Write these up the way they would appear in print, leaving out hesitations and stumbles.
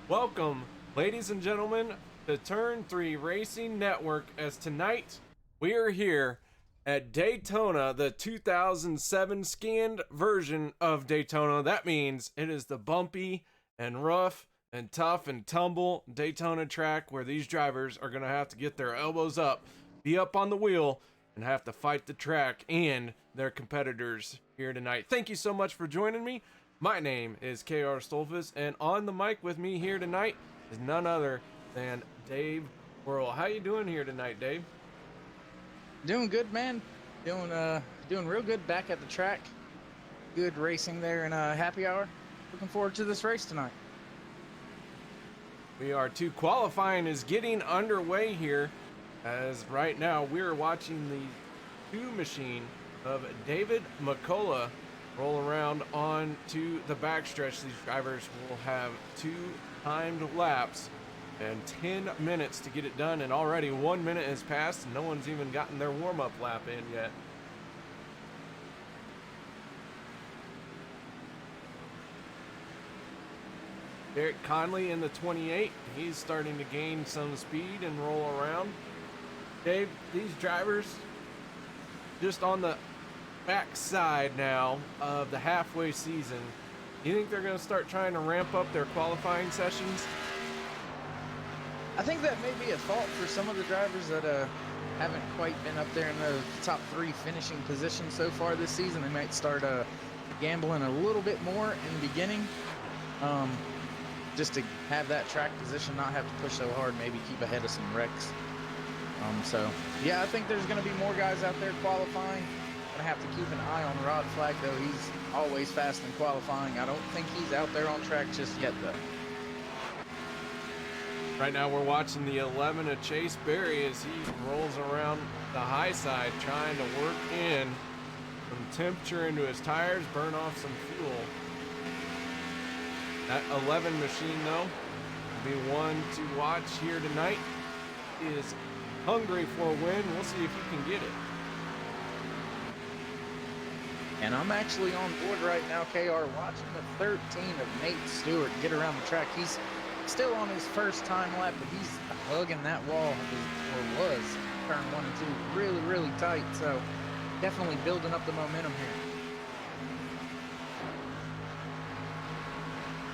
Welcome, ladies and gentlemen, to Turn 3 Racing Network, as tonight we are here at Daytona, the 2007 scanned version of Daytona. That means it is the bumpy and rough and tough and tumble Daytona track where these drivers are going to have to get their elbows up, be up on the wheel, and have to fight the track and their competitors here tonight. Thank you so much for joining me. My name is KR Stolfus, and on the mic with me here tonight is none other than Dave Worrell. How you doing here tonight, Dave? Doing good, man. Doing real good back at the track. Good racing there in a happy hour. Looking forward to this race tonight. We are too. Qualifying is getting underway here, as right now we're watching the 2 machine of David McCullough roll around onto the backstretch. These drivers will have 2 timed laps and 10 minutes to get it done, and already 1 minute has passed and no one's even gotten their warm-up lap in yet. Derek Conley in the 28, he's starting to gain some speed and roll around. Dave, these drivers just on the backside now of the halfway season, you think they're going to start trying to ramp up their qualifying sessions? I think that may be a fault for some of the drivers that haven't quite been up there in the top 3 finishing positions so far this season. They might start gambling a little bit more in the beginning, just to have that track position, not have to push so hard, maybe keep ahead of some wrecks. So yeah, I think there's going to be more guys out there qualifying. Gonna have to keep an eye on Rod Flagg, though. He's always fast in qualifying. I don't think he's out there on track just yet, though. Right now we're watching the 11 of Chase Berry as he rolls around the high side, trying to work in some temperature into his tires, burn off some fuel. That 11 machine, though, will be one to watch here tonight. He is hungry for a win. We'll see if he can get it. And I'm actually on board right now, KR, watching the 13 of Nate Stewart get around the track. He's still on his first time lap, but he's hugging that wall, or was, turn 1 and 2, really, really tight. So definitely building up the momentum here.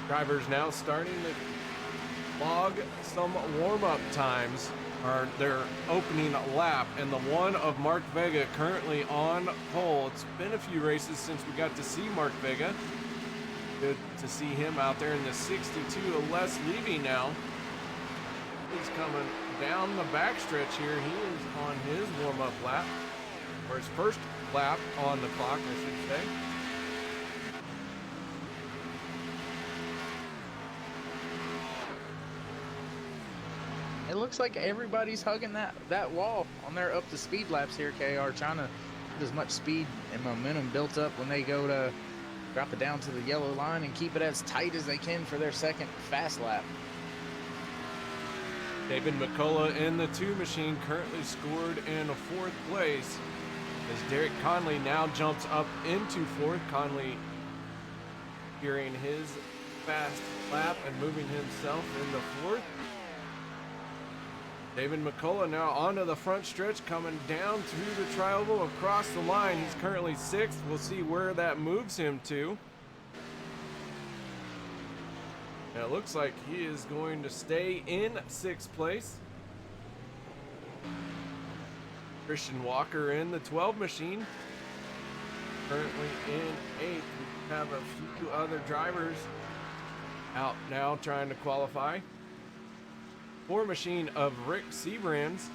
Drivers now starting to log some warm-up times, or their opening lap, and the one of Mark Vega currently on pole. It's been a few races since we got to see Mark Vega. Good to see him out there in the 62 of Les Levy now. He's coming down the backstretch here. He is on his warm-up lap, or his first lap on the clock, I should say. It looks like everybody's hugging that wall on their up to speed laps here, KR, trying to get as much speed and momentum built up when they go to drop it down to the yellow line and keep it as tight as they can for their second fast lap. David McCullough in the 2 machine currently scored in 4th place, as Derek Conley now jumps up into 4th. Conley securing his fast lap and moving himself into 4th. David McCullough now onto the front stretch, coming down through the tri-oval across the line. He's currently 6th. We'll see where that moves him to. And it looks like he is going to stay in 6th place. Christian Walker in the 12 machine. currently in 8th. We have a few other drivers out now trying to qualify. Four machine of Rick Seabrands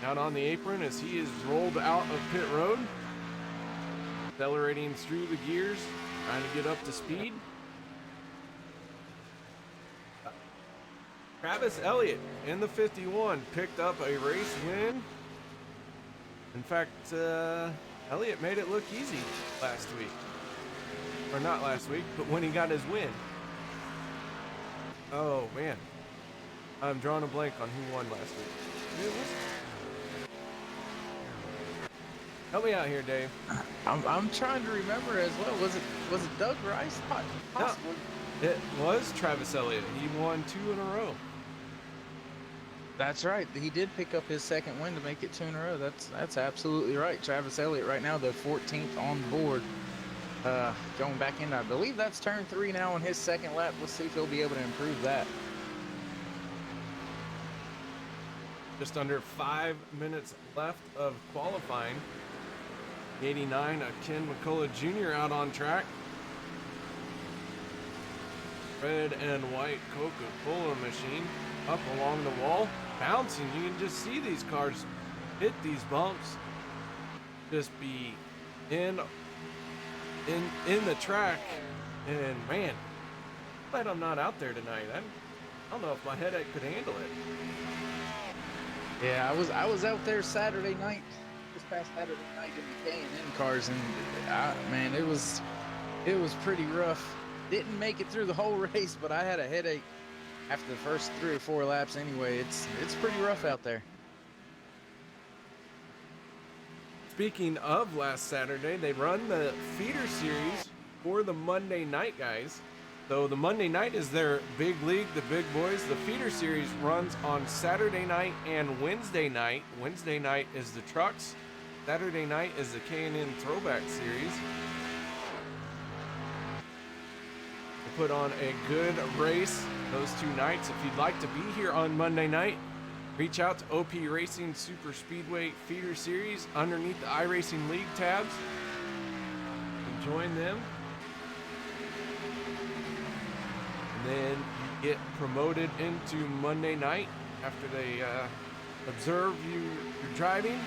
out on the apron as he is rolled out of pit road, accelerating through the gears, trying to get up to speed. Travis Elliott in the 51 picked up a race win. In fact, Elliott made it look easy last week. Or not last week, but when he got his win. Oh, man. I'm drawing a blank on who won last week. Help me out here, Dave. I'm trying to remember as well. Was it Doug Rice? Possibly? No, it was Travis Elliott. He won 2 in a row. That's right. He did pick up his second win to make it 2 in a row. That's absolutely right. Travis Elliott right now, the 14th on board. Going back in, I believe that's turn 3 now on his second lap. Let's see if he'll be able to improve that. Just under 5 minutes left of qualifying. 89, Ken McCullough Jr. out on track. Red and white Coca-Cola machine up along the wall, bouncing. You can just see these cars hit these bumps, just be in the track. And man, glad I'm not out there tonight. I don't know if my headache could handle it. Yeah, I was out there Saturday night, this past Saturday night in the K&N cars, and man, it was pretty rough. Didn't make it through the whole race, but I had a headache after the first 3 or 4 laps anyway. It's pretty rough out there. Speaking of last Saturday, they run the feeder series for the Monday night guys. So the Monday night is their big league, the big boys. The feeder series runs on Saturday night and Wednesday night. Wednesday night is the trucks. Saturday night is the K&N Throwback Series. Put on a good race those 2 nights. If you'd like to be here on Monday night, reach out to OP Racing Superspeedway Feeder Series underneath the iRacing League tabs and join them. And then you get promoted into Monday night after they observe you're driving.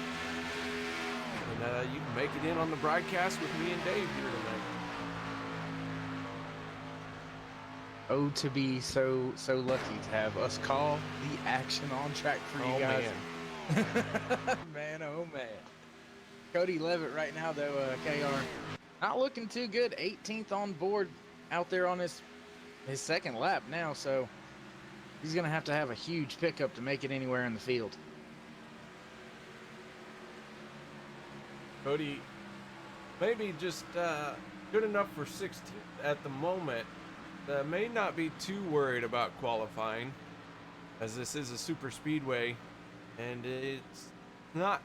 And you can make it in on the broadcast with me and Dave here tonight. Oh, to be so lucky to have us call the action on track for you guys. Man, oh man. Cody Levitt right now though, KR, not looking too good. 18th on board out there on his second lap now, so he's gonna have to have a huge pickup to make it anywhere in the field. Cody maybe just good enough for 16th at the moment. May not be too worried about qualifying, as this is a super speedway and it's not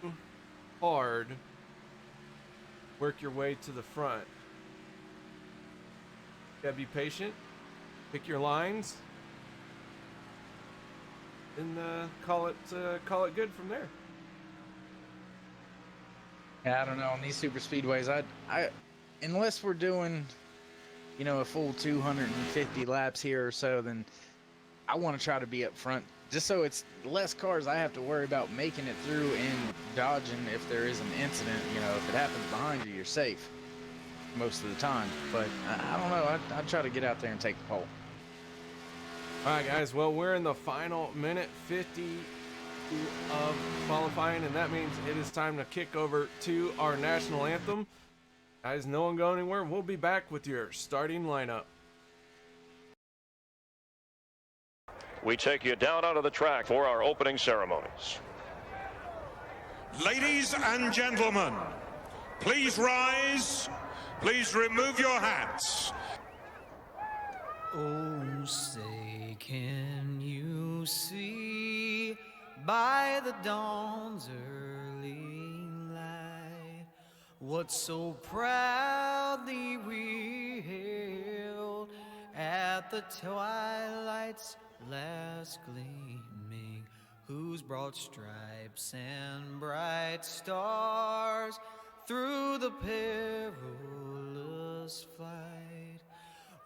too hard. Work your way to the front. You gotta be patient, pick your lines, and call it good from there. Yeah, I don't know, on these super speedways, I unless we're doing, you know, a full 250 laps here or so, then I want to try to be up front, just so it's less cars I have to worry about making it through and dodging if there is an incident. You know, if it happens behind you, you're safe most of the time. But I don't know, I'd try to get out there and take the pole. All right, guys, well, we're in the final minute 50 of qualifying, and that means it is time to kick over to our national anthem. Guys, no one go anywhere. We'll be back with your starting lineup. We take you down onto the track for our opening ceremonies. Ladies and gentlemen, please rise. Please remove your hats. Oh, say, can you see by the dawn's early light what so proudly we hailed at the twilight's last gleaming, whose broad stripes and bright stars through the perilous fight.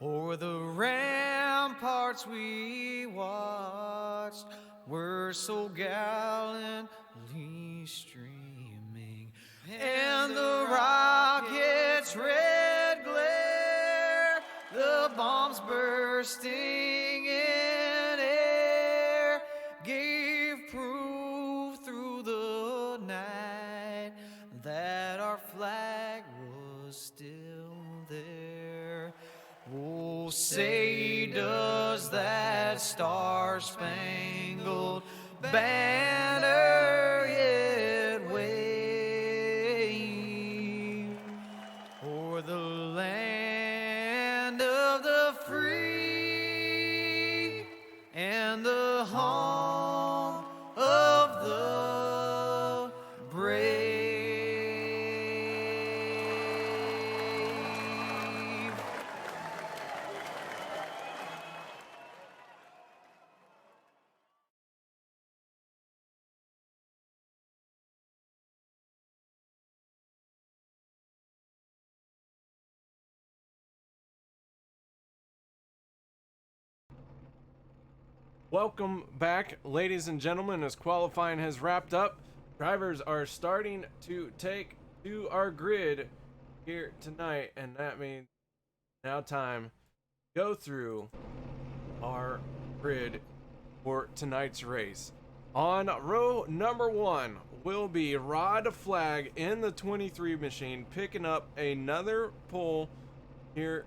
O'er the ramparts we watched were so gallantly streaming, and the rockets' red glare, the bombs bursting in air, gave proof through the night that our flag was still there. Oh, say does that star-spangled banner yet wave o'er the land of the free and the home of the brave. Welcome back, ladies and gentlemen. As qualifying has wrapped up, drivers are starting to take to our grid here tonight, and that means now time to go through our grid for tonight's race. On row number 1 will be Rod Flagg in the 23 machine, picking up another pole here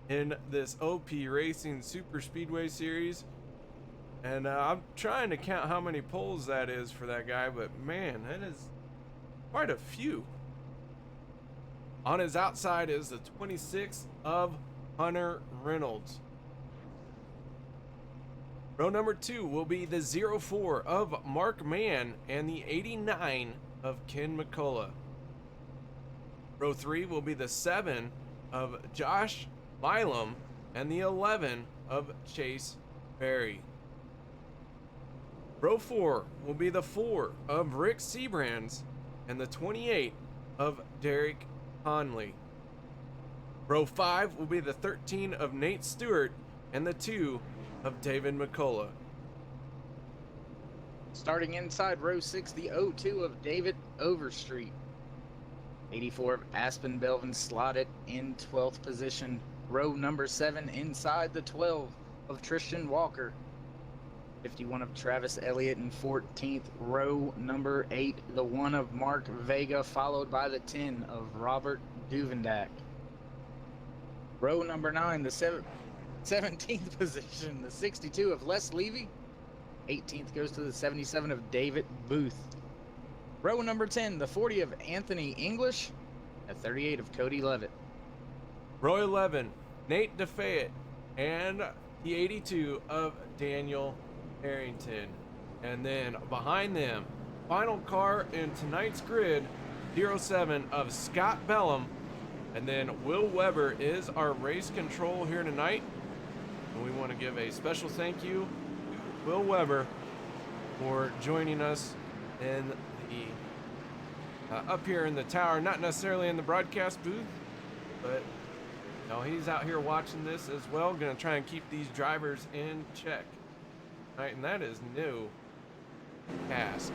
in this OP Racing Superspeedway Series. And I'm trying to count how many poles that is for that guy, but man, that is quite a few. On his outside is the 26 of Hunter Reynolds. Row number 2 will be the 04 of Mark Mann and the 89 of Ken McCullough. Row 3 will be the 7 of Josh Milam and the 11 of Chase Berry. Row 4 will be the 4 of Rick Seabrands and the 28 of Derek Conley. Row 5 will be the 13 of Nate Stewart and the 2 of David McCullough. Starting inside row 6, the 02 of David Overstreet. 84 of Aspen Belvin slotted in 12th position. Row number 7 inside the 12 of Tristan Walker. 51 of Travis Elliott in 14th. Row number 8, the 1 of Mark Vega, followed by the 10 of Robert Duvendak. Row number 9, the 17th position, the 62 of Les Levy. 18th goes to the 77 of David Booth. Row number 10, the 40 of Anthony English. At 38 of Cody Levitt. Row 11, Nate DeFayette and the 82 of Daniel Harrington. And then behind them, final car in tonight's grid, 07 of Scott Bellum. And then Will Weber is our race control here tonight. And we want to give a special thank you to Will Weber for joining us in the up here in the tower, not necessarily in the broadcast booth, but you know, he's out here watching this as well, gonna try and keep these drivers in check. All right, and that is no task.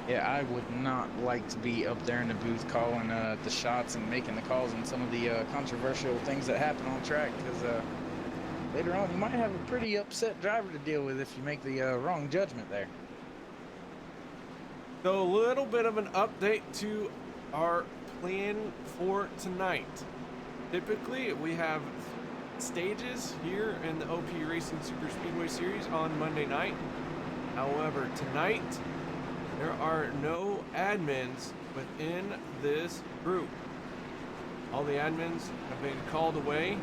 Yeah, I would not like to be up there in the booth calling the shots and making the calls on some of the controversial things that happen on track, because later on you might have a pretty upset driver to deal with if you make the wrong judgment there. So a little bit of an update to our plan for tonight. Typically we have stages here in the OP Racing Superspeedway Series on Monday night. However, tonight there are no admins within this group. All the admins have been called away.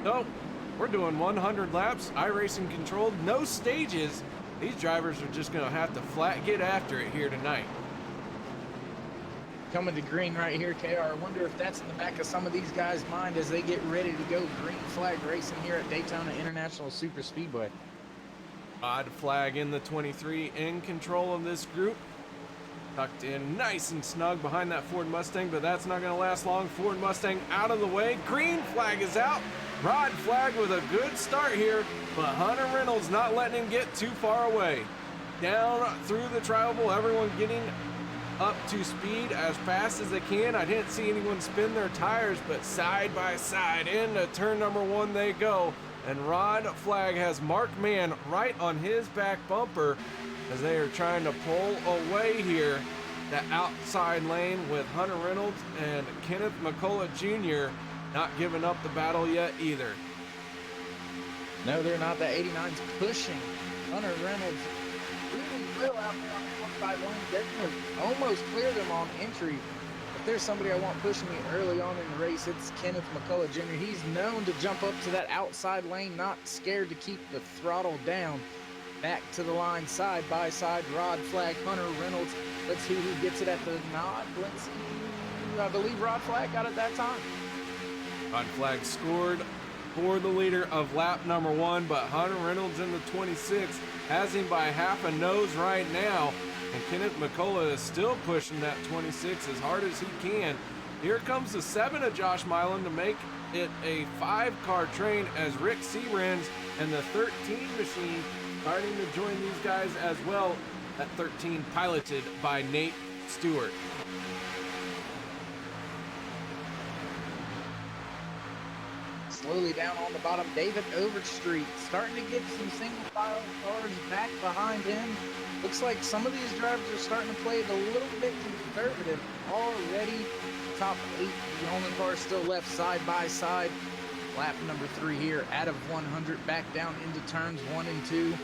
So we're doing 100 laps, iRacing controlled, no stages. These drivers are just gonna have to flat get after it here tonight. Coming to green right here, KR. I wonder if that's in the back of some of these guys' mind as they get ready to go green flag racing here at Daytona International Superspeedway. Rod Flagg in the 23 in control of this group. tucked in nice and snug behind that Ford Mustang, but that's not going to last long. Ford Mustang out of the way. Green flag is out. Rod Flagg with a good start here, but Hunter Reynolds not letting him get too far away. Down through the tribal, everyone getting up to speed as fast as they can. I didn't see anyone spin their tires, but side by side into turn number 1 they go. And Rod Flagg has Mark Mann right on his back bumper as they are trying to pull away here. That outside lane with Hunter Reynolds and Kenneth McCullough Jr. not giving up the battle yet either. No, they're not. The 89's pushing Hunter Reynolds really well out there on the one side lane. They're going to almost clear them on entry. If there's somebody I want pushing me early on in the race, it's Kenneth McCullough Jr. He's known to jump up to that outside lane, not scared to keep the throttle down. Back to the line, side by side, Rod Flagg, Hunter Reynolds. Let's see who gets it at the nod. Let's see. I believe Rod Flagg got it that time. Rod Flagg scored for the leader of lap number 1, but Hunter Reynolds in the 26 has him by half a nose right now. And Kenneth McCullough is still pushing that 26 as hard as he can. Here comes the 7 of Josh Milam to make it a 5-car train as Rick Seabrans and the 13 machine starting to join these guys as well. That 13 piloted by Nate Stewart. Slowly down on the bottom, David Overstreet starting to get some single file cars back behind him. Looks like some of these drivers are starting to play it a little bit conservative already. Top 8, the only car still left side by side. Lap number 3 here, out of 100, back down into turns 1 and 2.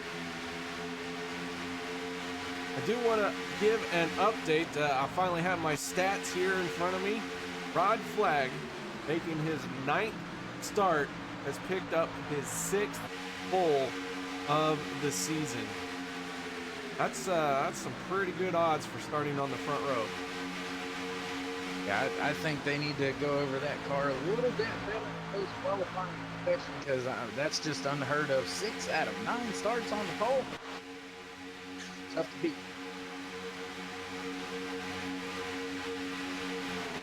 I do want to give an update. I finally have my stats here in front of me. Rod Flagg, making his 9th start, has picked up his 6th pole of the season. That's some pretty good odds for starting on the front row. Yeah, I think they need to go over that car a little bit better in post-qualifying inspection, because that's just unheard of. 6 out of 9 starts on the pole. Tough to beat.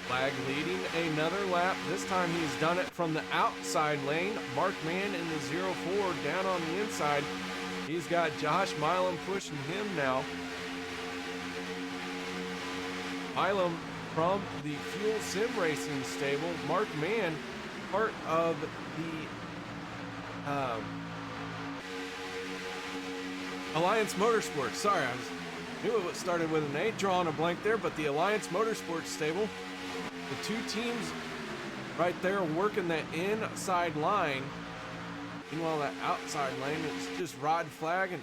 Flagg leading another lap. This time he's done it from the outside lane. Mark Mann in the 04 down on the inside. He's got Josh Milam pushing him now. Milam from the Fuel Sim Racing stable. Mark Mann, part of the Alliance Motorsports. Sorry, I knew it started with an A, drawing a blank there, but the Alliance Motorsports stable. The 2 teams right there working that inside line. Meanwhile, that outside lane, it's just Rod Flagg, and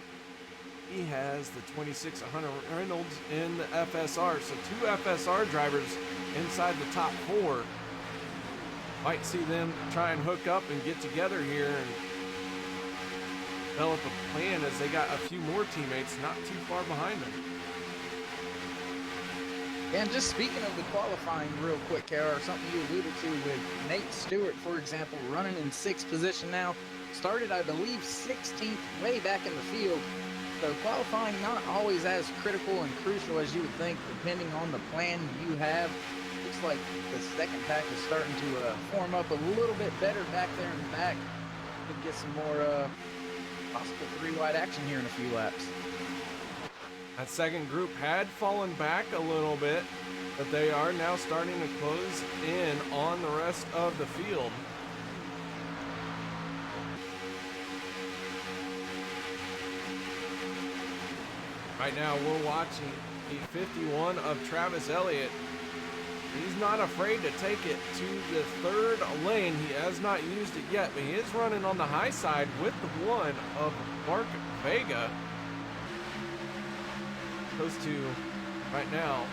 he has the 26 of Hunter Reynolds in the FSR. So 2 FSR drivers inside the top 4. Might see them try and hook up and get together here and develop a plan, as they got a few more teammates not too far behind them. And just speaking of the qualifying real quick, KR, something you alluded to with Nate Stewart, for example, running in 6th position now. Started, I believe, 16th way back in the field. So qualifying not always as critical and crucial as you would think, depending on the plan you have. Looks like the second pack is starting to form up a little bit better back there in the back. Could get some more possible 3-wide action here in a few laps. That second group had fallen back a little bit, but they are now starting to close in on the rest of the field. Right now we're watching the 51 of Travis Elliott. He's not afraid to take it to the 3rd lane. He has not used it yet, but he is running on the high side with the 1 of Mark Vega. Goes to right now.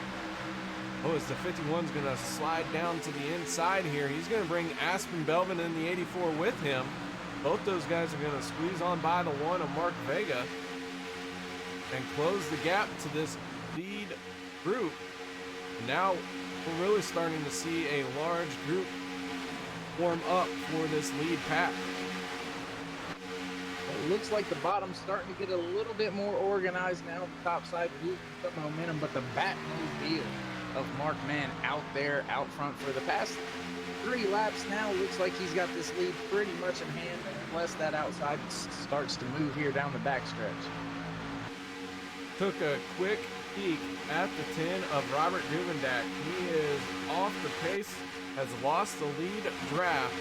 Oh, as the 51's going to slide down to the inside here. He's going to bring Aspen Belvin in the 84 with him. Both those guys are going to squeeze on by the 1 of Mark Vega and close the gap to this lead group. Now we're really starting to see a large group form up for this lead pack. looks like the bottom's starting to get a little bit more organized now. The top side losing some momentum, but the Batmobile of Mark Mann out there, out front for the past 3 laps now. Looks like he's got this lead pretty much in hand, unless that outside starts to move here down the backstretch. Took a quick peek at the 10 of Robert Duvendak. He is off the pace, has lost the lead draft.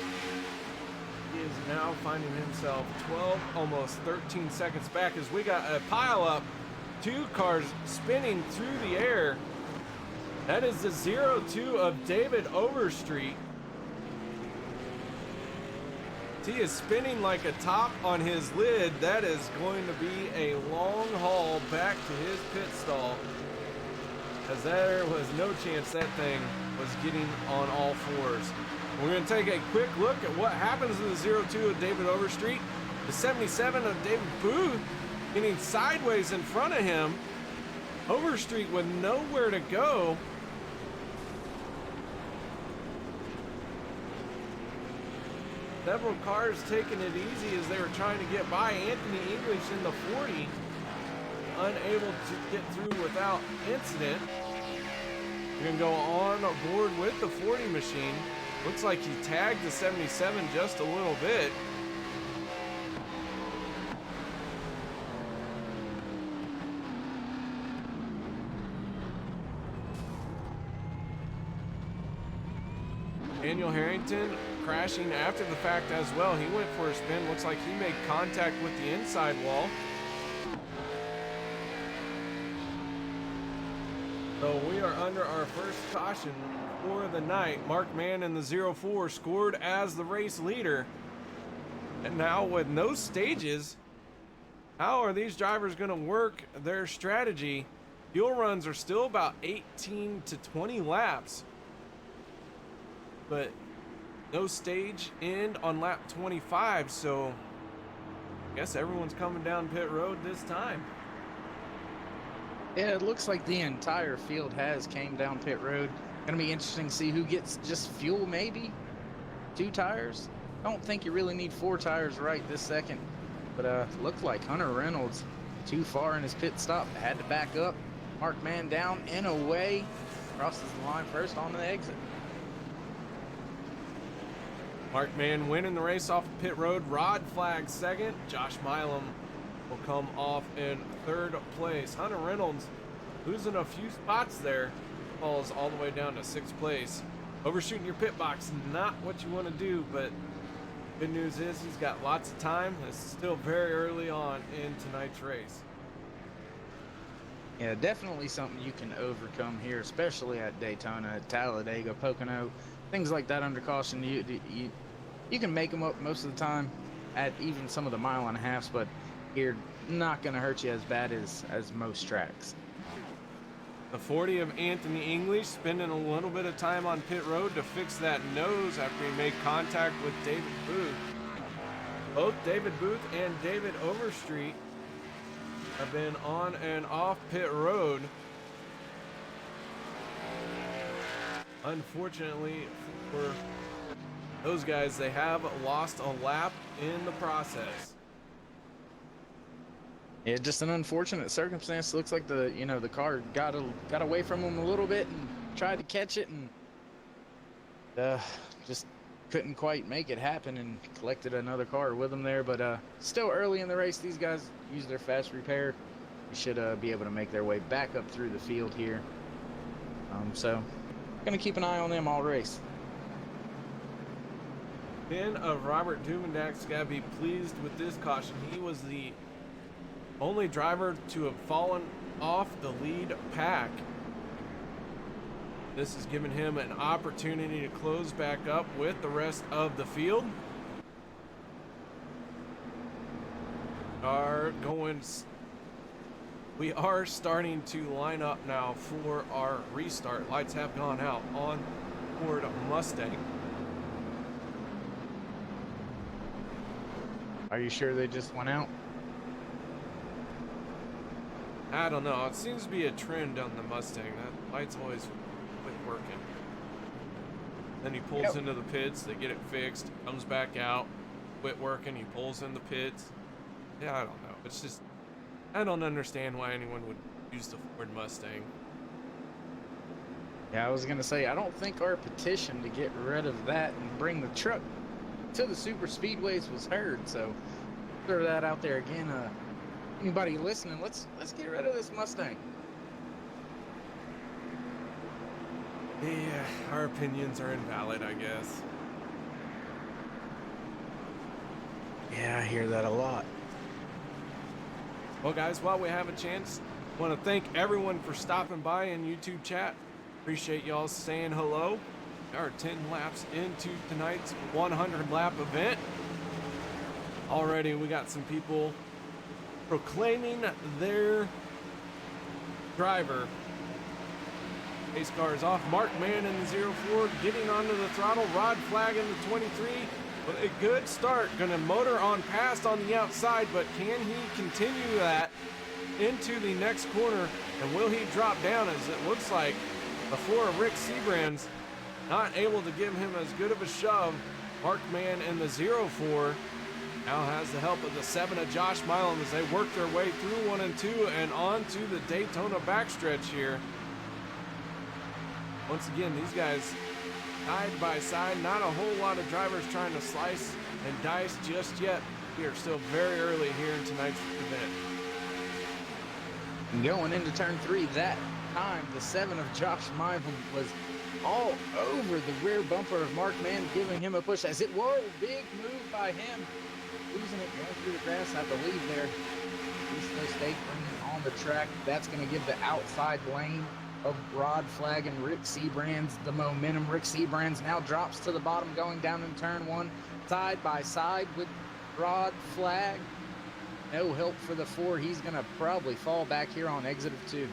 He is now finding himself 12, almost 13 seconds back as we got a pile up. 2 cars spinning through the air. That is the 0-2 of David Overstreet. He is spinning like a top on his lid. That is going to be a long haul back to his pit stall, as there was no chance that thing was getting on all fours. We're going to take a quick look at what happens to the 0-2 of David Overstreet. The 77 of David Booth getting sideways in front of him. Overstreet with nowhere to go. Several cars taking it easy as they were trying to get by. Anthony English in the 40, unable to get through without incident. We're going to go on board with the 40 machine. Looks like he tagged the 77 just a little bit. Daniel Harrington crashing after the fact as well. He went for a spin. Looks like he made contact with the inside wall. So we are under our first caution for the night. Mark Mann in the 0-4 scored as the race leader. And now with no stages, how are these drivers going to work their strategy? Fuel runs are still about 18 to 20 laps. But no stage end on lap 25, so I guess everyone's coming down pit road this time. Yeah, it looks like the entire field has came down pit road. Gonna be interesting to see who gets just fuel, maybe 2 tires. Don't think you really need 4 tires right this second, but looked like Hunter Reynolds too far in his pit stop, had to back up. Mark Mann down and away, crosses the line first on the exit. Mark Mann winning the race off of pit road. Rod Flagg second. Josh Milam will come off in 3rd place. Hunter Reynolds losing a few spots there. Falls all the way down to 6th place. Overshooting your pit box, not what you want to do, but good news is he's got lots of time. It's still very early on in tonight's race. Yeah, definitely something you can overcome here, especially at Daytona, Talladega, Pocono, things like that under caution. You can make them up most of the time at even some of the 1.5 miles, but here not going to hurt you as bad as most tracks. The 40 of Anthony English spending a little bit of time on pit road to fix that nose after he made contact with David Booth. Both David Booth and David Overstreet have been on and off pit road. Unfortunately for those guys, they have lost a lap in the process. Yeah, just an unfortunate circumstance. Looks like the car got away from him a little bit and tried to catch it, and just couldn't quite make it happen, and collected another car with him there. But still early in the race, these guys use their fast repair. They should be able to make their way back up through the field here. So gonna keep an eye on them all race. Ben of Robert Duvendak's got to be pleased with this caution. He was the only driver to have fallen off the lead pack. This has given him an opportunity to close back up with the rest of the field. We are starting to line up now for our restart. Lights have gone out on Ford Mustang. Are you sure they just went out? I don't know. It seems to be a trend on the Mustang. That light's always quit working. Then he pulls into the pits. They get it fixed. Comes back out. Quit working. He pulls in the pits. yeah, I don't know. It's just, I don't understand why anyone would use the Ford Mustang. Yeah, I was gonna say, I don't think our petition to get rid of that and bring the truck to the super speedways was heard. So throw that out there again. Anybody listening, let's get rid of this Mustang. Yeah, our opinions are invalid, I guess. Yeah, I hear that a lot. Well, guys, while we have a chance, I want to thank everyone for stopping by in YouTube chat. Appreciate y'all saying hello. We are 10 laps into tonight's 100-lap event. Already, we got some people proclaiming their driver. Pace car is off. Mark Mann in the 04 getting onto the throttle. Rod Flagg in the 23. But a good start. Gonna motor on past on the outside, but can he continue that into the next corner? And will he drop down, as it looks like before Rick Seabrand's not able to give him as good of a shove. Mark Mann in the 04 now has the help of the 7 of Josh Milam as they work their way through 1 and 2 and on to the Daytona backstretch here. Once again, these guys side by side, not a whole lot of drivers trying to slice and dice just yet. We are still very early here in tonight's event. Going into turn 3, that time the 7 of Josh Milam was all over the rear bumper of Mark Mann, giving him a push as it was a big move by him. Losing it going through the grass, I believe there. East State bringing on the track. That's going to give the outside lane of Rod Flagg and Rick Seabrand's the momentum. Rick Seabrand's now drops to the bottom going down in turn 1, side by side with Rod Flagg. No help for the 4. He's going to probably fall back here on exit of 2.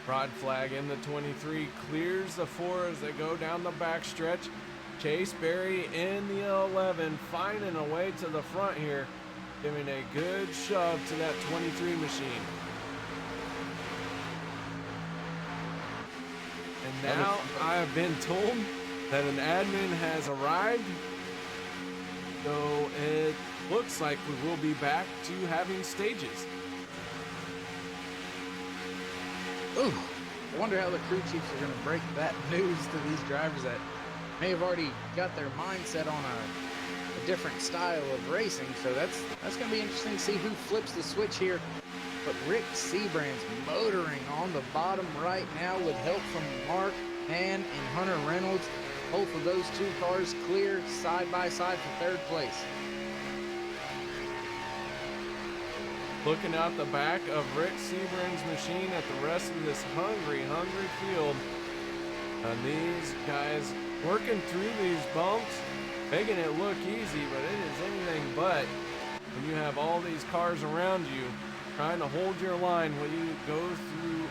Rod Flagg in the 23 clears the 4 as they go down the backstretch. Chase Berry in the 11 finding a way to the front here, giving a good shove to that 23 machine. And now I have been told that an admin has arrived, so it looks like we will be back to having stages. Ooh, I wonder how the crew chiefs are going to break that news to these drivers that may have already got their mindset on a different style of racing. So that's going to be interesting to see who flips the switch here. But Rick Seabrand's motoring on the bottom right now with help from Mark Mann and Hunter Reynolds. Both of those 2 cars clear side by side for 3rd place. Looking out the back of Rick Seabrand's machine at the rest of this hungry field. And these guys working through these bumps, making it look easy, but it is anything but when you have all these cars around you trying to hold your line when you go through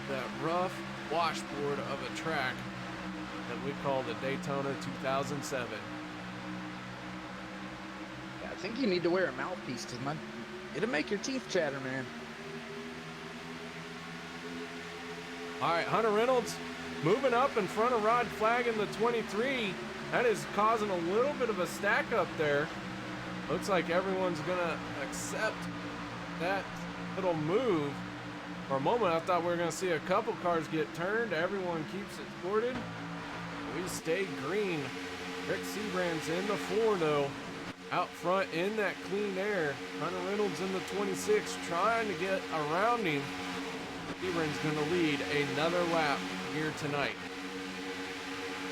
that rough washboard of a track that we call the Daytona 2007. Yeah, I think you need to wear a mouthpiece because it'll make your teeth chatter, man. All right, Hunter Reynolds moving up in front of Rod Flagg in the 23. That is causing a little bit of a stack up there. Looks like everyone's gonna accept that little move. For a moment, I thought we were gonna see a couple cars get turned. Everyone keeps it sorted. We stay green. Rick Seabrand's in the 4 though. Out front in that clean air. Hunter Reynolds in the 26 trying to get around him. Seabrand's gonna lead another lap here tonight.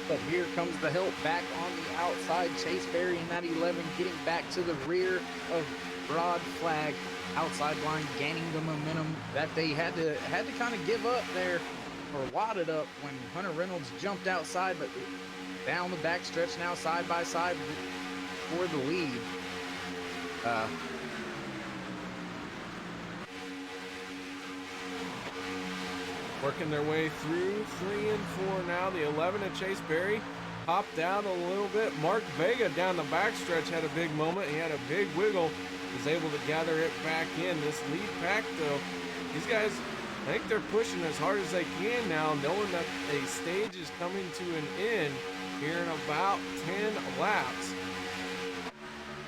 But here comes the help back on the outside. Chase Berry in that 11 getting back to the rear of Rod Flagg. Outside line gaining the momentum that they had to kind of give up there, or wadded up when Hunter Reynolds jumped outside, but down the backstretch now side by side for the lead. Working their way through 3 and 4 now. The 11 of Chase Berry popped out a little bit. Mark Vega down the backstretch had a big moment. He had a big wiggle. Was able to gather it back in. This lead pack though, these guys, I think they're pushing as hard as they can now, knowing that a stage is coming to an end here in about 10 laps.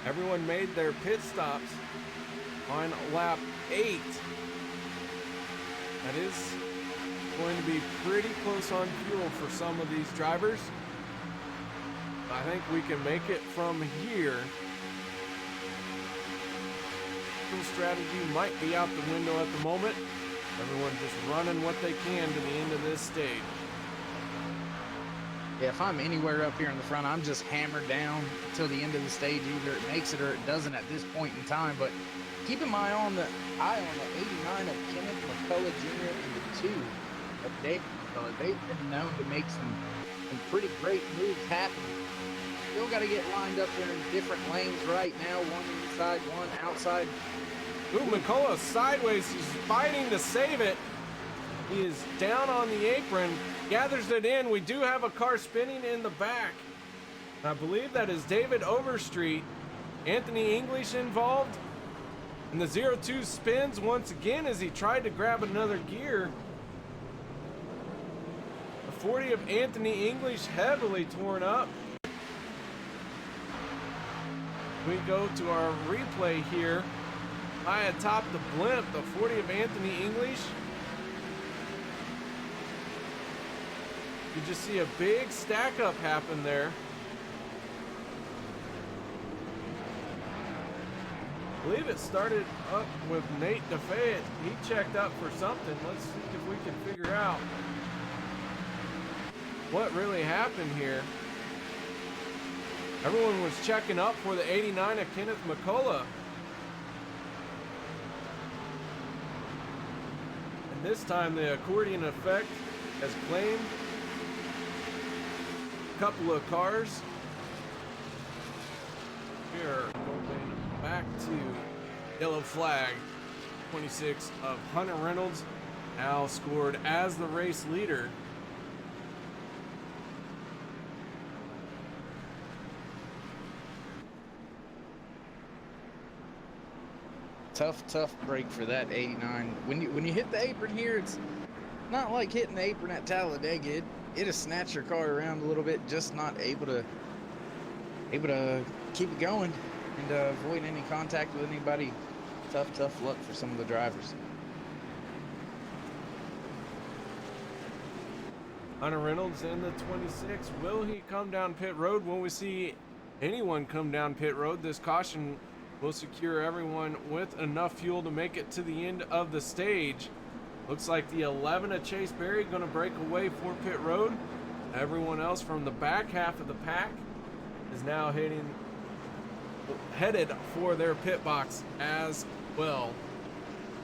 Everyone made their pit stops on lap 8. That is going to be pretty close on fuel for some of these drivers. I think we can make it from here. Fuel strategy might be out the window at the moment. Everyone just running what they can to the end of this stage. Yeah, if I'm anywhere up here in the front, I'm just hammered down until the end of the stage. Either it makes it or it doesn't at this point in time. But keeping my eye on the 89 of Kenneth McCullough Jr. and the 2 of David McCullough. They've been known to make some pretty great moves happen. Still got to get lined up there in different lanes right now. One inside, one outside. Ooh, McCullough sideways. He's fighting to save it. He is down on the apron, gathers it in. We do have a car spinning in the back. I believe that is David Overstreet. Anthony English involved. And the 02 spins once again as he tried to grab another gear. The 40 of Anthony English heavily torn up. We go to our replay here. High atop the blimp, the 40 of Anthony English. You just see a big stack up happen there. I believe it started up with Nate DeFayette. He checked up for something. Let's see if we can figure out what really happened here. Everyone was checking up for the 89 of Kenneth McCullough. And this time the accordion effect has claimed a couple of cars. We are going back to yellow flag. 26 of Hunter Reynolds now scored as the race leader. Tough break for that 89. When you hit the apron here, it's not like hitting the apron at Talladega. It'll snatch your car around a little bit, just not able to keep it going and avoid any contact with anybody. Tough luck for some of the drivers. Hunter Reynolds in the 26. Will he come down pit road? Will we see anyone come down pit road? This caution will secure everyone with enough fuel to make it to the end of the stage. Looks like the 11 of Chase Berry going to break away for pit road. Everyone else from the back half of the pack is now headed for their pit box as well.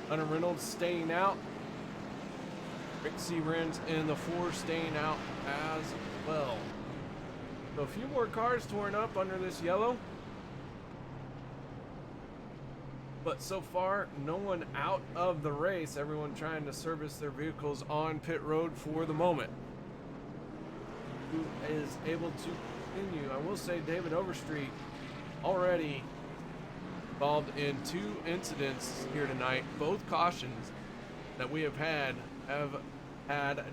Hunter Reynolds staying out. Rick Seabrams in the 4 staying out as well. So a few more cars torn up under this yellow. But so far, no one out of the race. Everyone trying to service their vehicles on pit road for the moment. Who is able to continue? I will say David Overstreet already involved in 2 incidents here tonight. Both cautions that we have had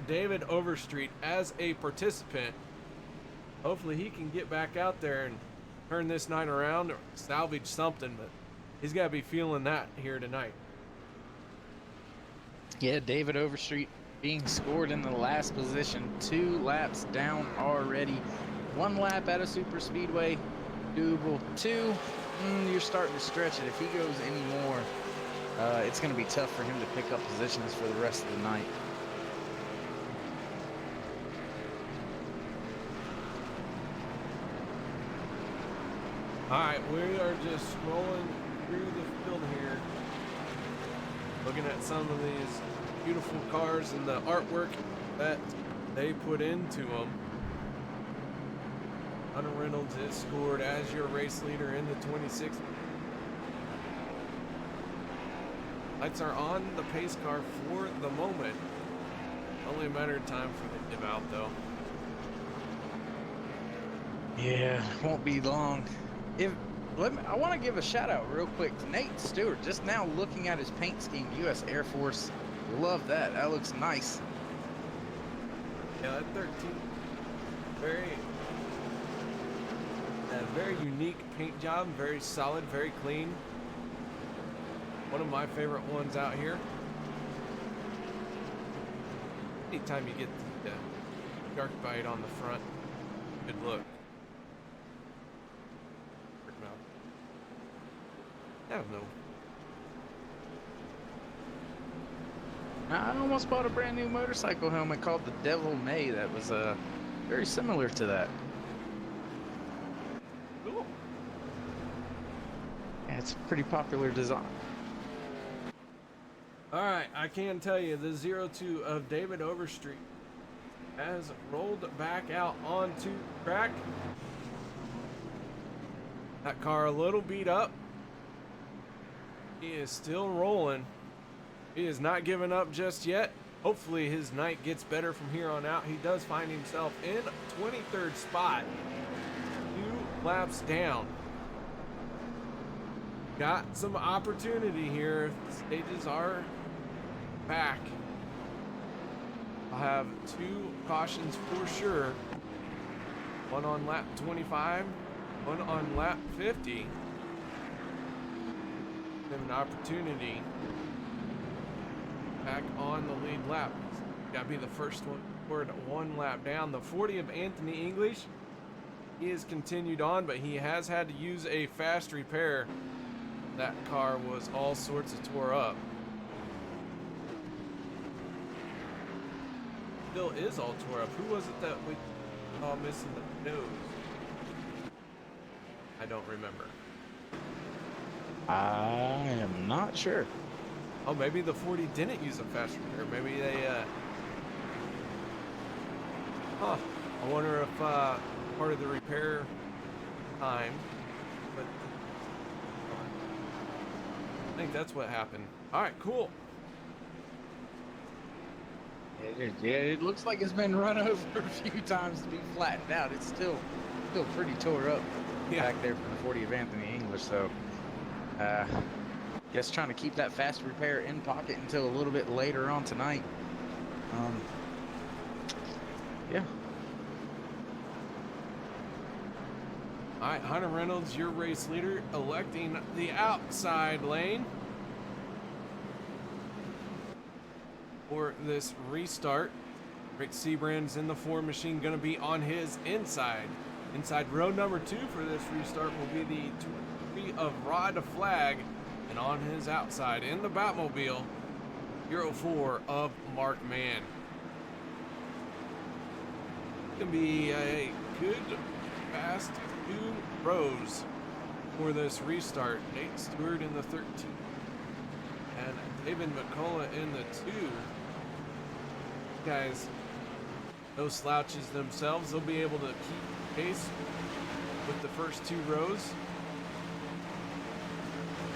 David Overstreet as a participant. Hopefully he can get back out there and turn this night around or salvage something, but he's got to be feeling that here tonight. Yeah, David Overstreet being scored in the last position, 2 laps down already. 1 lap at a super speedway, doable. 2, you're starting to stretch it. If he goes any more, it's going to be tough for him to pick up positions for the rest of the night. All right, we are just scrolling through the field here, looking at some of these beautiful cars and the artwork that they put into them. Hunter Reynolds is scored as your race leader in the 26th. Lights are on the pace car for the moment. Only a matter of time for the give out, though. Yeah, won't be long. I want to give a shout out real quick to Nate Stewart. Just now looking at his paint scheme, U.S. Air Force. Love that. That looks nice. Yeah, that 13, very A very unique paint job, very solid, very clean. One of my favorite ones out here. Anytime you get the dark bite on the front, good look. I don't know. I almost bought a brand new motorcycle helmet called the Devil May that was very similar to that. Cool. Yeah, it's a pretty popular design. All right, I can tell you the 02 of David Overstreet has rolled back out onto track. That car a little beat up. He is still rolling. He is not giving up just yet. Hopefully his night gets better from here on out. He does find himself in 23rd spot. 2 laps down. Got some opportunity here if the stages are back. I'll have 2 cautions for sure. One on lap 25, one on lap 50. An opportunity back on the lead lap. Gotta be the first one forward, 1 lap down. The 40 of Anthony English, he has continued on, but he has had to use a fast repair. That car was all sorts of tore up. Still is all tore up. Who was it that we saw missing the nose? I don't remember. I am not sure. Oh, maybe the 40 didn't use a fast repair. Maybe they, I wonder if, part of the repair time, but I think that's what happened. All right, cool. It looks like it's been run over a few times to be flattened out. It's still pretty tore up back there from the 40 of Anthony English, so guess trying to keep that fast repair in pocket until a little bit later on tonight. Yeah. All right, Hunter Reynolds, your race leader, electing the outside lane for this restart. Rick Seabrand's in the 4 machine, going to be on his inside. Inside row number 2 for this restart will be the 23 of Rod Flagg, and on his outside in the Batmobile, 04 of Mark Mann. Can be a good, fast 2 rows for this restart. Nate Stewart in the 13 and David McCullough in the 2. Guys, no slouches themselves. They'll be able to keep pace with the first 2 rows.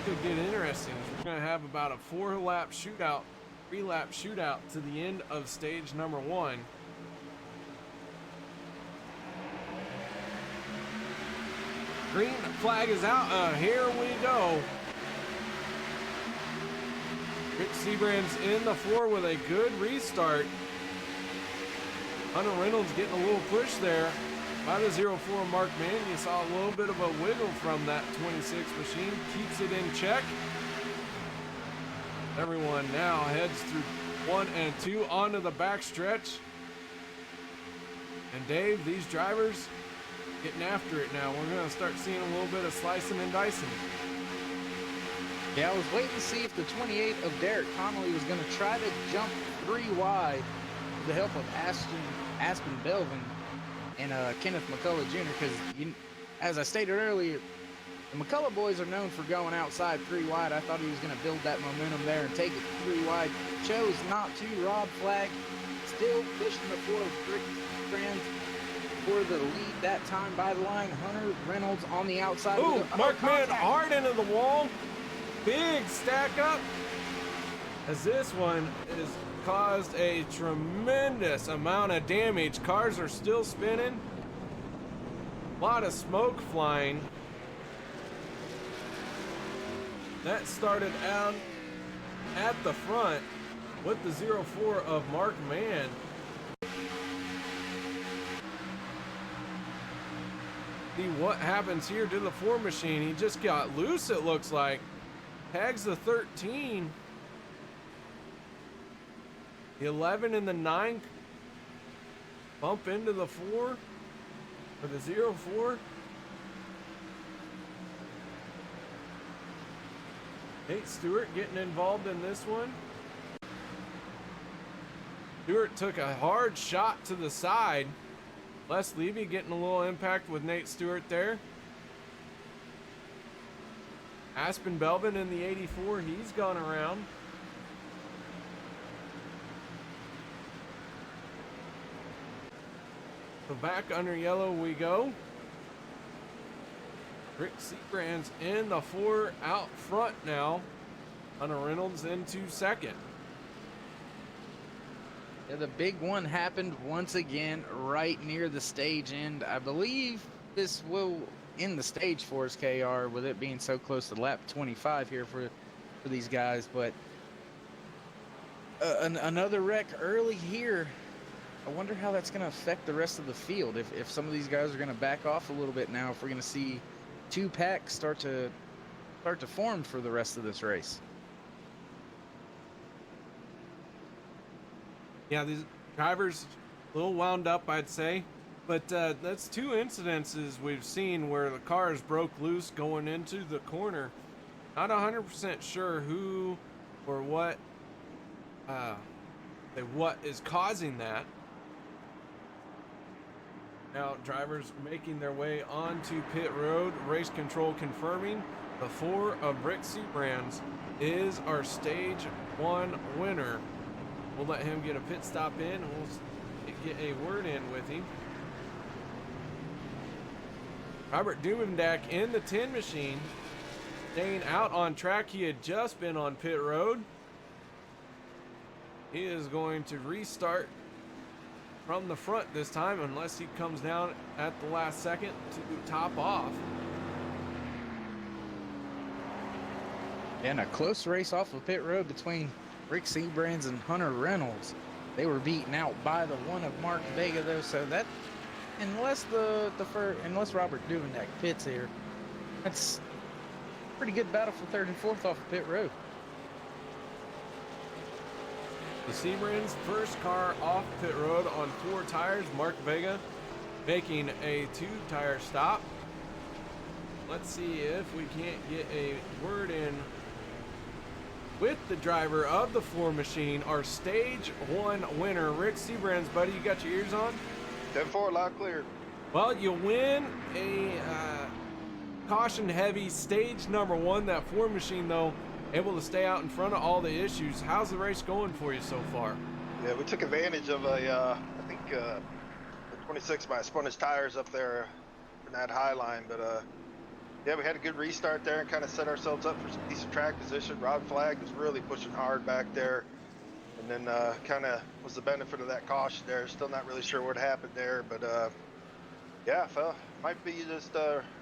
Could get interesting. We're going to have about a 4-lap shootout, 3-lap shootout to the end of stage number 1. Green flag is out. Here we go. Rick Seabrand's in the 4 with a good restart. Hunter Reynolds getting a little push there by the 04 Mark Mann. You saw a little bit of a wiggle from that 26 machine. Keeps it in check. Everyone now heads through 1 and 2 onto the back stretch. And Dave, these drivers getting after it now. We're going to start seeing a little bit of slicing and dicing. Yeah, I was waiting to see if the 28 of Derek Connolly was going to try to jump 3 wide with the help of Aspen Belvin and Kenneth McCullough Jr. because, as I stated earlier, the McCullough boys are known for going outside 3 wide. I thought he was going to build that momentum there and take it 3 wide. Chose not to. Rob Flagg still fishing the 4 of Rick Seabrand for the lead that time by the line. Hunter Reynolds on the outside. Ooh, Mark Mann hard into the wall. Big stack up, as this one has caused a tremendous amount of damage. Cars are still spinning. A lot of smoke flying. That started out at the front with the 04 of Mark Mann. see what happens here to the 4 machine. He just got loose, it looks like. Tags the 13. The 11 and the 9 bump into the 4 or the 04. Nate Stewart getting involved in this one. Stewart took a hard shot to the side. Les Levy getting a little impact with Nate Stewart there. Aspen Belvin in the 84, he's gone around. So back under yellow we go. Rick Seabrand's in the 4 out front now. Hunter Reynolds into second. Yeah, the big one happened once again right near the stage end. I believe this will end the stage for us, KR, with it being so close to lap 25 here for these guys. But another wreck early here. I wonder how that's going to affect the rest of the field. If some of these guys are going to back off a little bit now, if we're going to see 2 packs start to form for the rest of this race. Yeah, these drivers a little wound up, I'd say. But that's 2 incidences we've seen where the cars broke loose going into the corner. Not 100% sure who or what is causing that. Now drivers making their way onto pit road. Race control confirming the 4 of Rick Seabrand's is our stage 1 winner. We'll let him get a pit stop in and we'll get a word in with him. Robert Dumendak in the 10 machine, staying out on track. He had just been on pit road. He is going to restart from the front this time unless he comes down at the last second to top off. And a close race off of pit road between Rick Seabrand's and Hunter Reynolds. They were beaten out by the 1 of Mark Vega though, so that unless unless Robert Duvendak pits here, that's a pretty good battle for 3rd and 4th off of pit road. The Seabrand's first car off pit road on 4 tires. Mark Vega making a 2-tire stop. Let's see if we can't get a word in with the driver of the 4 machine, our stage 1 winner, Rick Seabrand's. Buddy, you got your ears on? 10-4, loud clear. Well, you win a caution heavy stage number 1. That 4 machine though, able to stay out in front of all the issues. How's the race going for you so far? Yeah, we took advantage of I think the 26 might spun his tires up there in that high line, but yeah, we had a good restart there and kind of set ourselves up for some decent track position. Rod Flagg was really pushing hard back there, and then kind of was the benefit of that caution there. Still not really sure what happened there, but yeah, might be just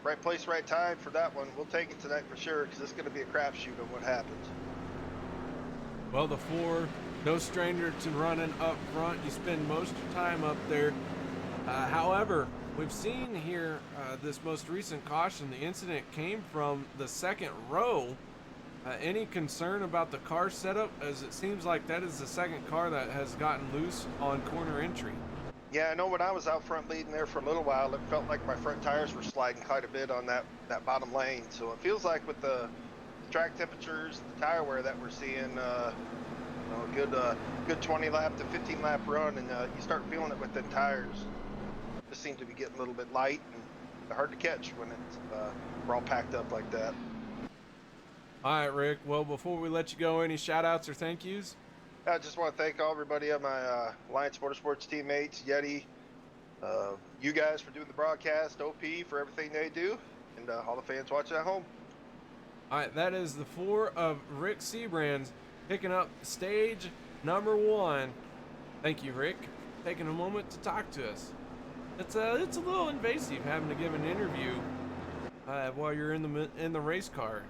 right place, right time for that one. We'll take it tonight for sure, because it's going to be a crapshoot on what happens. Well, the 4, no stranger to running up front. You spend most of your time up there. However, we've seen here this most recent caution. The incident came from the 2nd row. Any concern about the car setup, as it seems like that is the 2nd car that has gotten loose on corner entry? Yeah, I know when I was out front leading there for a little while, it felt like my front tires were sliding quite a bit on that bottom lane. So it feels like with the track temperatures, the tire wear that we're seeing, you know, good 20 lap to 15 lap run, and you start feeling it with the tires. Just seem to be getting a little bit light and hard to catch when it's we're all packed up like that. All right, Rick. Well, before we let you go, any shout outs or thank yous? I just want to thank everybody of my Alliance Motorsports teammates, Yeti, you guys for doing the broadcast, OP for everything they do, and all the fans watching at home. All right, that is the 4 of Rick Seabrand's picking up stage number 1. Thank you, Rick, for taking a moment to talk to us. It's a little invasive having to give an interview while you're in the race car.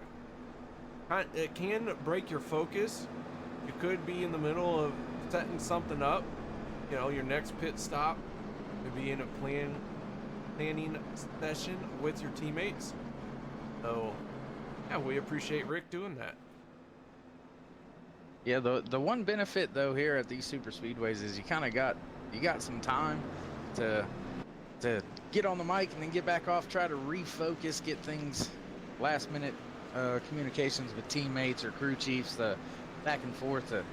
It can break your focus. You could be in the middle of setting something up, you know, your next pit stop. Maybe end up playing planning session with your teammates. So, yeah, we appreciate Rick doing that. Yeah, the one benefit though here at these super speedways is you got some time to get on the mic and then get back off, try to refocus, get things last minute communications with teammates or crew chiefs, back and forth to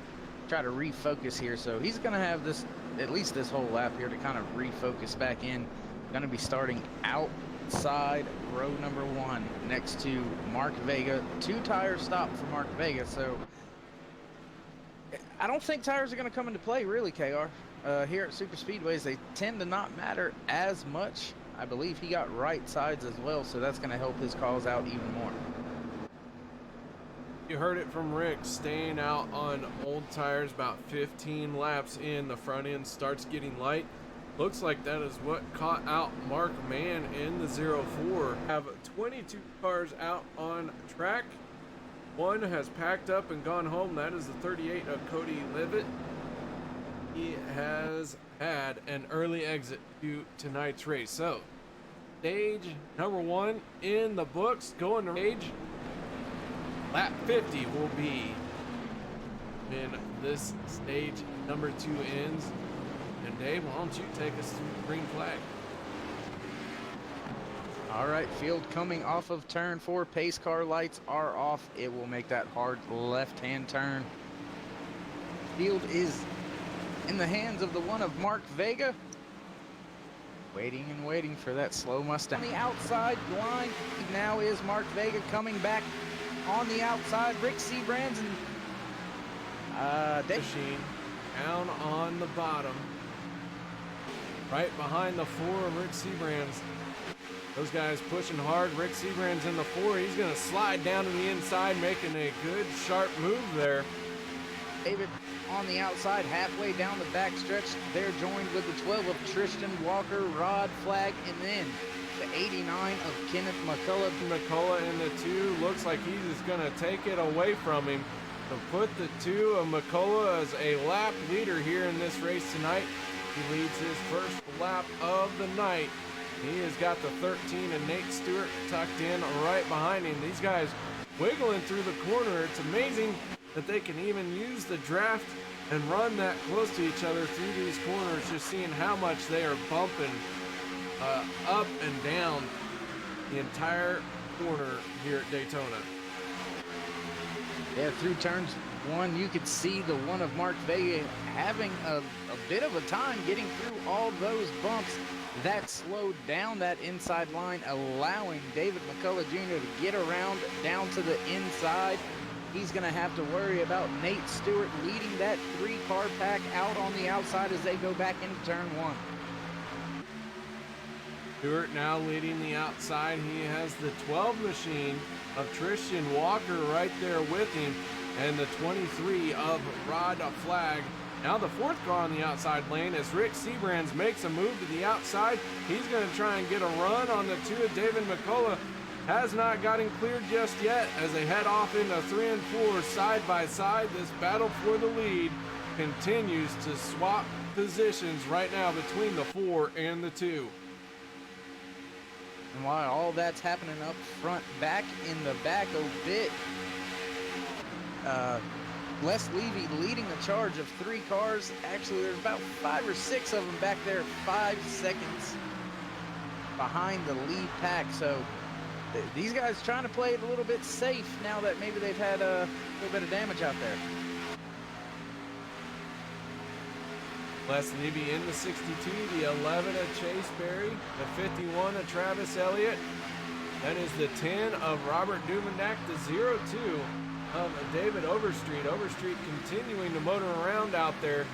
try to refocus here. So he's going to have this, at least this whole lap here, to kind of refocus back in. Going to be starting outside row number 1 next to Mark Vega. 2-tire stop for Mark Vega. So I don't think tires are going to come into play really, KR. Here at super speedways, they tend to not matter as much. I believe he got right sides as well, so that's going to help his cause out even more. You heard it from Rick, staying out on old tires about 15 laps in. The front end starts getting light. Looks like that is what caught out Mark Mann in the 04. Have 22 cars out on track. One has packed up and gone home. That is the 38 of Cody Livet. He has had an early exit to tonight's race. So, stage number 1 in the books. Going to stage. Lap 50 will be when this stage number 2 ends. And Dave, why don't you take us to the green flag? All right, field coming off of turn 4. Pace car lights are off. It will make that hard left-hand turn. Field is in the hands of the one of Mark Vega. Waiting and waiting for that slow Mustang. On the outside line now is Mark Vega coming back on the outside. Rick Seabrands and Machine down on the bottom. Right behind the 4 of Rick Seabrands. Those guys pushing hard. Rick Seabrands in the 4. He's going to slide down to the inside, making a good, sharp move there. David on the outside, halfway down the backstretch. They're joined with the 12 of Tristan Walker, Rod Flagg, and then the 89 of Kenneth McCullough. McCullough in the 2. Looks like he's going to take it away from him to put the 2 of McCullough as a lap leader here in this race tonight. He leads his first lap of the night. He has got the 13 and Nate Stewart tucked in right behind him. These guys wiggling through the corner. It's amazing that they can even use the draft and run that close to each other through these corners, just seeing how much they are bumping up and down the entire corner here at Daytona. Yeah, through turns 1, you could see the one of Mark Vega having a bit of a time getting through all those bumps. That slowed down that inside line, allowing David McCullough Jr. to get around down to the inside. He's going to have to worry about Nate Stewart leading that 3-car pack out on the outside as they go back into turn 1. Stewart now leading the outside. He has the 12 machine of Tristan Walker right there with him, and the 23 of Rod Flagg. Now the 4th car on the outside lane as Rick Seabrands makes a move to the outside. He's going to try and get a run on the 2 of David McCullough. Has not gotten cleared just yet as they head off into 3 and 4 side by side. This battle for the lead continues to swap positions right now between the 4 and the 2. And while all that's happening up front, back in the back a bit, Les Levy leading the charge of 3 cars. Actually, there's about 5 or 6 of them back there, 5 seconds behind the lead pack. So these guys trying to play it a little bit safe now that maybe they've had a little bit of damage out there. Les Levy in the 62, the 11 of Chase Berry, the 51 of Travis Elliott. That is the 10 of Robert Dumendak, the 02 of David Overstreet. Overstreet continuing to motor around out there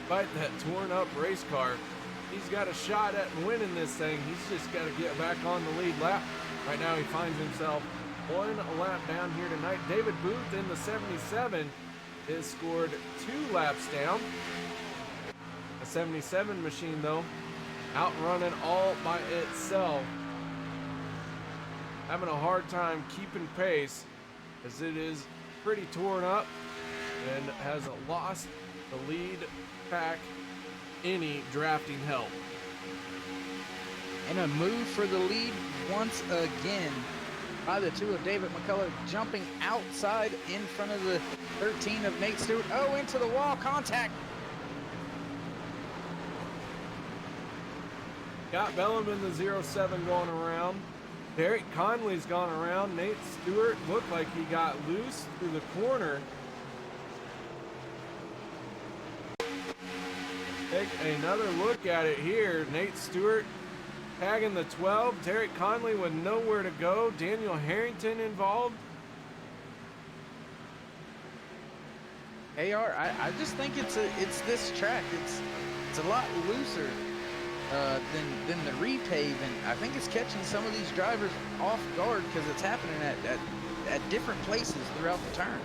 despite that torn up race car. He's got a shot at winning this thing. He's just got to get back on the lead lap. Right now he finds himself 1 lap down here tonight. David Booth in the 77 is scored 2 laps down. A 77 machine though, outrunning all by itself. Having a hard time keeping pace as it is pretty torn up and has lost the lead pack any drafting help. And a move for the lead once again by the 2 of David McCullough, jumping outside in front of the 13 of Nate Stewart. Oh, into the wall, contact. Got Bellum in the 07 going around. Derek Conley's gone around. Nate Stewart looked like he got loose through the corner. Take another look at it here. Nate Stewart tagging the 12. Derek Conley with nowhere to go. Daniel Harrington involved. AR, I just think it's this track. It's a lot looser than the repave, and I think it's catching some of these drivers off guard because it's happening at different places throughout the turn.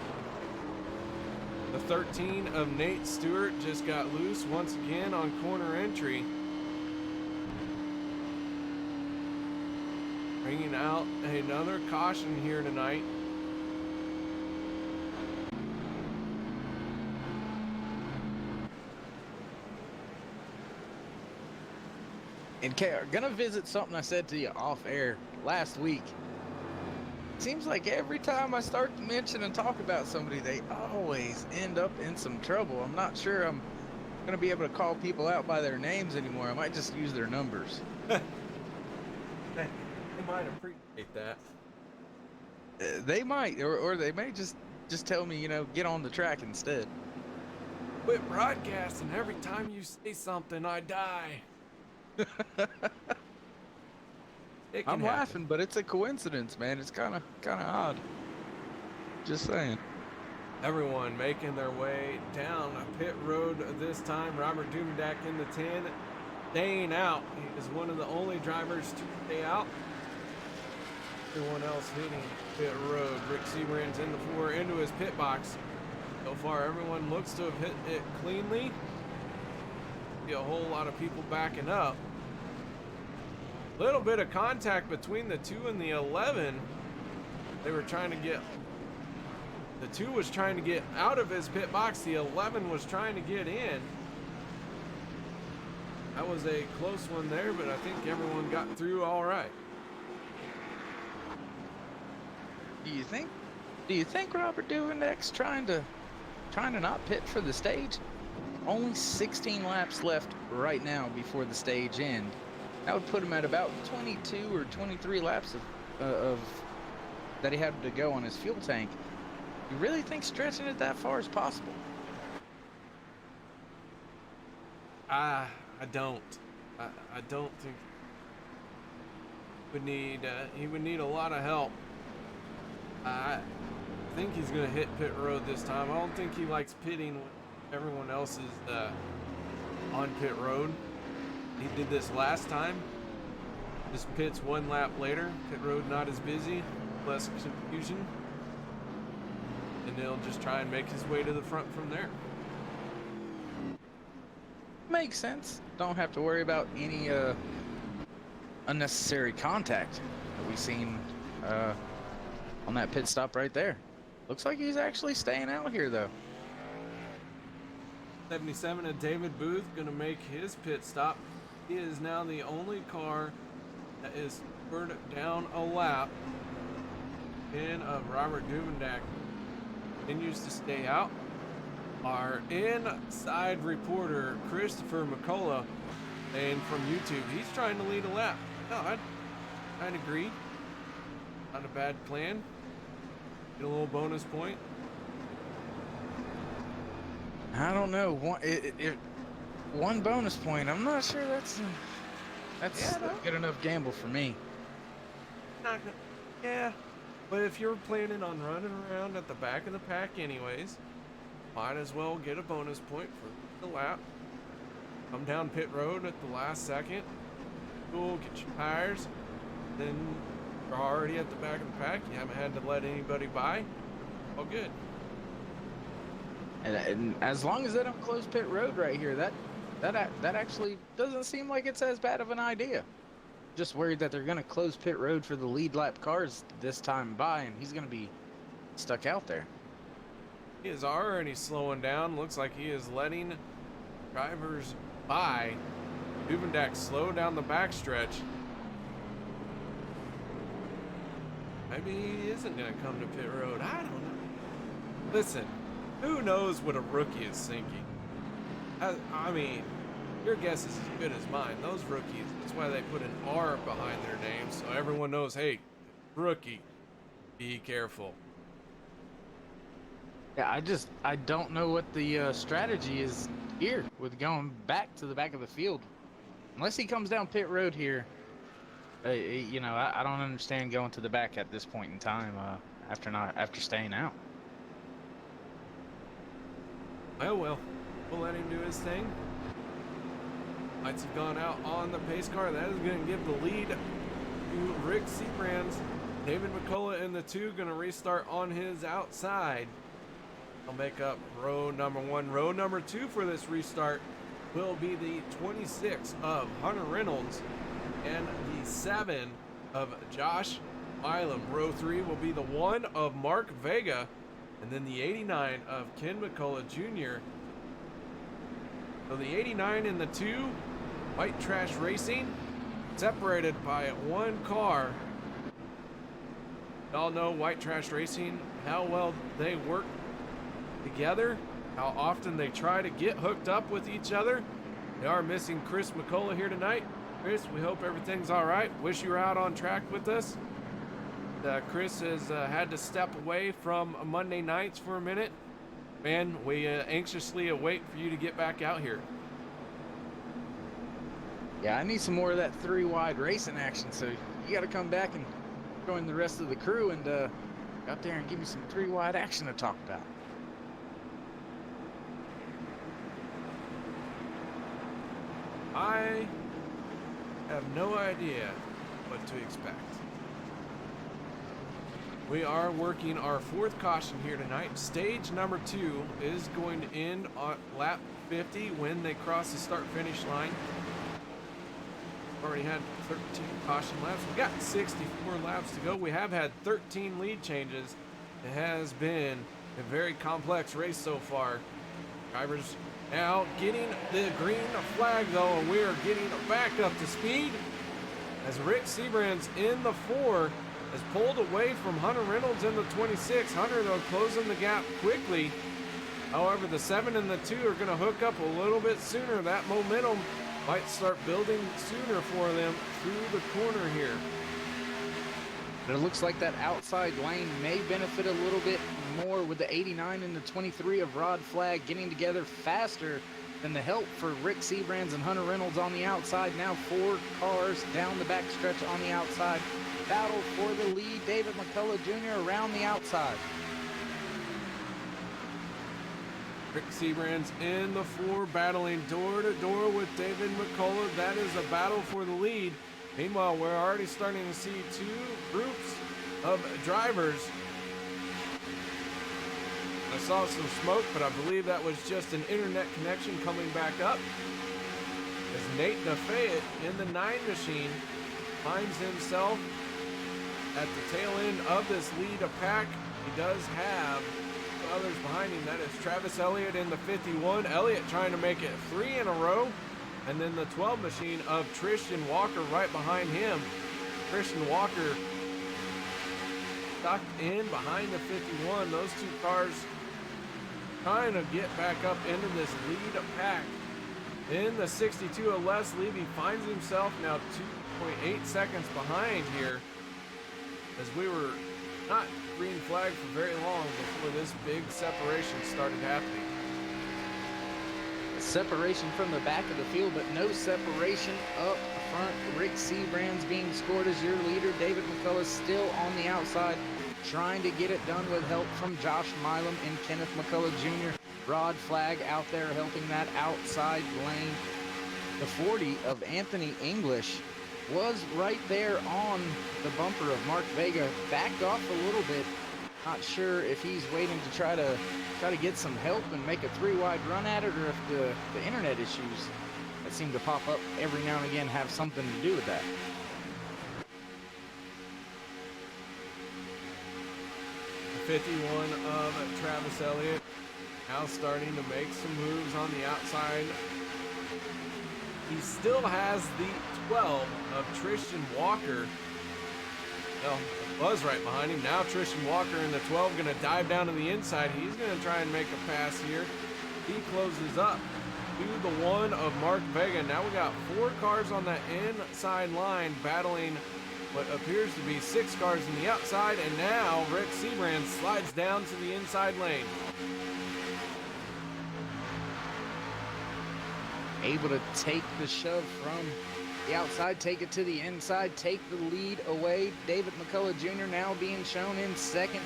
The 13 of Nate Stewart just got loose once again on corner entry. Bringing out another caution here tonight. And KR, gonna visit something I said to you off air last week. Seems like every time I start to mention and talk about somebody, they always end up in some trouble. I'm not sure I'm gonna be able to call people out by their names anymore. I might just use their numbers. They might appreciate that. They might, or they may just tell me, get on the track instead. Quit broadcasting. Every time you say something, I die. I'm laughing, but it's a coincidence, man. It's kind of odd. Just saying. Everyone making their way down pit road this time. Robert Dumendak in the 10, staying out. He is one of the only drivers to stay out. Everyone else hitting pit road. Rick Seabrand's in the 4 into his pit box. So far, everyone looks to have hit it cleanly. See a whole lot of people backing up. Little bit of contact between the 2 and the 11. They were trying to get, the 2 was trying to get out of his pit box. The 11 was trying to get in. That was a close one there, but I think everyone got through all right. Do you think Robert Duvenek's trying to not pit for the stage? Only 16 laps left right now before the stage end. That would put him at about 22 or 23 laps of that he had to go on his fuel tank. You really think stretching it that far is possible? I don't. I don't think he would need a lot of help. I think he's gonna hit pit road this time. I don't think he likes pitting when everyone else is on pit road. He did this last time. Just pits one lap later. Pit road not as busy, less confusion. And he'll just try and make his way to the front from there. Makes sense. Don't have to worry about any unnecessary contact that we've seen on that pit stop right there. Looks like he's actually staying out here though. 77 of David Booth gonna make his pit stop. He is now the only car that is scored down a lap. In of Robert Duvendak continues to stay out. Our inside reporter Christopher McCullough, and from YouTube, he's trying to lead a lap. No, I'd agree. Not a bad plan. Get a little bonus point. I don't know. One bonus point. I'm not sure that's a good enough gamble for me. Yeah, but if you're planning on running around at the back of the pack anyways, might as well get a bonus point for the lap. Come down pit road at the last second. Cool, get your tires. Then you're already at the back of the pack. You haven't had to let anybody by. All good. And as long as they don't close pit road right here, that actually doesn't seem like it's as bad of an idea. Just worried that they're going to close pit road for the lead lap cars this time by, and he's going to be stuck out there. He is already slowing down. Looks like he is letting drivers by. Duvendak slow down the backstretch. Maybe he isn't going to come to pit road. I don't know. Listen, who knows what a rookie is thinking? I mean, your guess is as good as mine. Those rookies, that's why they put an R behind their name, so everyone knows, hey, rookie, be careful. Yeah, I don't know what the strategy is here with going back to the back of the field. Unless he comes down pit road here, you know, I don't understand going to the back at this point in time after staying out. Oh well, we'll let him do his thing. Lights have gone out on the pace car. That is going to give the lead to Rick Seabrands. David McCullough in the 2 going to restart on his outside. I'll make up row number 1. Row number 2 for this restart will be the 26 of Hunter Reynolds and the 7 of Josh Milam. Row 3 will be the 1 of Mark Vega and then the 89 of Ken McCullough Jr. So the 89 in the 2, White Trash Racing, separated by 1 car. Y'all know White Trash Racing, how well they work together, how often they try to get hooked up with each other. They are missing Chris McCullough here tonight. Chris, we hope everything's all right. Wish you were out on track with us. Chris has had to step away from Monday nights for a minute. Man, we anxiously await for you to get back out here. Yeah, I need some more of that 3-wide racing action, so you got to come back and join the rest of the crew and out there and give me some 3-wide action to talk about. I have no idea what to expect. We are working our 4th caution here tonight. Stage number 2 is going to end on lap 50 when they cross the start-finish line. Already had 13 caution laps. We got 64 laps to go. We have had 13 lead changes. It has been a very complex race so far. Drivers now getting the green flag though, and we are getting back up to speed as Rick Seabrands in the 4 has pulled away from Hunter Reynolds in the 26. Hunter though closing the gap quickly. However, the 7 and the 2 are going to hook up a little bit sooner. That momentum might start building sooner for them through the corner here. But it looks like that outside lane may benefit a little bit more with the 89 and the 23 of Rod Flagg getting together faster than the help for Rick Seabrands and Hunter Reynolds on the outside. Now 4 cars down the backstretch on the outside. Battle for the lead. David McCullough Jr. around the outside. Rick Seabrands in the 4, battling door to door with David McCullough. That is a battle for the lead. Meanwhile, we're already starting to see 2 groups of drivers. I saw some smoke, but I believe that was just an internet connection coming back up. As Nate DeFayette in the 9 machine finds himself at the tail end of this lead pack. He does have others behind him. That is Travis Elliott in the 51. Elliott trying to make it 3 in a row. And then the 12 machine of Tristan Walker right behind him. Tristan Walker tucked in behind the 51. Those 2 cars trying to get back up into this lead pack. In the 62 of Les Levy finds himself now 2.8 seconds behind here, as we were not green flag for very long before this big separation started happening. Separation from the back of the field, but no separation up front. Rick Seabrands being scored as your leader. David McCullough still on the outside, trying to get it done with help from Josh Milam and Kenneth McCullough Jr. Rod Flagg out there helping that outside lane. The 40 of Anthony English was right there on the bumper of Mark Vega. Backed off a little bit. Not sure if he's waiting to try to get some help and make a 3-wide run at it, or if the internet issues that seem to pop up every now and again have something to do with that. The 51 of Travis Elliott now starting to make some moves on the outside. He still has the 12 of Tristan Walker Well, Buzz right behind him. Now Tristan Walker in the 12 going to dive down to the inside. He's going to try and make a pass here. He closes up to the 1 of Mark Vega. Now we got 4 cars on the inside line battling what appears to be 6 cars in the outside. And now Rick Seabrand slides down to the inside lane. Able to take the shove from the outside, take it to the inside, take the lead away. David McCullough Jr. now being shown in second,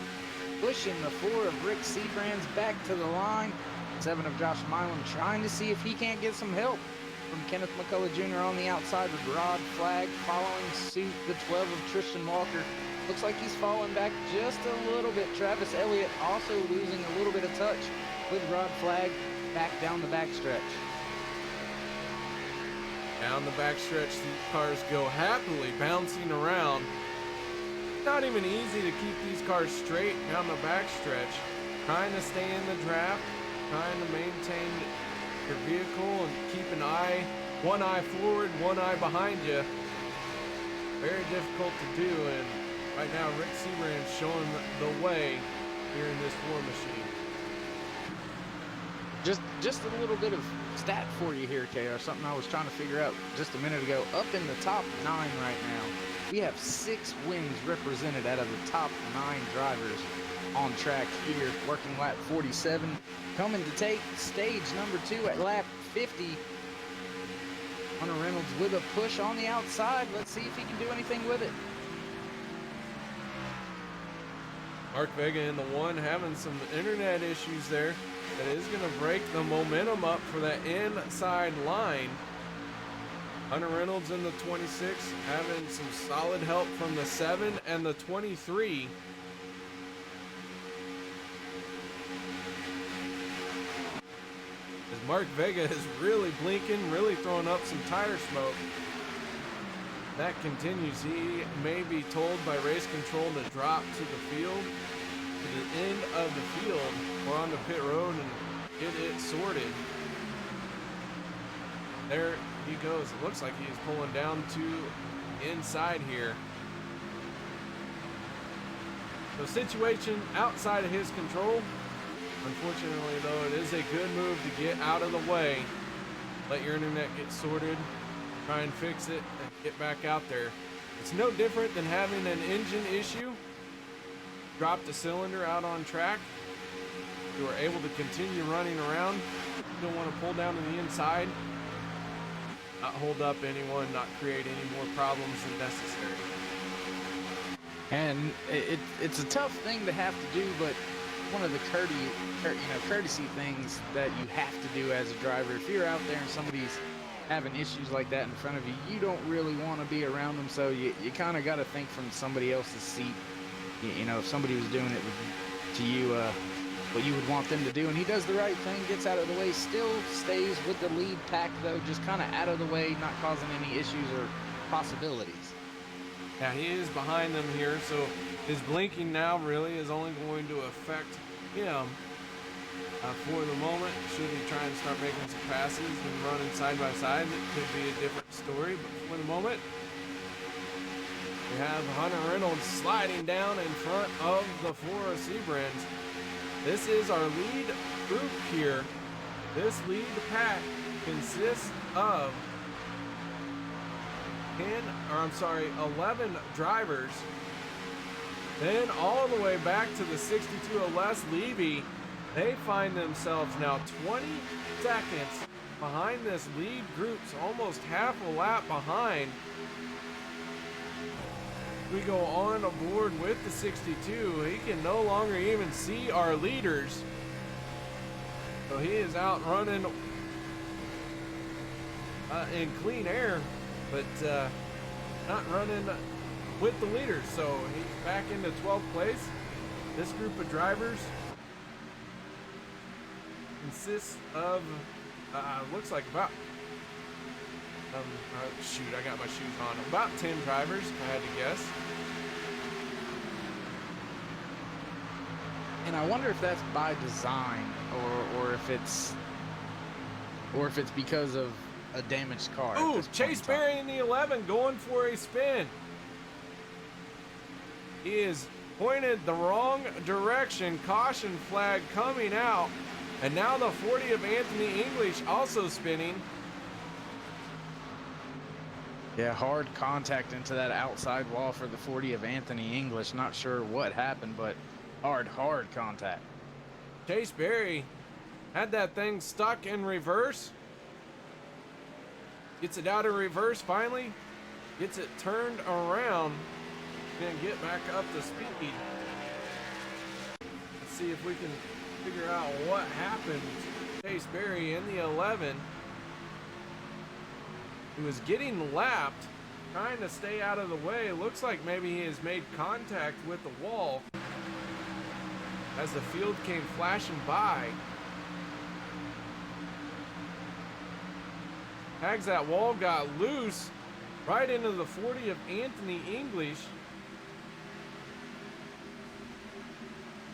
pushing the 4 of Rick Seabrands back to the line. 7 of Josh Milam trying to see if he can't get some help from Kenneth McCullough Jr. on the outside with Rod Flagg following suit. The 12 of Tristan Walker looks like he's falling back just a little bit. Travis Elliott also losing a little bit of touch with Rod Flagg back down the backstretch. Down the backstretch, these cars go happily bouncing around. Not even easy to keep these cars straight down the backstretch. Trying to stay in the draft, trying to maintain your vehicle and keep an eye, one eye forward, one eye behind you. Very difficult to do, and right now Rick Seabrand's showing the way here in this war machine. Just a little bit of stat for you here, KR, something I was trying to figure out just a minute ago. Up in the top 9 right now, we have 6 wins represented out of the top 9 drivers on track here, working lap 47. Coming to take stage number 2 at lap 50. Hunter Reynolds with a push on the outside. Let's see if he can do anything with it. Mark Vega in the 1 having some internet issues there. That is going to break the momentum up for that inside line. Hunter Reynolds in the 26 having some solid help from the 7 and the 23. As Mark Vega is really blinking, really throwing up some tire smoke. That continues. He may be told by race control to drop to the field, to the end of the field, or on the pit road and get it sorted. There he goes. It looks like he's pulling down to inside here. So situation outside of his control. Unfortunately though, it is a good move to get out of the way. Let your internet get sorted. Try and fix it and get back out there. It's no different than having an engine issue. Dropped a cylinder out on track. You are able to continue running around. You don't want to pull down to the inside. Not hold up anyone, not create any more problems than necessary. And it's a tough thing to have to do, but one of the courtesy things that you have to do as a driver. If you're out there and somebody's having issues like that in front of you, you don't really want to be around them, so you kind of got to think from somebody else's seat. You know, if somebody was doing it to you, what you would want them to do. And he does the right thing, gets out of the way, still stays with the lead pack, though, just kind of out of the way, not causing any issues or possibilities. Yeah, he is behind them here, so his blinking now really is only going to affect him for the moment. Should he try and start making some passes and running side by side, it could be a different story. But for the moment, we have Hunter Reynolds sliding down in front of the 4 of Seabrands. This is our lead group here. This lead pack consists of 11 drivers. Then all the way back to the 62 of Les Levy. They find themselves now 20 seconds behind this lead group, so almost half a lap behind. We go on aboard with the 62. He can no longer even see our leaders. So he is out running in clean air, but not running with the leaders. So he's back into 12th place. This group of drivers consists of, looks like about, shoot, I got my shoes on. About 10 drivers, if I had to guess. And I wonder if that's by design, or if it's because of a damaged car. Ooh, Chase Berry in the 11 going for a spin. He is pointed the wrong direction. Caution flag coming out. And now the 40 of Anthony English also spinning. Yeah, hard contact into that outside wall for the 40 of Anthony English. Not sure what happened, but hard contact. Chase Berry had that thing stuck in reverse. Gets it out of reverse finally. Gets it turned around. Gonna get back up to speed. Let's see if we can figure out what happened to Chase Berry in the 11. He was getting lapped, trying to stay out of the way. Looks like maybe he has made contact with the wall as the field came flashing by. Tags that wall got loose right into the 40 of Anthony English.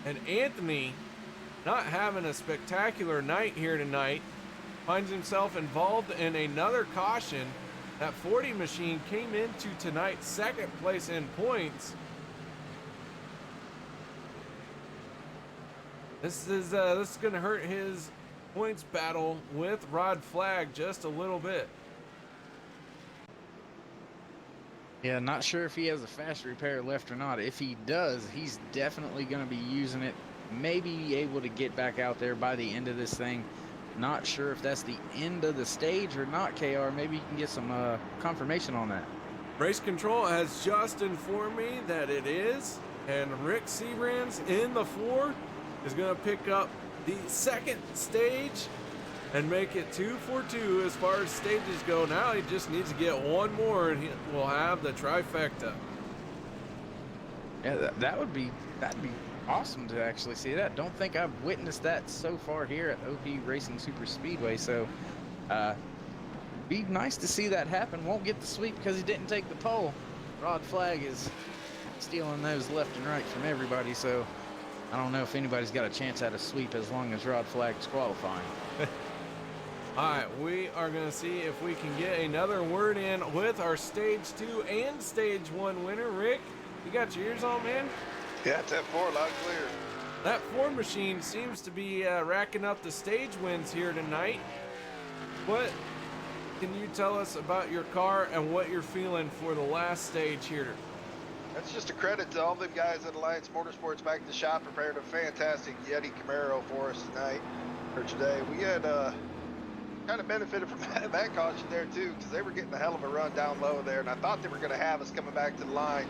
And Anthony, not having a spectacular night here tonight, finds himself involved in another caution. That 40 machine came into tonight's second place in points. This is going to hurt his points battle with Rod Flagg just a little bit. Yeah, not sure if he has a fast repair left or not. If he does, he's definitely going to be using it. Maybe be able to get back out there by the end of this thing. Not sure if that's the end of the stage or not, KR. Maybe you can get some confirmation on that. Race control has just informed me that it is, and Rick Seabrands in the 4 is going to pick up the second stage and make it 2 for 2 as far as stages go. Now he just needs to get one more and he will have the trifecta. Yeah, that'd be awesome to actually see that. Don't think I've witnessed that so far here at OP Racing Superspeedway. So be nice to see that happen. Won't get the sweep because he didn't take the pole. Rod Flagg is stealing those left and right from everybody. So I don't know if anybody's got a chance at a sweep as long as Rod Flagg's qualifying. All right, we are going to see if we can get another word in with our Stage 2 and Stage 1 winner. Rick, you got your ears on, man? Yeah, it's at 4, loud and clear. That 4 machine seems to be racking up the stage wins here tonight. What can you tell us about your car and what you're feeling for the last stage here? That's just a credit to all the guys at Alliance Motorsports back at the shop. Prepared a fantastic Yeti Camaro for us tonight, or today. We had kind of benefited from that caution there too, because they were getting a hell of a run down low there, and I thought they were going to have us coming back to the line.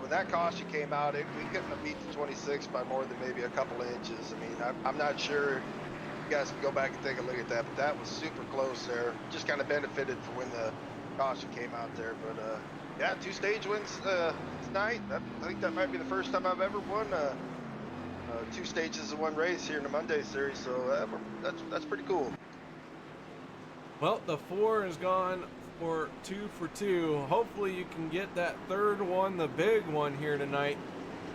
When that caution came out, we couldn't have beat the 26 by more than maybe a couple inches. I mean, I'm not sure. You guys can go back and take a look at that, but that was super close there. Just kind of benefited from when the caution came out there. But yeah, 2 stage wins tonight. I think that might be the first time I've ever won 2 stages of 1 race here in the Monday series. So that's pretty cool. Well, the 4 is gone for 2 for 2. Hopefully you can get that third one, the big one here tonight.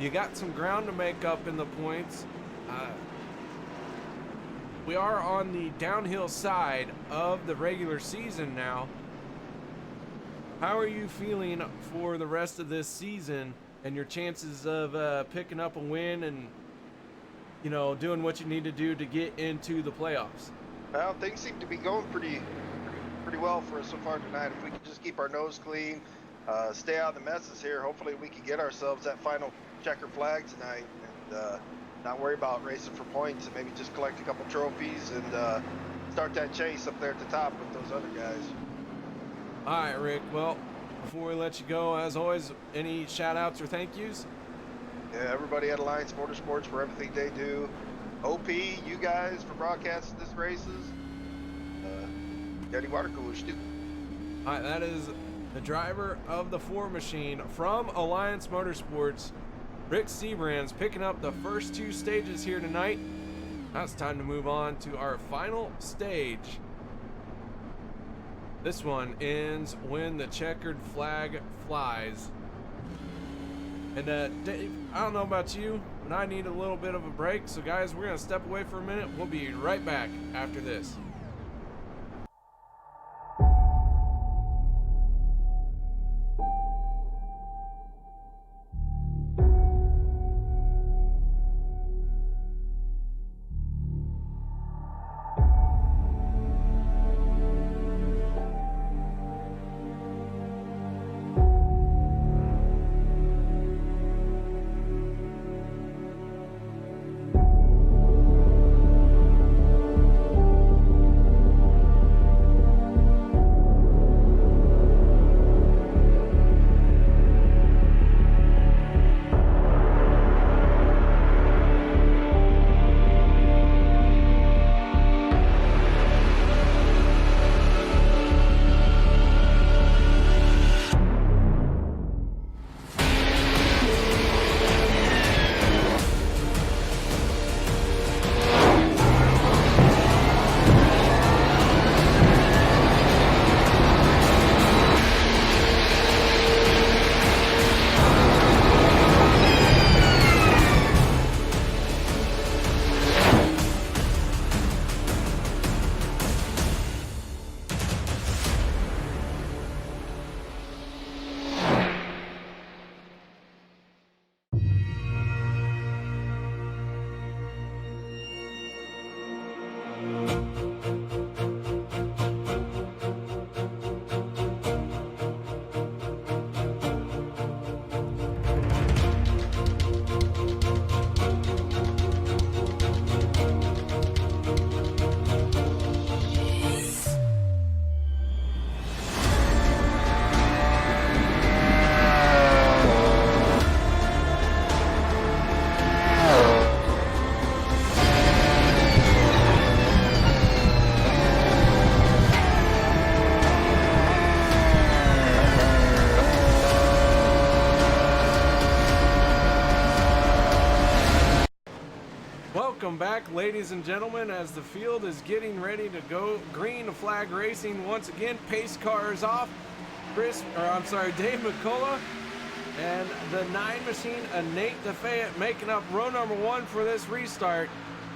You got some ground to make up in the points. We are on the downhill side of the regular season now. How are you feeling for the rest of this season and your chances of picking up a win and, you know, doing what you need to do to get into the playoffs? Well, things seem to be going pretty well for us so far tonight. If we can just keep our nose clean, stay out of the messes here, hopefully we can get ourselves that final checker flag tonight and not worry about racing for points and maybe just collect a couple trophies and start that chase up there at the top with those other guys. All right, Rick. Well, before we let you go, as always, any shout outs or thank yous? Yeah, everybody at Alliance Motorsports for everything they do. OP, you guys for broadcasting this races. Yeti water coolers too. All right, that is the driver of the 4 machine from Alliance Motorsports, Rick Seabrands, picking up the first 2 stages here tonight. Now it's time to move on to our final stage. This one ends when the checkered flag flies. And Dave, I don't know about you, but I need a little bit of a break. So guys, we're gonna step away for a minute. We'll be right back after this. Welcome back, ladies and gentlemen, as the field is getting ready to go green. Flag Racing once again. Pace car is off. Dave McCullough and the 9 machine, Nate DeFayette, making up row number 1 for this restart.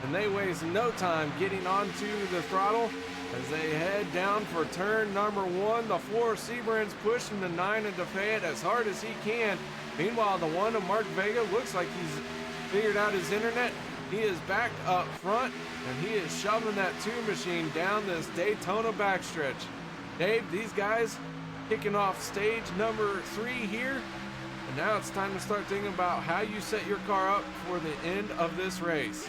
And they waste no time getting onto the throttle as they head down for turn number 1. The 4 Seabrand's pushing the 9 of DeFayette as hard as he can. Meanwhile, the 1 of Mark Vega looks like he's figured out his internet. He is back up front, and he is shoving that 2 machine down this Daytona backstretch. Dave, these guys kicking off stage number 3 here, and now it's time to start thinking about how you set your car up for the end of this race.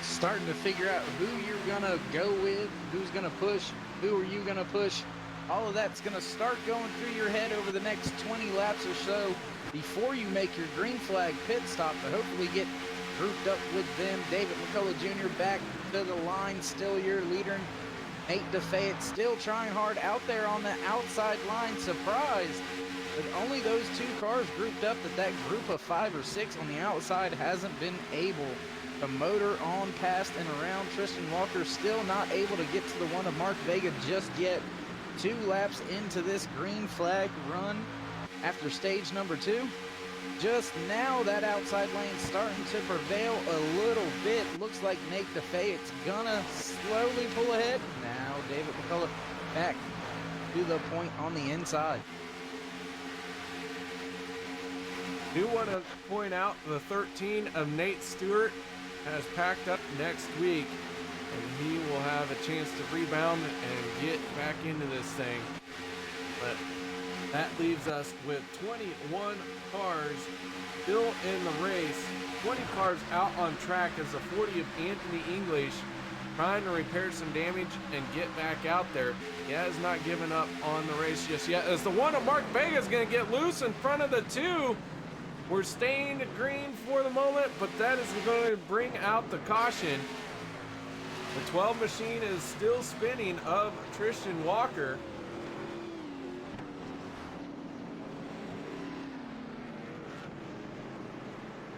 Starting to figure out who you're gonna go with, who's gonna push, who are you gonna push. All of that's gonna start going through your head over the next 20 laps or so before you make your green flag pit stop to hopefully get grouped up with them. David McCullough Jr. back to the line, still your leader. Nate DeFayette still trying hard out there on the outside line. Surprised that only those 2 cars grouped up, that group of 5 or 6 on the outside hasn't been able to motor on past and around. Tristan Walker still not able to get to the 1 of Mark Vega just yet. 2 laps into this green flag run after stage number 2. Just now that outside lane starting to prevail a little bit. Looks like Nate DeFayette's gonna slowly pull ahead. Now David McCullough back to the point on the inside. Do want to point out the 13 of Nate Stewart has packed up next week, and he will have a chance to rebound and get back into this thing. But that leaves us with 21 cars still in the race. 20 cars out on track as the 40 of Anthony English trying to repair some damage and get back out there. He has not given up on the race just yet, as the 1 of Mark Vega is going to get loose in front of the 2. We're staying green for the moment, but that is going to bring out the caution. The 12 machine is still spinning of Tristan Walker.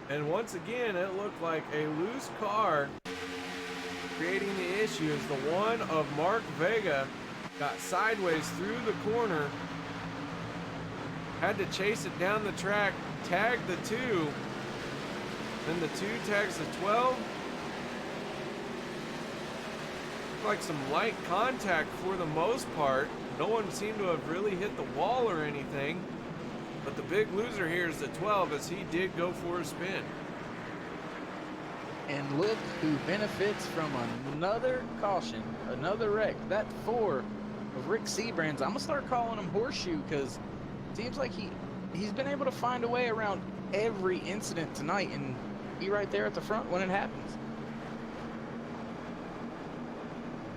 And once again, it looked like a loose car creating the issue as the 1 of Mark Vega got sideways through the corner, had to chase it down the track, tag the 2, then the 2 tags the 12. Like some light contact for the most part. No one seemed to have really hit the wall or anything, but the big loser here is the 12, as he did go for a spin. And look who benefits from another caution, another wreck. That 4 of Rick Seabrand's, I'm gonna start calling him Horseshoe, because it seems like he's been able to find a way around every incident tonight and be right there at the front when it happens.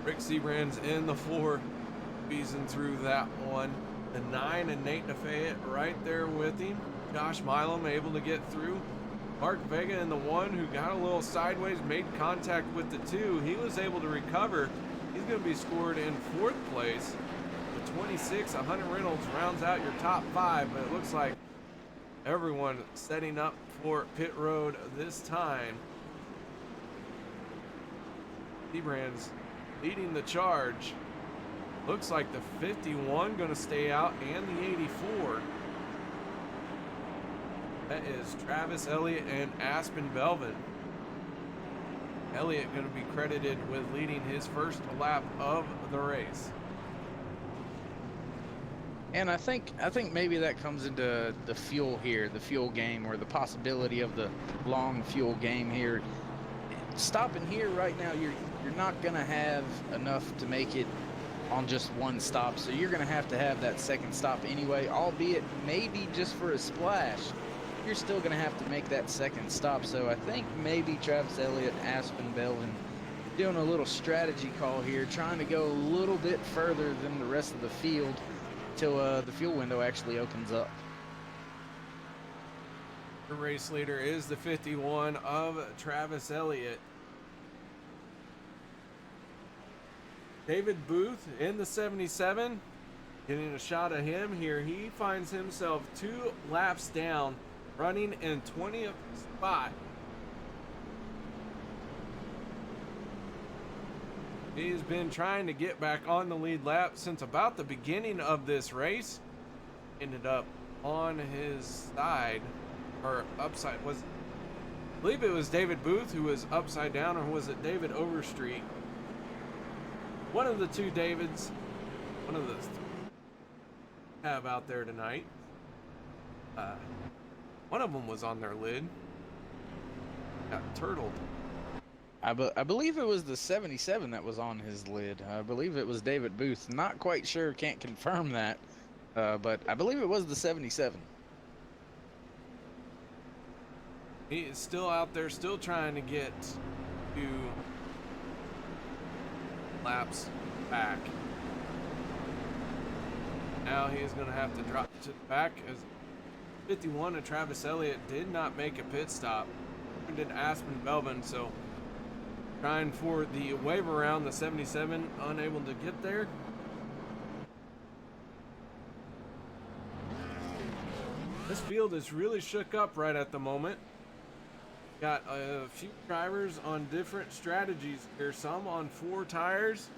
Rick Seabrand's in the 4, squeezing through that one. The 9 and Nate DeFayette right there with him. Josh Milam able to get through. Mark Vega in the 1, who got a little sideways, made contact with the 2. He was able to recover. He's going to be scored in 4th place. The 26, Hunter Reynolds, rounds out your top 5, but it looks like everyone setting up for pit road this time. Seabrand's leading the charge. Looks like the 51 going to stay out, and the 84. That is Travis Elliott and Aspen Belvin. Elliott going to be credited with leading his first lap of the race. And I think maybe that comes into the fuel here, the fuel game, or the possibility of the long fuel game here. Stopping here right now, you're not gonna have enough to make it on just one stop, so you're gonna have that second stop anyway, albeit maybe just for a splash. You're still gonna have to make that second stop. So I think maybe Travis Elliott, Aspen Belvin doing a little strategy call here, trying to go a little bit further than the rest of the field till the fuel window actually opens up. The race leader is the 51 of Travis Elliott. David Booth in the 77, getting a shot of him here. He finds himself 2 laps down, running in 20th spot. He's been trying to get back on the lead lap since about the beginning of this race. Ended up on his side, or upside. I believe it was David Booth who was upside down, or was it David Overstreet? One of the two Davids, one of the have out there tonight. One of them was on their lid. Got turtled. I believe it was the 77 that was on his lid. I believe it was David Booth. Not quite sure, can't confirm that. But I believe it was the 77. He is still out there, still trying to get to laps back. Now he is going to have to drop to the back as 51 and Travis Elliott did not make a pit stop. Did Aspen Belvin, so trying for the wave around the 77, unable to get there. This field is really shook up right at the moment. Got a few drivers on different strategies here. Some on 4 tires,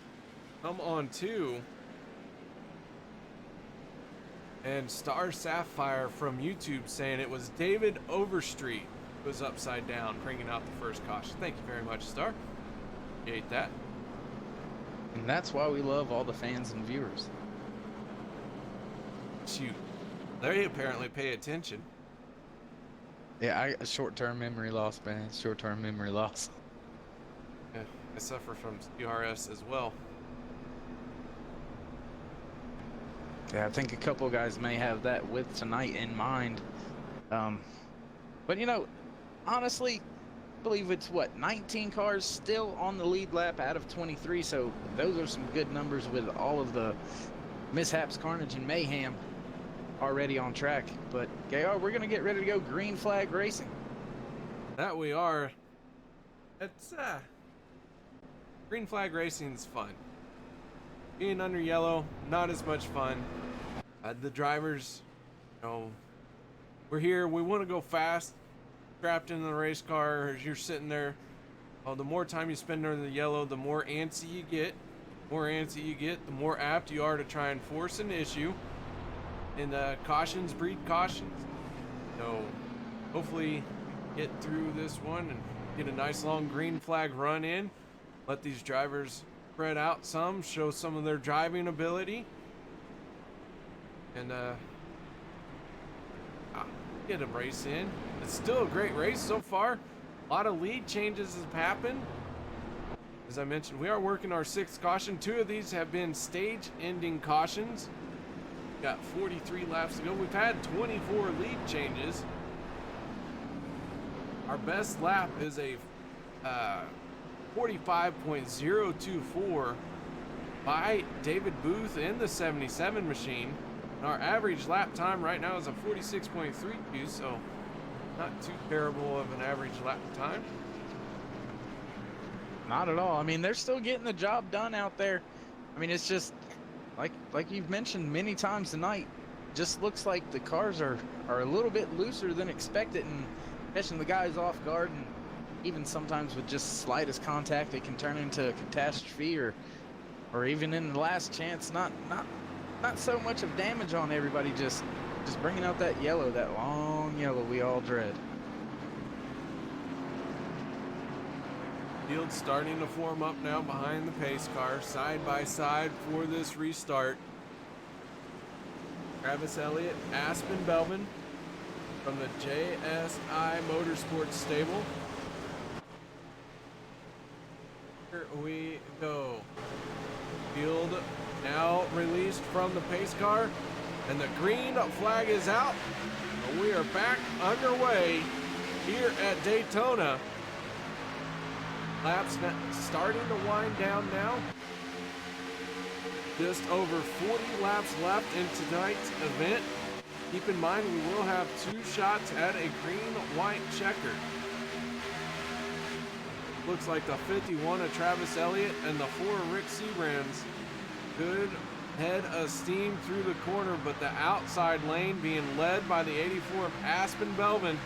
some on 2. And Star Sapphire from YouTube saying it was David Overstreet who was upside down, bringing out the first caution. Thank you very much, Star. Appreciate that. And that's why we love all the fans and viewers. Shoot, they apparently pay attention. Yeah, short-term memory loss, man. Short-term memory loss. Yeah, I suffer from CRS as well. Yeah, I think a couple guys may have that with tonight in mind. But you know, honestly, I believe it's 19 cars still on the lead lap out of 23. So those are some good numbers with all of the mishaps, carnage, and mayhem already on track. But KR, we're gonna get ready to go green flag racing. That we are. It's green flag racing's fun. Being under yellow, not as much fun. The drivers, you know, we're here. We want to go fast. Strapped into the race car as you're sitting there. Oh, the more time you spend under the yellow, the more antsy you get. The more antsy you get, the more apt you are to try and force an issue. And cautions breed cautions. So hopefully get through this one and get a nice long green flag run in. Let these drivers spread out some, show some of their driving ability. And get a race in. It's still a great race so far. A lot of lead changes have happened. As I mentioned, we are working our 6th caution. 2 of these have been stage-ending cautions. Got 43 laps to go. We've had 24 lead changes. Our best lap is a 45.024 by David Booth in the 77 machine. And our average lap time right now is a 46.32, so not too terrible of an average lap time. Not at all. I mean, they're still getting the job done out there. I mean, it's just like you've mentioned many times tonight, just looks like the cars are a little bit looser than expected and catching the guys off guard, and even sometimes with just slightest contact it can turn into a catastrophe, or even in the last chance not so much of damage on everybody, just bringing out that yellow, that long yellow we all dread. Field starting to form up now behind the pace car, side by side for this restart. Travis Elliott, Aspen Belvin from the JSI Motorsports stable. Here we go. Field now released from the pace car, and the green flag is out. We are back underway here at Daytona. Laps starting to wind down now. Just over 40 laps left in tonight's event. Keep in mind we will have 2 shots at a green-white checker. Looks like the 51 of Travis Elliott and the 4 of Rick Sebrands. Good head of steam through the corner, but the outside lane being led by the 84 of Aspen Belvin,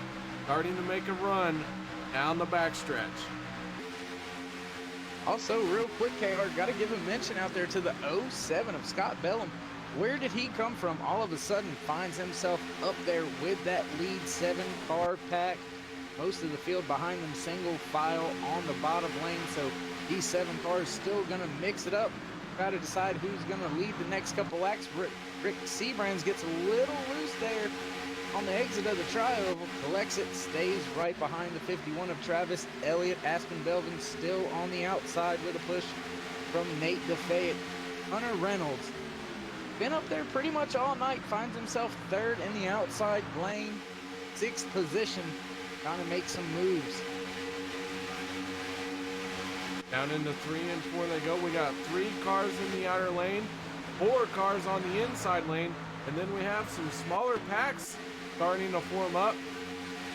starting to make a run down the backstretch. Also, real quick, KR, got to give a mention out there to the 07 of Scott Bellum. Where did he come from? All of a sudden finds himself up there with that lead 7-car pack. Most of the field behind them single file on the bottom lane. So these 7 cars still going to mix it up. Try to decide who's going to lead the next couple laps. Rick Seabrands gets a little loose there on the exit of the tri-oval. Collects it, stays right behind the 51 of Travis Elliott. Aspen Belvin still on the outside with a push from Nate DeFayette. Hunter Reynolds been up there pretty much all night. Finds himself 3rd in the outside lane. 6th position. Trying to make some moves. Down into 3 and 4 they go. We got 3 cars in the outer lane, 4 cars on the inside lane, and then we have some smaller packs starting to form up.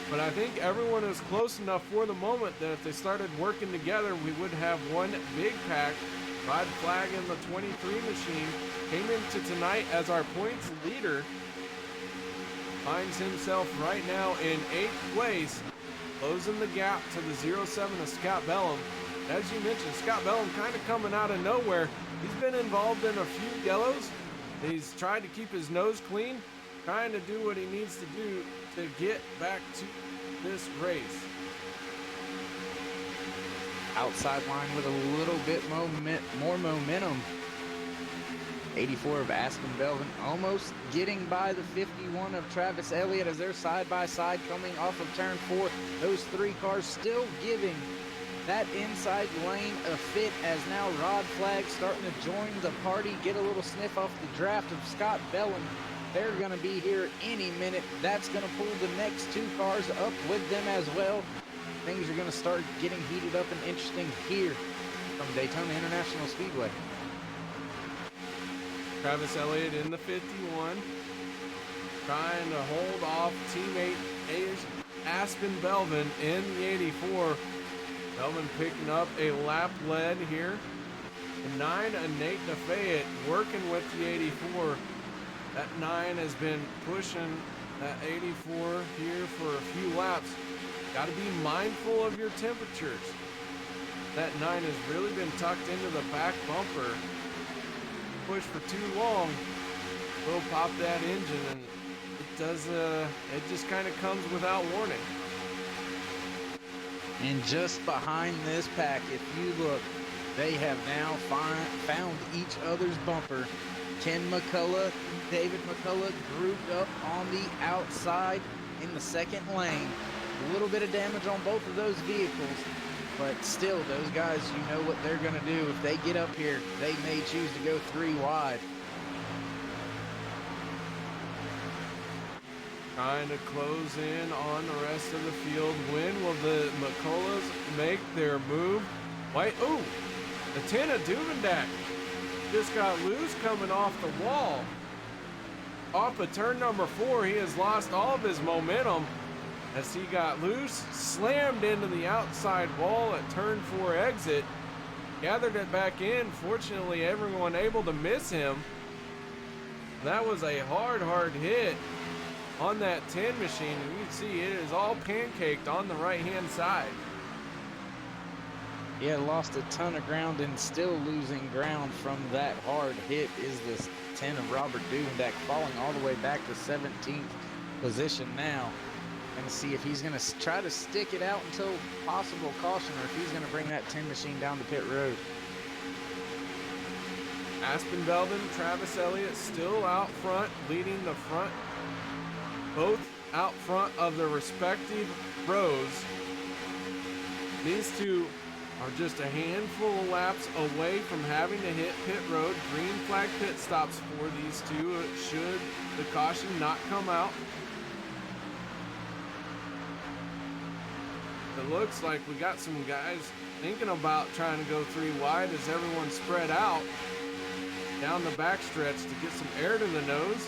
But I think everyone is close enough for the moment that if they started working together, we would have one big pack. Rod Flagg in the 23 machine came into tonight as our points leader. Finds himself right now in 8th place, closing the gap to the 07 of Scott Bellum. As you mentioned, Scott Bellum kind of coming out of nowhere. He's been involved in a few yellows. He's tried to keep his nose clean, trying to do what he needs to do to get back to this race. Outside line with a little bit more momentum. 84 of Aspen Belvin almost getting by the 51 of Travis Elliott as they're side by side coming off of turn 4. Those 3 cars still giving that inside lane a fit as now Rod Flagg starting to join the party, get a little sniff off the draft of Scott Bellum. They're going to be here any minute. That's going to pull the next 2 cars up with them as well. Things are going to start getting heated up and interesting here from Daytona International Speedway. Travis Elliott in the 51, trying to hold off teammate Aspen Belvin in the 84. Belvin picking up a lap lead here. The 9 of Nate DeFayette working with the 84. That 9 has been pushing that 84 here for a few laps. Got to be mindful of your temperatures. That 9 has really been tucked into the back bumper. Push for too long, will pop that engine, and it just kind of comes without warning. And just behind this pack, if you look, they have now found each other's bumper. Ken McCullough, David McCullough grouped up on the outside in the 2nd lane. A little bit of damage on both of those vehicles, but still, those guys, you know what they're going to do. If they get up here, they may choose to go 3 wide. Trying to close in on the rest of the field. When will the McCulloughs make their move? Ooh, the 10 of Duvendak just got loose coming off the wall. Off of turn number 4, he has lost all of his momentum as he got loose, slammed into the outside wall at turn 4 exit, gathered it back in. Fortunately, everyone able to miss him. That was a hard hit on that 10 machine, and you can see it is all pancaked on the right-hand side. Yeah, lost a ton of ground and still losing ground from that hard hit is this 10 of Robert Duvendak, falling all the way back to 17th position now. Gonna see if he's gonna try to stick it out until possible caution, or if he's gonna bring that 10 machine down the pit road. Aspen Belvin, Travis Elliott still out front, leading the front, both out front of their respective rows. These two are just a handful of laps away from having to hit pit road. Green flag pit stops for these two should the caution not come out. It looks like we got some guys thinking about trying to go 3 wide as everyone spread out down the backstretch to get some air to the nose.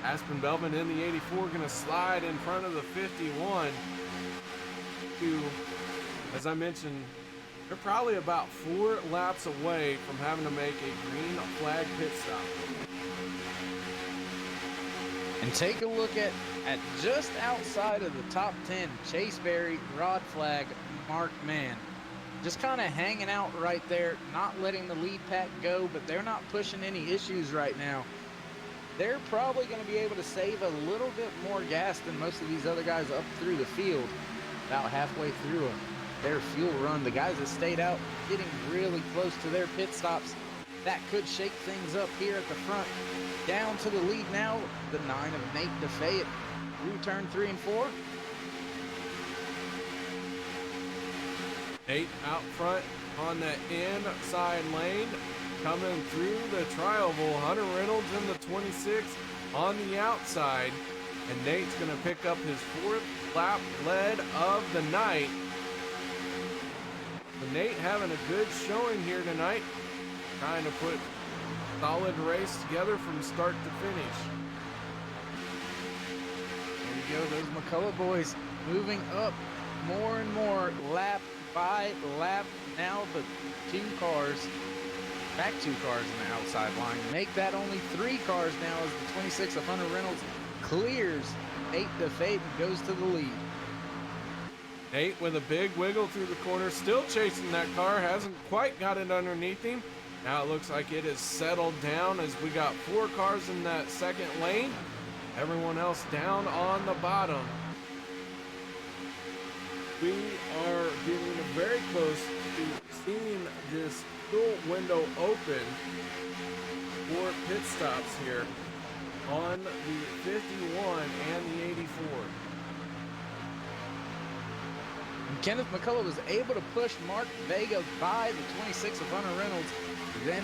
Aspen Belvin in the 84 going to slide in front of the 51. As I mentioned, they're probably about 4 laps away from having to make a green flag pit stop. And take a look at just outside of the top 10, Chase Berry, Rod Flagg, Mark Mann. just kind of hanging out right there, not letting the lead pack go, but they're not pushing any issues right now. They're probably going to be able to save a little bit more gas than most of these other guys up through the field. About halfway through their fuel run, the guys that stayed out getting really close to their pit stops, that could shake things up here at the front. Down to the lead now, the 9 of Nate DeFay through turn 3 and 4. Nate out front on the inside lane, coming through the tri-oval. Hunter Reynolds in the 26 on the outside, and Nate's going to pick up his 4th lap lead of the night. So Nate having a good showing here tonight, trying to put a solid race together from start to finish. There you go, those McCullough boys moving up more and more lap by lap. Now the back two cars in the outside line make that only 3 cars now as the 26 of Hunter Reynolds clears Nate DeFay and goes to the lead. Nate with a big wiggle through the corner, still chasing that car, hasn't quite got it underneath him. Now it looks like it has settled down as we got 4 cars in that second lane. Everyone else down on the bottom. We are getting very close to seeing this fuel window open for pit stops here on the 51 and the 84. And Kenneth McCullough was able to push Mark Vega by the 26 of Hunter Reynolds. Then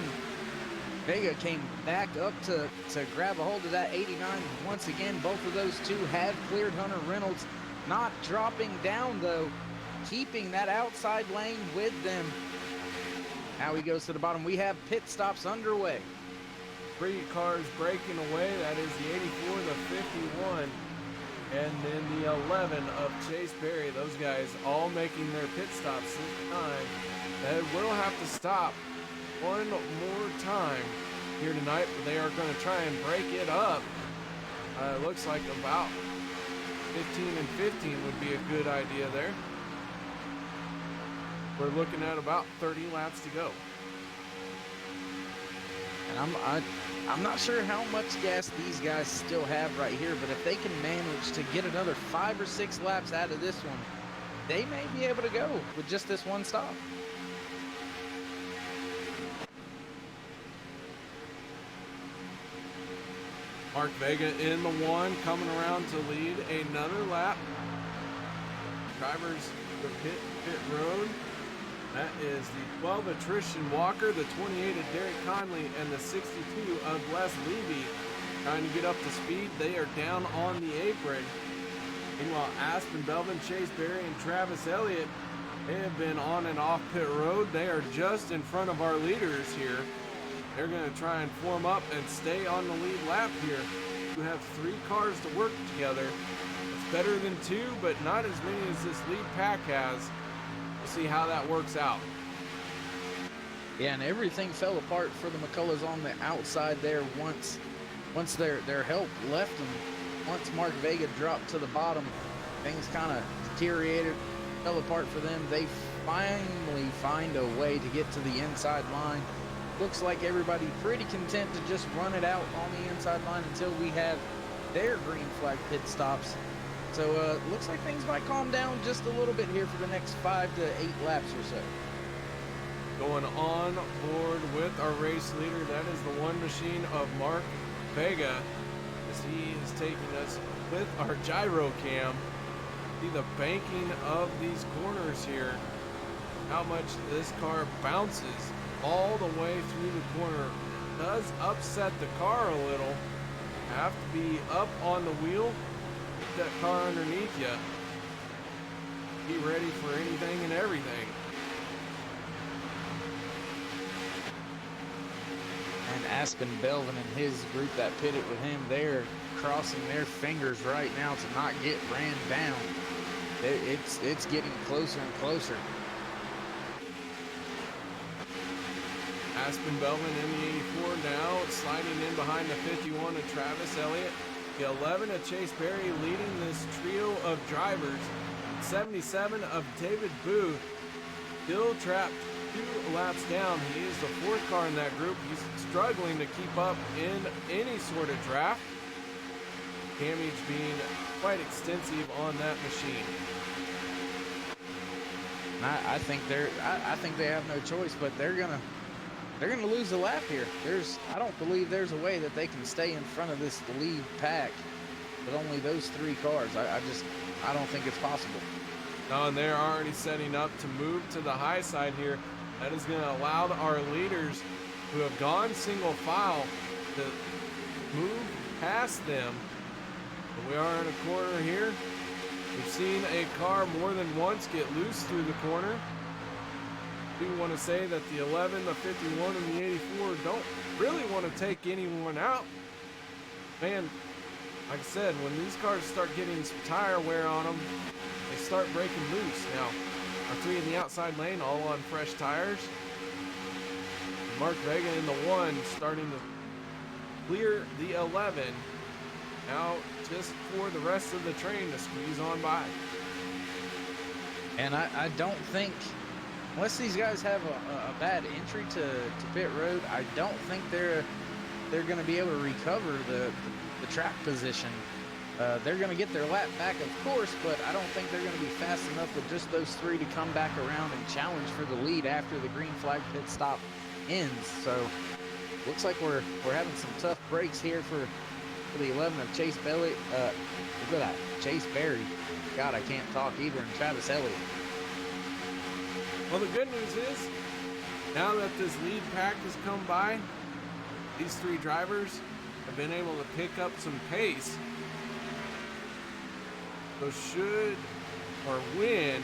Vega came back up to grab a hold of that 89. Once again, both of those two have cleared Hunter Reynolds. Not dropping down, though, keeping that outside lane with them. Now he goes to the bottom. We have pit stops underway. 3 cars breaking away. That is the 84, the 51, and then the 11 of Chase Berry. Those guys all making their pit stops this time. They will have to stop one more time here tonight, but they are going to try and break it up. It looks like about 15 and 15 would be a good idea there. We're looking at about 30 laps to go. And I'm not sure how much gas these guys still have right here, but if they can manage to get another 5 or 6 laps out of this one, they may be able to go with just this one stop. Mark Vega in the 1, coming around to lead another lap. Drivers the pit road. That is the 12 of Tristan Walker, the 28 of Derek Conley, and the 62 of Les Levy trying to get up to speed. They are down on the apron. Meanwhile, Aspen Belvin, Chase Berry, and Travis Elliott, they have been on and off pit road. They are just in front of our leaders here. They're going to try and form up and stay on the lead lap here. We have 3 cars to work together. It's better than 2, but not as many as this lead pack has. We'll see how that works out. Yeah, and everything fell apart for the McCulloughs on the outside there once their help left them. Once Mark Vega dropped to the bottom, things kind of deteriorated, fell apart for them. They finally find a way to get to the inside line. Looks like everybody pretty content to just run it out on the inside line until we have their green flag pit stops. So looks like things might calm down just a little bit here for the next 5 to 8 laps or so. Going on board with our race leader, that is the one machine of Mark Vega, as he is taking us with our gyro cam. See the banking of these corners here, how much this car bounces all the way through the corner. Does upset the car a little. Have to be up on the wheel, get that car underneath you. Be ready for anything and everything. And Aspen Belvin and his group that pitted with him, they're crossing their fingers right now to not get ran down. It's getting closer and closer. Aspen Belvin in the 84 now, sliding in behind the 51 of Travis Elliott. The 11 of Chase Berry leading this trio of drivers. 77 of David Booth. still trapped 2 laps down. He is the 4th car in that group. He's struggling to keep up in any sort of draft. Damage being quite extensive on that machine. I think they have no choice, but they're gonna lose a lap here. I don't believe there's a way that they can stay in front of this lead pack with only those 3 cars. I don't think it's possible. No, and they're already setting up to move to the high side here. That is going to allow our leaders who have gone single file to move past them. But we are in a corner here. We've seen a car more than once get loose through the corner. I do want to say that the 11, the 51, and the 84 don't really want to take anyone out. Man, like I said, when these cars start getting some tire wear on them, they start breaking loose. Now, our 3 in the outside lane, all on fresh tires. Mark Vega in the 1 starting to clear the 11. Now, just for the rest of the train to squeeze on by. And I don't think, unless these guys have a bad entry to pit road, I don't think they're going to be able to recover the track position. They're going to get their lap back, of course, but I don't think they're going to be fast enough with just those 3 to come back around and challenge for the lead after the green flag pit stop ends. So looks like we're having some tough breaks here for the 11 of Chase Belly. Look at that, Chase Berry. God, I can't talk either. And Travis Elliott. Well, the good news is, now that this lead pack has come by, these 3 drivers have been able to pick up some pace. So should, or when,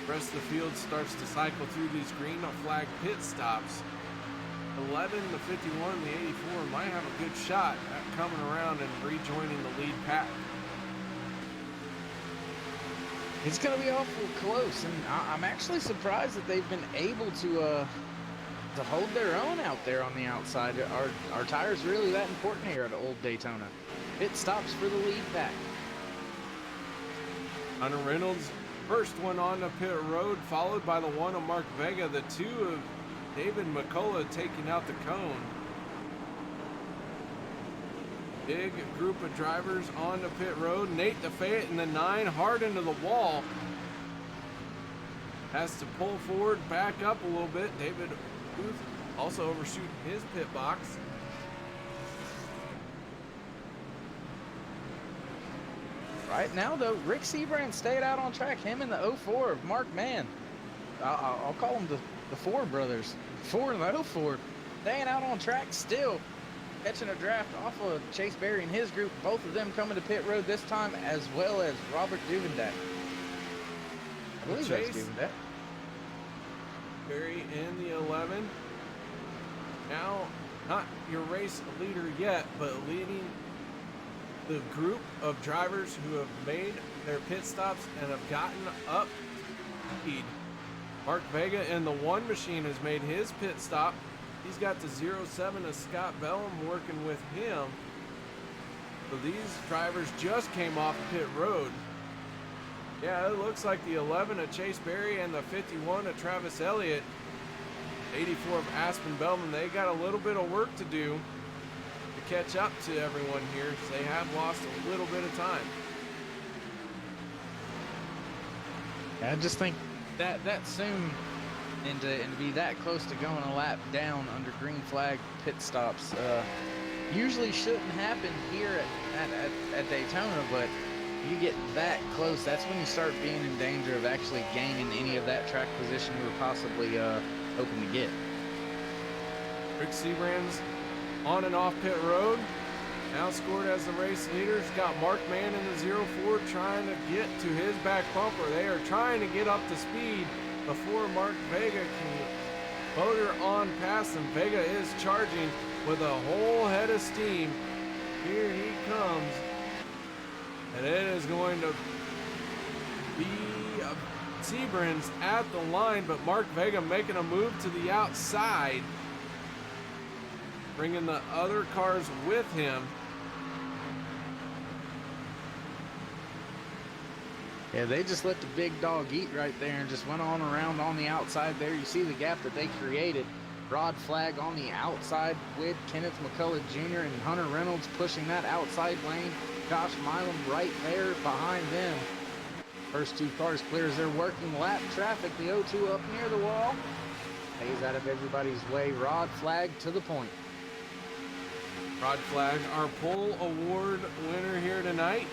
the rest of the field starts to cycle through these green flag pit stops, 11, the 51, and the 84 might have a good shot at coming around and rejoining the lead pack. It's going to be awful close, and I'm actually surprised that they've been able to hold their own out there on the outside. Are tires really that important here at Old Daytona? Pit stops for the lead pack. Hunter Reynolds, first one on the pit road, followed by the 1 of Mark Vega, the 2 of David McCullough taking out the cone. Big group of drivers on the pit road. Nate DeFayette in the 9, hard into the wall. Has to pull forward, back up a little bit. David Booth also overshooting his pit box. Right now, though, Rick Seabrand stayed out on track. Him and the 04 of Mark Mann. I'll call them the 4 brothers. 4 and the 04. Staying out on track still. Catching a draft off of Chase Berry and his group. Both of them coming to pit road this time, as well as Robert Duvendak. I believe that's Duvendak. Berry in the 11. Now, not your race leader yet, but leading the group of drivers who have made their pit stops and have gotten up to speed. Mark Vega in the 1 machine has made his pit stop. He's got the 07 of Scott Bellum working with him. So these drivers just came off pit road. Yeah, it looks like the 11 of Chase Berry and the 51 of Travis Elliott, 84 of Aspen Bellman, they got a little bit of work to do to catch up to everyone here. So they have lost a little bit of time. I just think that soon, and to be that close to going a lap down under green flag pit stops usually shouldn't happen here at Daytona, but you get that close, that's when you start being in danger of actually gaining any of that track position you were possibly hoping to get. Rick Seabrand's on and off pit road, now scored as the race leader. He's got Mark Mann in the 04 trying to get to his back bumper. They are trying to get up to speed before Mark Vega can motor on past them. Vega is charging with a whole head of steam. Here he comes. And it is going to be Seabrand's at the line, but Mark Vega making a move to the outside, bringing the other cars with him. Yeah, they just let the big dog eat right there and just went on around on the outside there. You see the gap that they created. Rod Flagg on the outside with Kenneth McCullough Jr. and Hunter Reynolds pushing that outside lane. Josh Milam right there behind them. First two cars clear as they're working lap traffic. The 0-2 up near the wall. Stays out of everybody's way. Rod Flagg to the point. Rod Flagg, our pole award winner here tonight.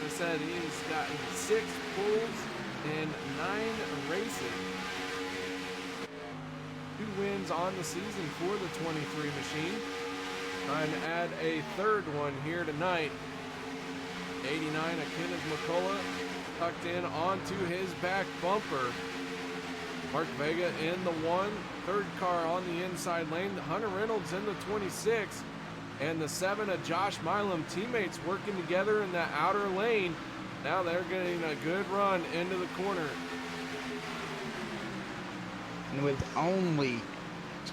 As I said, he's gotten 6 poles in 9 races. 2 wins on the season for the 23 machine. Trying to add a 3rd one here tonight. 89 of Kenneth McCullough tucked in onto his back bumper. Mark Vega in the 1, 3rd car on the inside lane. Hunter Reynolds in the 26, and the 7 of Josh Milam, teammates working together in that outer lane. Now they're getting a good run into the corner. And with only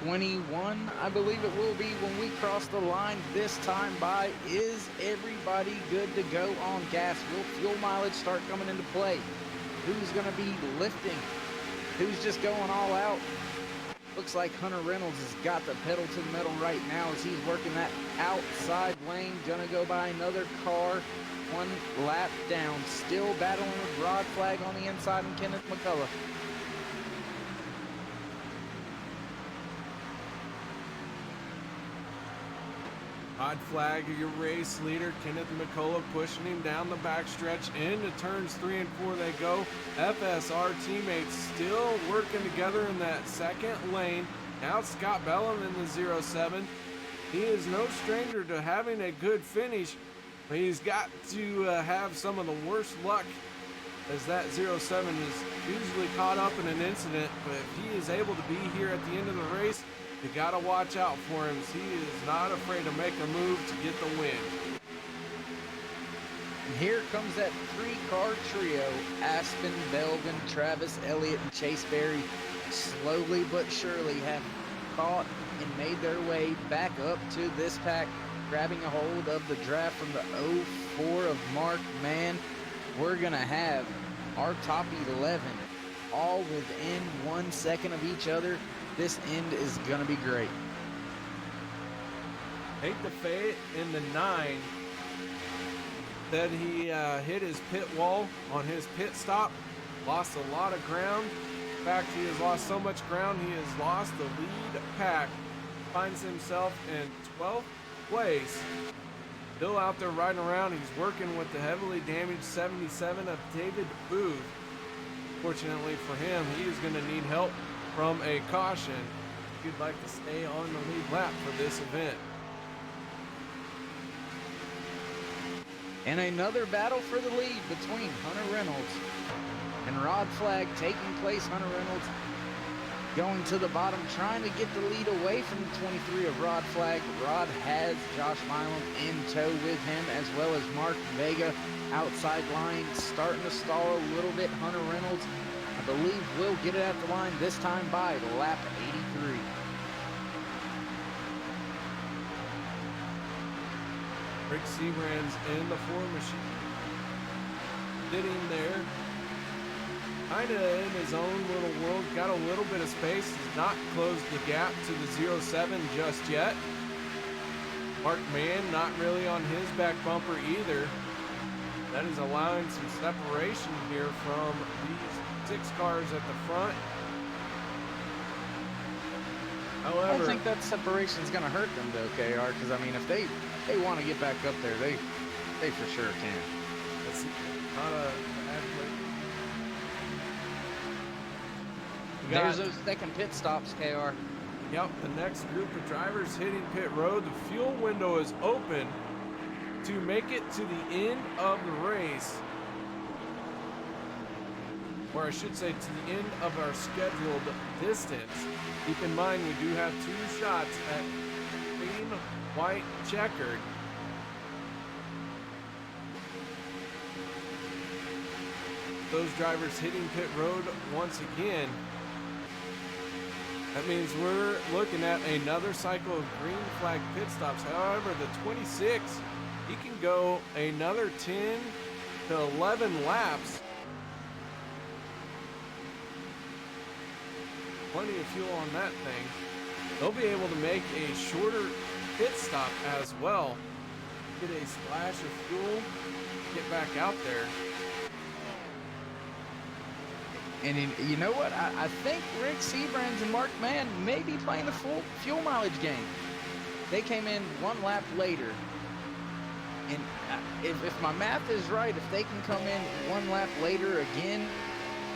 21, I believe it will be when we cross the line this time by, is everybody good to go on gas? Will fuel mileage start coming into play? Who's going to be lifting? Who's just going all out? Looks like Hunter Reynolds has got the pedal to the metal right now as he's working that outside lane. Gonna go by another car. 1 lap down. Still battling with Rod Flagg on the inside and Kenneth McCullough. Rod Flagg, your race leader. Kenneth McCullough pushing him down the backstretch. Into turns 3 and 4 they go. FSR teammates still working together in that 2nd lane. Now Scott Bellum in the 07. He is no stranger to having a good finish, but he's got to have some of the worst luck, as that 07 is usually caught up in an incident. But if he is able to be here at the end of the race, you gotta watch out for him. He is not afraid to make a move to get the win. And here comes that 3-car trio. Aspen, Belvin, Travis Elliott, and Chase Berry slowly but surely have caught and made their way back up to this pack, grabbing a hold of the draft from the 04 of Mark Mann. We're gonna have our top 11 all within 1 second of each other. This end is going to be great. Nate DeFay in the 9 said he hit his pit wall on his pit stop, lost a lot of ground. In fact, he has lost so much ground, he has lost the lead pack. Finds himself in 12th place. Still out there riding around. He's working with the heavily damaged 77 of David Booth. Fortunately for him, he is going to need help from a caution if you'd like to stay on the lead lap for this event. And another battle for the lead between Hunter Reynolds and Rod Flagg taking place. Hunter Reynolds going to the bottom, trying to get the lead away from the 23 of Rod Flagg. Rod has Josh Milam in tow with him, as well as Mark Vega. Outside line starting to stall a little bit. Hunter Reynolds, I believe, will get it at the line this time by lap 83. Rick Seabrand's in the 4 machine. Sitting there, kind of in his own little world, got a little bit of space, has not closed the gap to the 07 just yet. Mark Mann not really on his back bumper either. That is allowing some separation here from these 6 cars at the front. However, I don't think that separation is going to hurt them though, KR, because I mean, if they want to get back up there, they for sure can. it's not a bad play. We got- There's those second pit stops, KR. Yep, the next group of drivers hitting pit road. The fuel window is open to make it to the end of the race. Or I should say to the end of our scheduled distance. Keep in mind we do have 2 shots at green, white, checkered. Those drivers hitting pit road once again. That means we're looking at another cycle of green flag pit stops. However, the 26, he can go another 10 to 11 laps. Plenty of fuel on that thing. They'll be able to make a shorter pit stop as well. Get a splash of fuel, get back out there. And you know what? I think Rick Sebrands and Mark Mann may be playing the full fuel mileage game. They came in 1 lap later. And if my math is right, if they can come in 1 lap later again,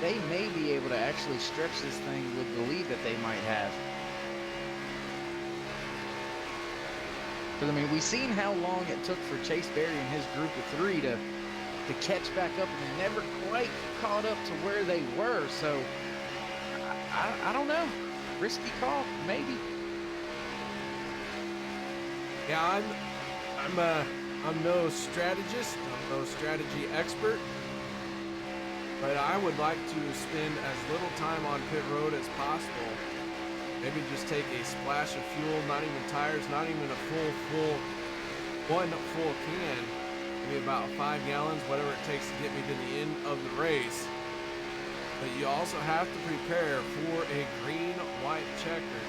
they may be able to actually stretch this thing with the lead that they might have. Because, I mean, we've seen how long it took for Chase Berry and his group of 3 to catch back up, and they never quite caught up to where they were. So, I don't know. Risky call, maybe. Yeah, I'm no strategist, I'm no strategy expert, but I would like to spend as little time on pit road as possible. Maybe just take a splash of fuel, not even tires, not even a one full can, maybe about 5 gallons, whatever it takes to get me to the end of the race. But you also have to prepare for a green-white checker.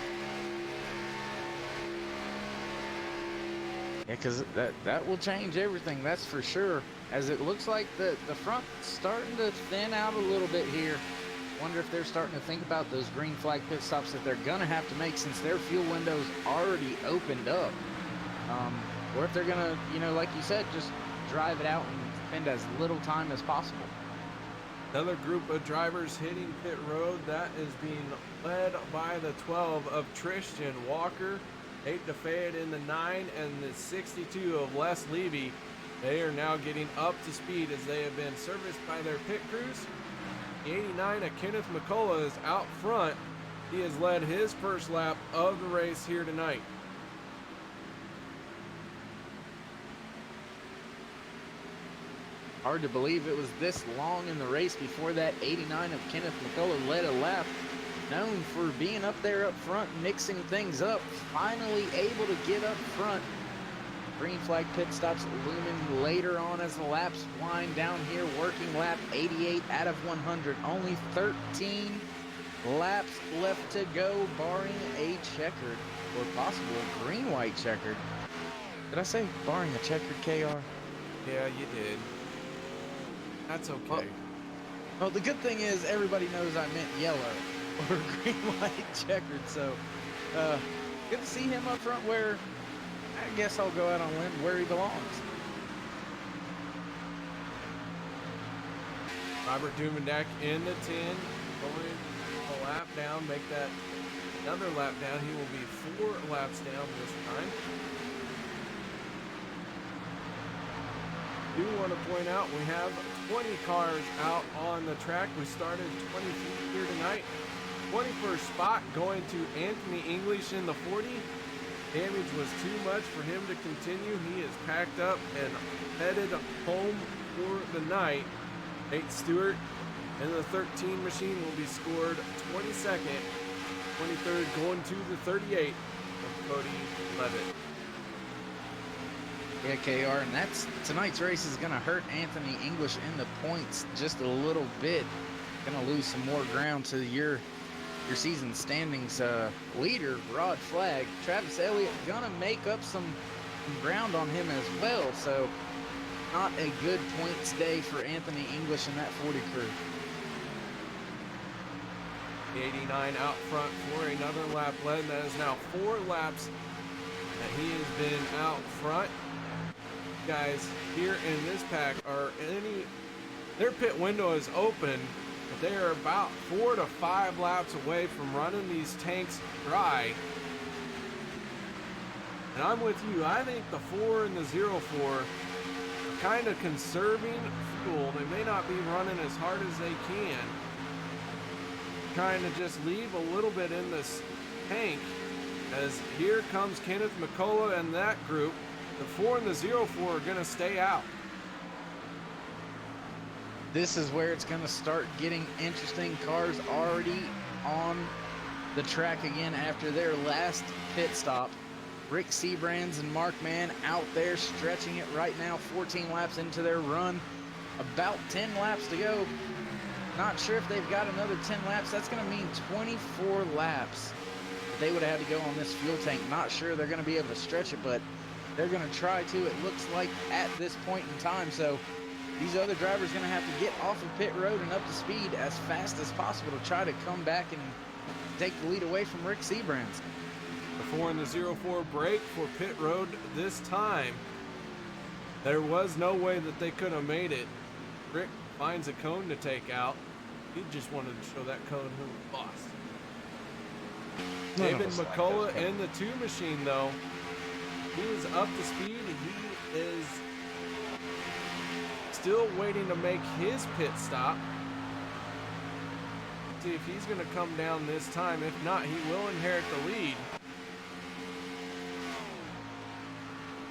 Yeah, because that will change everything, that's for sure. As it looks like the front's starting to thin out a little bit here. Wonder if they're starting to think about those green flag pit stops that they're gonna have to make since their fuel window's already opened up. Or if they're gonna, you know, like you said, just drive it out and spend as little time as possible. Another group of drivers hitting pit road, that is being led by the 12 of Tristan Walker, 8 DeFayette in the 9, and the 62 of Les Levy. They are now getting up to speed as they have been serviced by their pit crews. The 89 of Kenneth McCullough is out front. He has led his first lap of the race here tonight. Hard to believe it was this long in the race before that 89 of Kenneth McCullough led a lap. Known for being up there up front, mixing things up, finally able to get up front. Green flag pit stops looming later on as the laps wind down here. Working lap 88 out of 100. Only 13 laps left to go, barring a checkered or possible green-white checkered. Did I say barring a checkered, KR? Yeah, you did. That's okay. Well, the good thing is everybody knows I meant yellow or green-white checkered. So, good to see him up front where I guess I'll go out on a limb where he belongs. Robert Dumendak in the 10, going a lap down, make that another lap down. He will be 4 laps down this time. Do want to point out we have 20 cars out on the track. We started 20 feet here tonight. 21st spot going to Anthony English in the 40. Damage was too much for him to continue. He is packed up and headed home for the night. Nate Stewart in the 13 machine will be scored 22nd. 23rd going to the 38 of Cody Levitt. Yeah, KR, and that's tonight's race is going to hurt Anthony English in the points just a little bit. Going to lose some more ground to your season standings leader, Rod Flagg. Travis Elliott going to make up some ground on him as well. So not a good points day for Anthony English in that 40 crew. The 89 out front for another lap led. That is now 4 laps that he has been out front. Guys here in this pack are their pit window is open, but they are about 4 to 5 laps away from running these tanks dry. And I'm with you. I think the 4 and the 04 are kind of conserving fuel. They may not be running as hard as they can. Trying to just leave a little bit in this tank, as here comes Kenneth McCullough and that group. The 4 and the 04 are going to stay out. This is where it's going to start getting interesting. Cars already on the track again after their last pit stop. Rick Sebrands and Mark Mann out there stretching it right now, 14 laps into their run about 10 laps to go. Not sure if they've got another 10 laps. That's going to mean 24 laps they would have had to go on this fuel tank. Not sure they're going to be able to stretch it, but they're going to try to, it looks like, at this point in time. So these other drivers are going to have to get off of pit road and up to speed as fast as possible to try to come back and take the lead away from Rick Seabrands. Before in the 0-4 break for pit road this time, there was no way that they could have made it. Rick finds a cone to take out. He just wanted to show that cone who was boss. David McCullough in the 2 machine, though. He is up to speed. He is still waiting to make his pit stop. See if he's going to come down this time. If not, he will inherit the lead.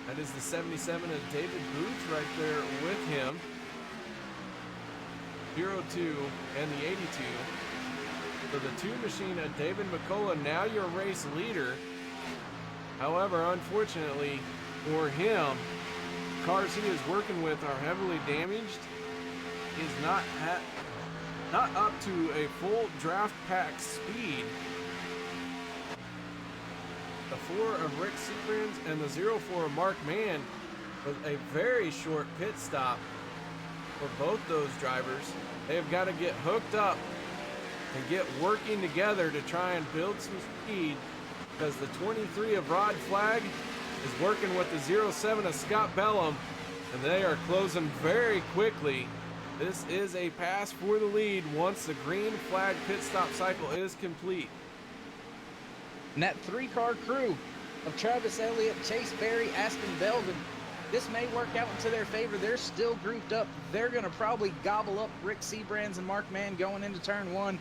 That is the 77 of David Booth right there with him. 0-2 and the 82. For the 2 machine of David McCullough, now your race leader. However, unfortunately for him, cars he is working with are heavily damaged. He's not up to a full draft pack speed. The 4 of Rick Seabrands and the 0-4 of Mark Mann was a very short pit stop for both those drivers. They've got to get hooked up and get working together to try and build some speed, because the 23 of Rod Flagg is working with the 07 of Scott Bellum, and they are closing very quickly. This is a pass for the lead once the green flag pit stop cycle is complete. And that 3-car crew of Travis Elliott, Chase Berry, Aston Belvin, this may work out into their favor. They're still grouped up. They're going to probably gobble up Rick Seabrands and Mark Mann going into turn 1.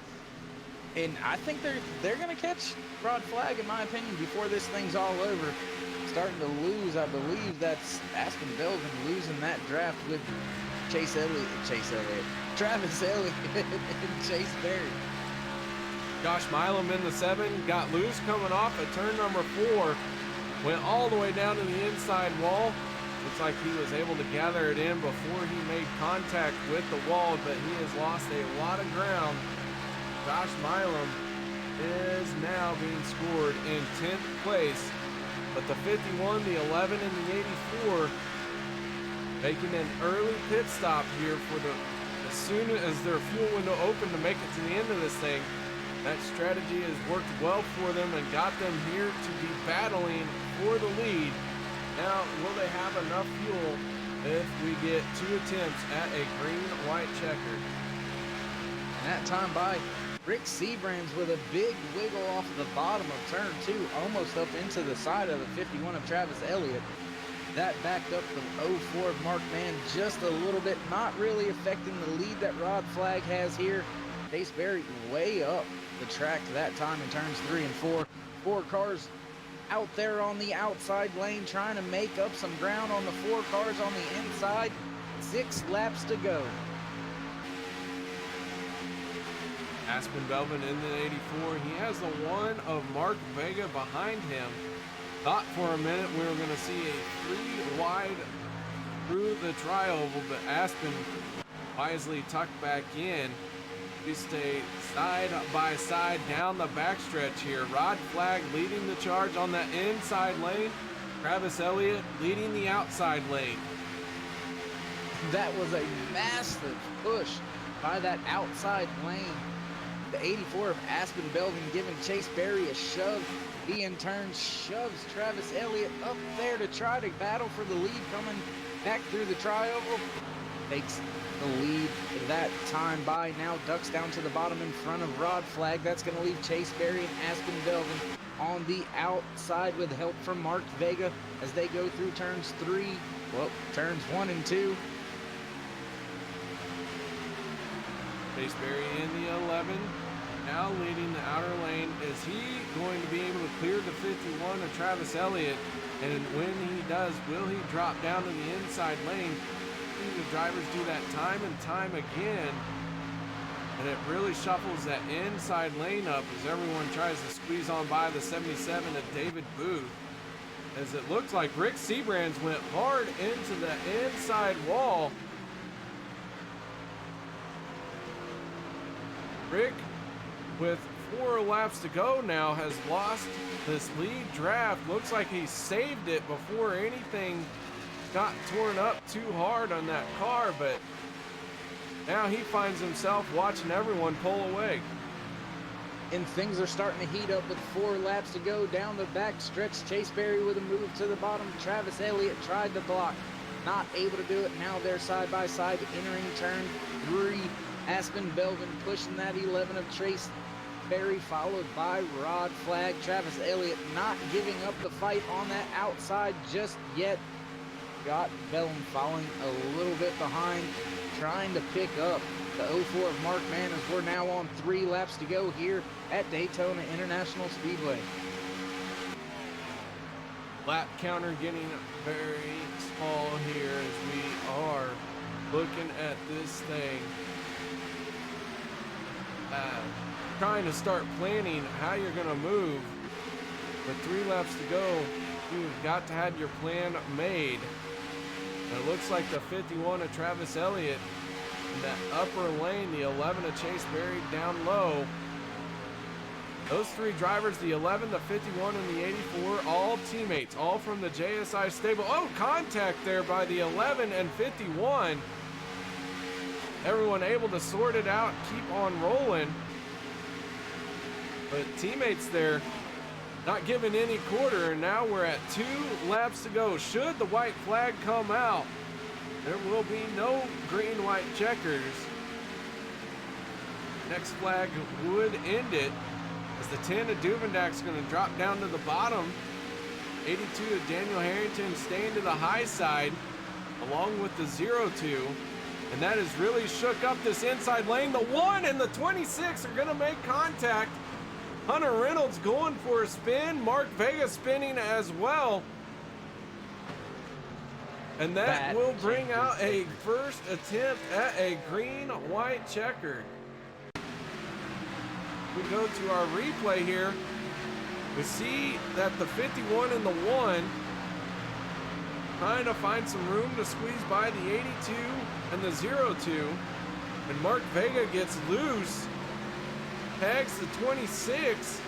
And I think they're going to catch Rod Flagg, in my opinion, before this thing's all over. Starting to lose, I believe that's Aston Belvin losing that draft with Travis Elliott and Chase Berry. Josh Milam in the 7 got loose coming off at turn number 4. Went all the way down to the inside wall. Looks like he was able to gather it in before he made contact with the wall, but he has lost a lot of ground. Josh Milam is now being scored in 10th place. But the 51, the 11, and the 84 making an early pit stop here for as soon as their fuel window opened to make it to the end of this thing. That strategy has worked well for them and got them here to be battling for the lead. Now, will they have enough fuel if we get 2 attempts at a green-white checkered? And that time by Rick Seabrands with a big wiggle off the bottom of turn 2, almost up into the side of the 51 of Travis Elliott. That backed up the 04 of Mark Mann just a little bit, not really affecting the lead that Rod Flagg has here. Chase Berry way up the track that time in turns 3 and 4. 4 cars out there on the outside lane trying to make up some ground on the 4 cars on the inside. 6 laps to go. Aspen Belvin in the 84. He has the 1 of Mark Vega behind him. Thought for a minute we were going to see a 3 wide through the tri-oval, but Aspen wisely tucked back in. We stay side by side down the backstretch here. Rod Flagg leading the charge on the inside lane. Travis Elliott leading the outside lane. That was a massive push by that outside lane. The 84 of Aspen Belvin giving Chase Berry a shove. He in turn shoves Travis Elliott up there to try to battle for the lead coming back through the tri-oval. Takes the lead that time by, now ducks down to the bottom in front of Rod Flagg. That's going to leave Chase Berry and Aspen Belvin on the outside with help from Mark Vega as they go through turns turns 1 and 2. Chase Berry in the 11, now leading the outer lane. Is he going to be able to clear the 51 of Travis Elliott? And when he does, will he drop down to the inside lane? The drivers do that time and time again, and it really shuffles that inside lane up as everyone tries to squeeze on by the 77 of David Booth. As it looks like Rick Seabrands went hard into the inside wall. Rick, with 4 laps to go now, has lost this lead draft. Looks like he saved it before anything got torn up too hard on that car, but now he finds himself watching everyone pull away. And things are starting to heat up with 4 laps to go down the back stretch. Chase Berry with a move to the bottom. Travis Elliott tried to block, not able to do it. Now they're side by side entering turn 3. Aspen Belvin pushing that 11 of Chase Berry, followed by Rod Flagg. Travis Elliott not giving up the fight on that outside just yet. Got Belvin falling a little bit behind, trying to pick up the 04 of Mark Mann, as we're now on 3 laps to go here at Daytona International Speedway. Lap counter getting very small here as we are looking at this thing. Trying to start planning how you're going to move. With 3 laps to go, you've got to have your plan made. And it looks like the 51 of Travis Elliott in that upper lane, the 11 of Chase Berry down low. Those 3 drivers, the 11, the 51, and the 84, all teammates, all from the JSI stable. Oh, contact there by the 11 and 51. Everyone able to sort it out, keep on rolling. But teammates there not giving any quarter, and now we're at 2 laps to go. Should the white flag come out, there will be no green-white checkers. Next flag would end it, as the 10 of Duvendak's going to drop down to the bottom. 82 of Daniel Harrington staying to the high side, along with the 02. And that has really shook up this inside lane. The 1 and the 26 are going to make contact. Hunter Reynolds going for a spin. Mark Vega spinning as well. And that will bring out a first attempt at a green-white checker. We go to our replay here. We see that the 51 and the 1 trying to find some room to squeeze by the 82 and the 02. And Mark Vega gets loose. Tags the 26.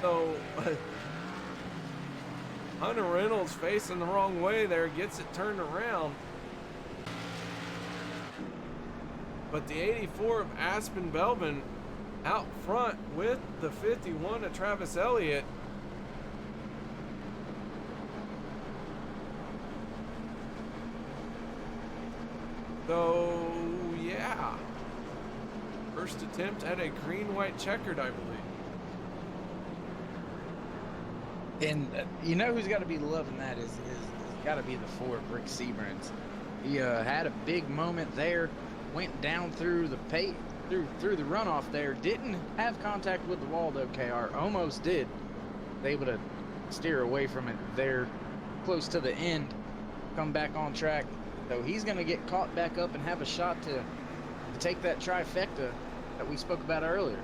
So Hunter Reynolds facing the wrong way there, gets it turned around. But the 84 of Aspen Belvin out front with the 51 of Travis Elliott. So, yeah. First attempt at a green-white checkered, I believe. And you know who's got to be loving that is got to be the 4 of Rick Seabrans. He had a big moment there, went down through the through the runoff there, didn't have contact with the wall though. KR almost did. Able to steer away from it there, close to the end, come back on track. So he's going to get caught back up and have a shot to take that trifecta that we spoke about earlier.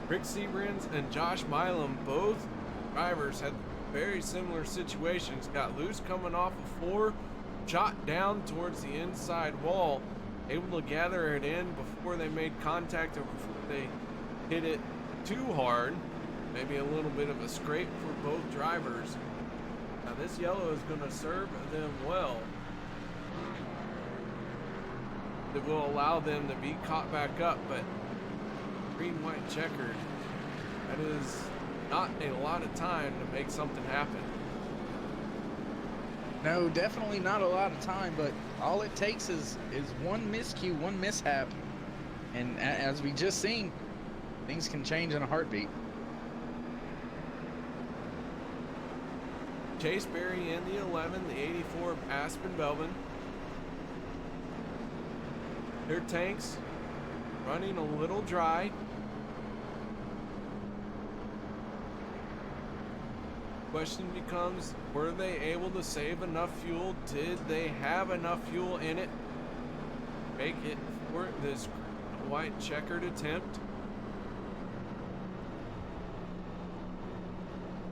Rick Seabrans and Josh Milam, both drivers, had very similar situations. Got loose coming off a 4, shot down towards the inside wall, able to gather it in before they made contact or before they hit it too hard. Maybe a little bit of a scrape for both drivers. Now this yellow is going to serve them well. It will allow them to be caught back up, but green-white checkered, that is not a lot of time to make something happen. No, definitely not a lot of time, but all it takes is one miscue, one mishap, and as we just seen, things can change in a heartbeat. Chase Berry in the 11, the 84 of Aspen Belvin. Their tanks running a little dry. Question becomes, were they able to save enough fuel? Did they have enough fuel in it? Make it for this white checkered attempt?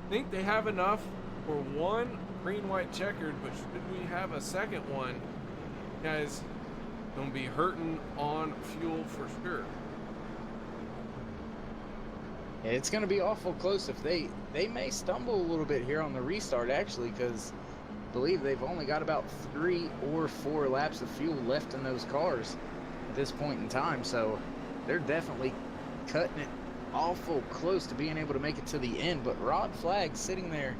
I think they have enough for one green, white, checkered, but should we have a second one, guys, gonna be hurting on fuel for sure. Yeah, it's going to be awful close. If they may stumble a little bit here on the restart, actually, because I believe they've only got about 3 or 4 laps of fuel left in those cars at this point in time. So they're definitely cutting it awful close to being able to make it to the end. But Rod Flagg sitting there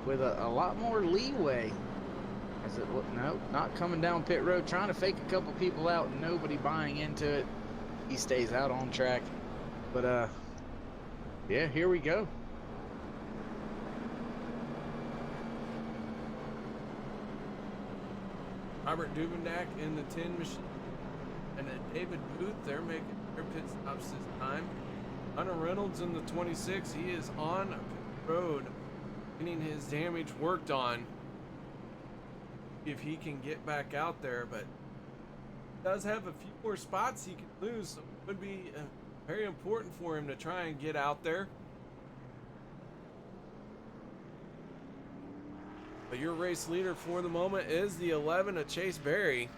with a lot more leeway. As it no, not coming down pit road, trying to fake a couple people out, nobody buying into it. He stays out on track. But yeah, here we go. Robert Duvendak in the 10 machine. And then David Booth, they're making their pit stops this time. Hunter Reynolds in the 26, he is on pit road getting his damage worked on. If he can get back out there, but does have a few more spots he can lose, so it would be very important for him to try and get out there. But your race leader for the moment is the 11 of Chase Berry.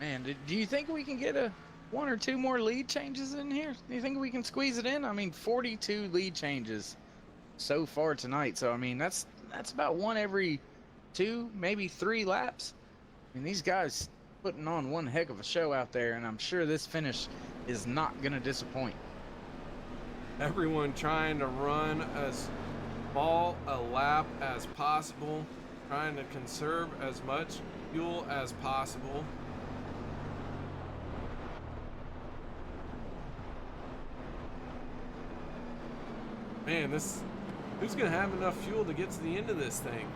Man, do you think we can get a 1 or 2 more lead changes in here? Do you think we can squeeze it in? I mean, 42 lead changes so far tonight. So I mean, that's about 1 every 2, maybe 3 laps. I mean, these guys putting on one heck of a show out there, and I'm sure this finish is not going to disappoint. Everyone trying to run as small a lap as possible, trying to conserve as much fuel as possible. Man, who's gonna have enough fuel to get to the end of this thing?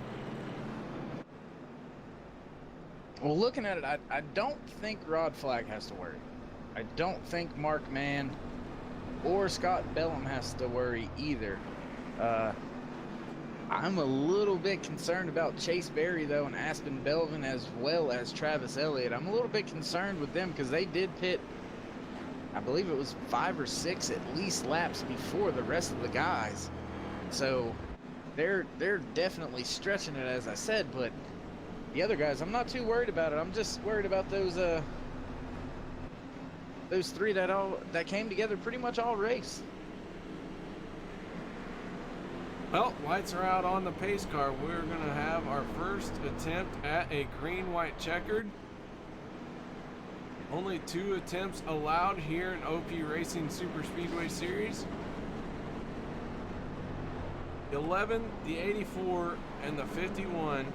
Well, looking at it, I don't think Rod Flagg has to worry. I don't think Mark Mann or Scott Bellum has to worry either. I'm a little bit concerned about Chase Berry, though, and Aspen Belvin, as well as Travis Elliott. I'm a little bit concerned with them because they did pit, I believe it was 5 or 6 at least laps before the rest of the guys. So they're definitely stretching it, as I said, but the other guys, I'm not too worried about it. I'm just worried about those 3 that came together pretty much all race. Well, lights are out on the pace car. We're gonna have our first attempt at a green, white, checkered. Only 2 attempts allowed here in OP Racing Superspeedway Series. The 11, the 84, and the 51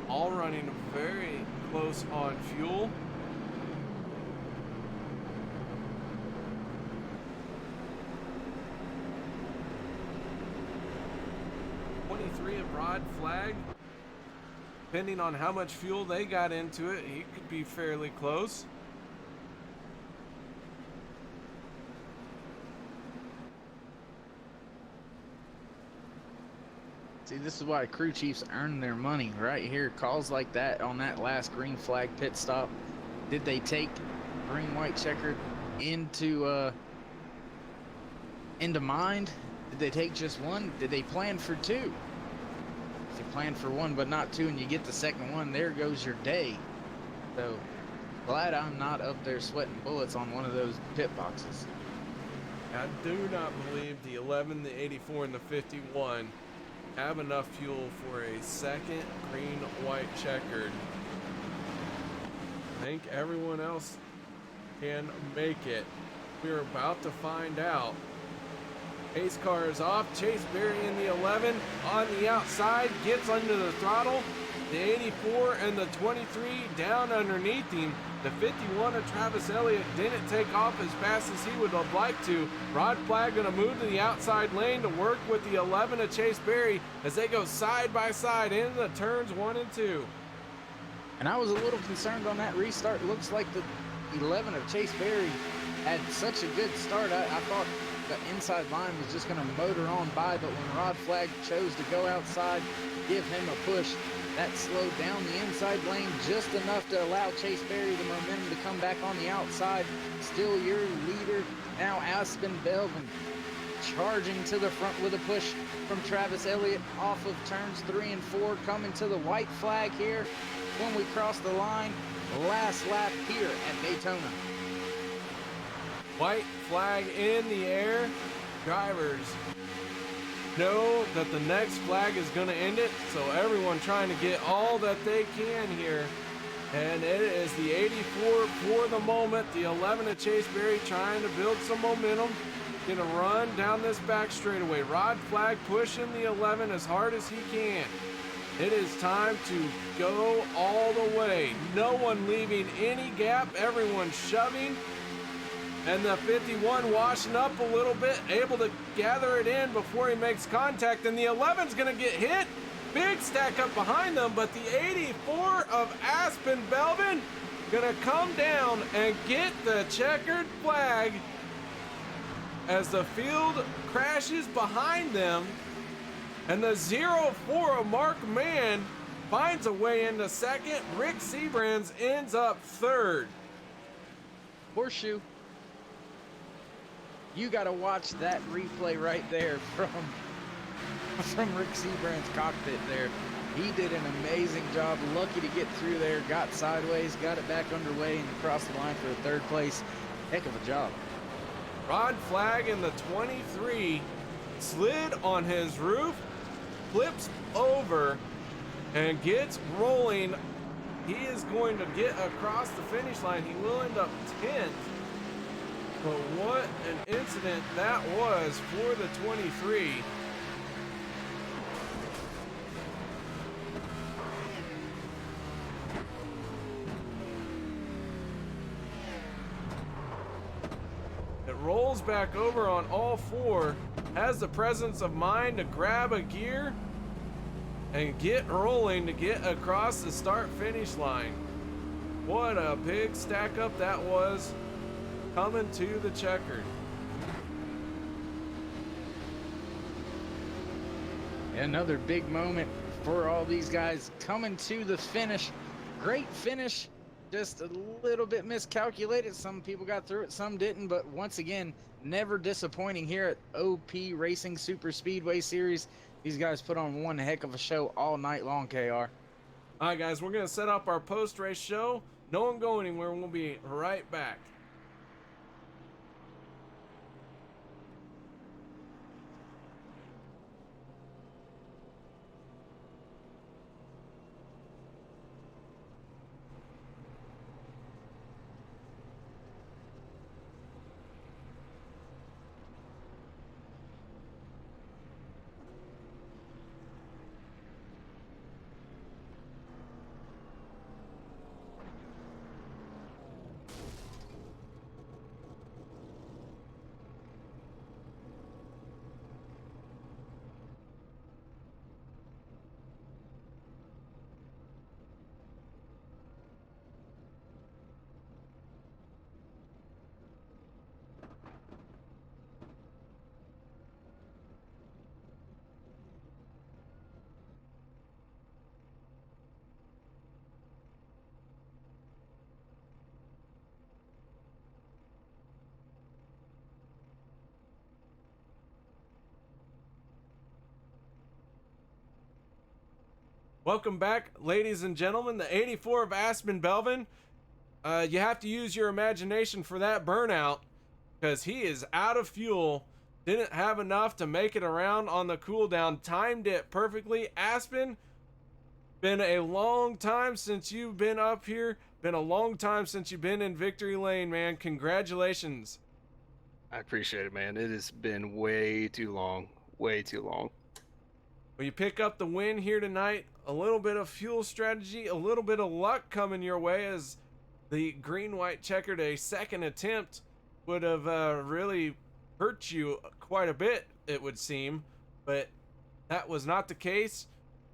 all running very close on fuel. Of Rod Flagg, depending on how much fuel they got into it, he could be fairly close. See, this is why crew chiefs earn their money right here. Calls like that on that last green flag pit stop. Did they take green, white, checkered into mind? Did they take just 1? Did they plan for 2? If you plan for 1 but not 2 and you get the second one, there goes your day. So glad I'm not up there sweating bullets on one of those pit boxes. I do not believe the 11, the 84, and the 51 have enough fuel for a second green, white, checkered. I think everyone else can make it. We're about to find out. Pace car is off. Chase Berry in the 11 on the outside, gets under the throttle. The 84 and the 23 down underneath him. The 51 of Travis Elliott didn't take off as fast as he would have liked to. Rod Flagg gonna move to the outside lane to work with the 11 of Chase Berry as they go side by side into the turns 1 and 2. And I was a little concerned on that restart. Looks like the 11 of Chase Berry had such a good start. I thought the inside line was just going to motor on by, but when Rod Flagg chose to go outside, give him a push, That slowed down the inside lane just enough to allow Chase Berry the momentum to come back on the outside. Still your leader, now Aspen Belvin charging to the front with a push from Travis Elliott off of turns 3 and 4, coming to the white flag here when we cross the line. Last lap here at Daytona. White flag in the air. Drivers know that the next flag is going to end it, so everyone trying to get all that they can here. And it is the 84 for the moment. The 11 of Chase Berry trying to build some momentum. Gonna run down this back straightaway. Rod Flagg pushing the 11 as hard as he can. It is time to go all the way. No one leaving any gap. Everyone shoving. And the 51 washing up a little bit, able to gather it in before he makes contact. And the 11's gonna get hit. Big stack up behind them, but the 84 of Aspen Belvin gonna come down and get the checkered flag as the field crashes behind them. And the 04 of Mark Mann finds a way into second. Rick Seabrands ends up third. Horseshoe. You got to watch that replay right there from Rick Seabrand's cockpit there. He did an amazing job. Lucky to get through there. Got sideways, got it back underway, and across the line for the third place. Heck of a job. Rod Flagg in the 23 slid on his roof, flips over, and gets rolling. He is going to get across the finish line. He will end up 10th. But what an incident that was for the 23. It rolls back over on all four, has the presence of mind to grab a gear and get rolling to get across the start finish line. What a big stack up that was coming to the checkered. Another big moment for all these guys coming to the finish. Great finish, just a little bit miscalculated. Some people got through it, some didn't, but once again, never disappointing here at OP Racing Superspeedway Series. These guys put on one heck of a show all night long, KR. All right, guys, we're going to set up our post-race show. No one go anywhere. We'll be right back. Welcome back, ladies and gentlemen. The 84 of Aspen Belvin. You have to use your imagination for that burnout because he is out of fuel. Didn't have enough to make it around on the cooldown. Timed it perfectly. Aspen, been a long time since you've been up here. Been a long time since you've been in victory lane, man. Congratulations. I appreciate it, man. It has been way too long. Way too long. Well, you pick up the win here tonight. A little bit of fuel strategy, a little bit of luck coming your way as the green-white checkered a second attempt would have really hurt you quite a bit, it would seem. But that was not the case.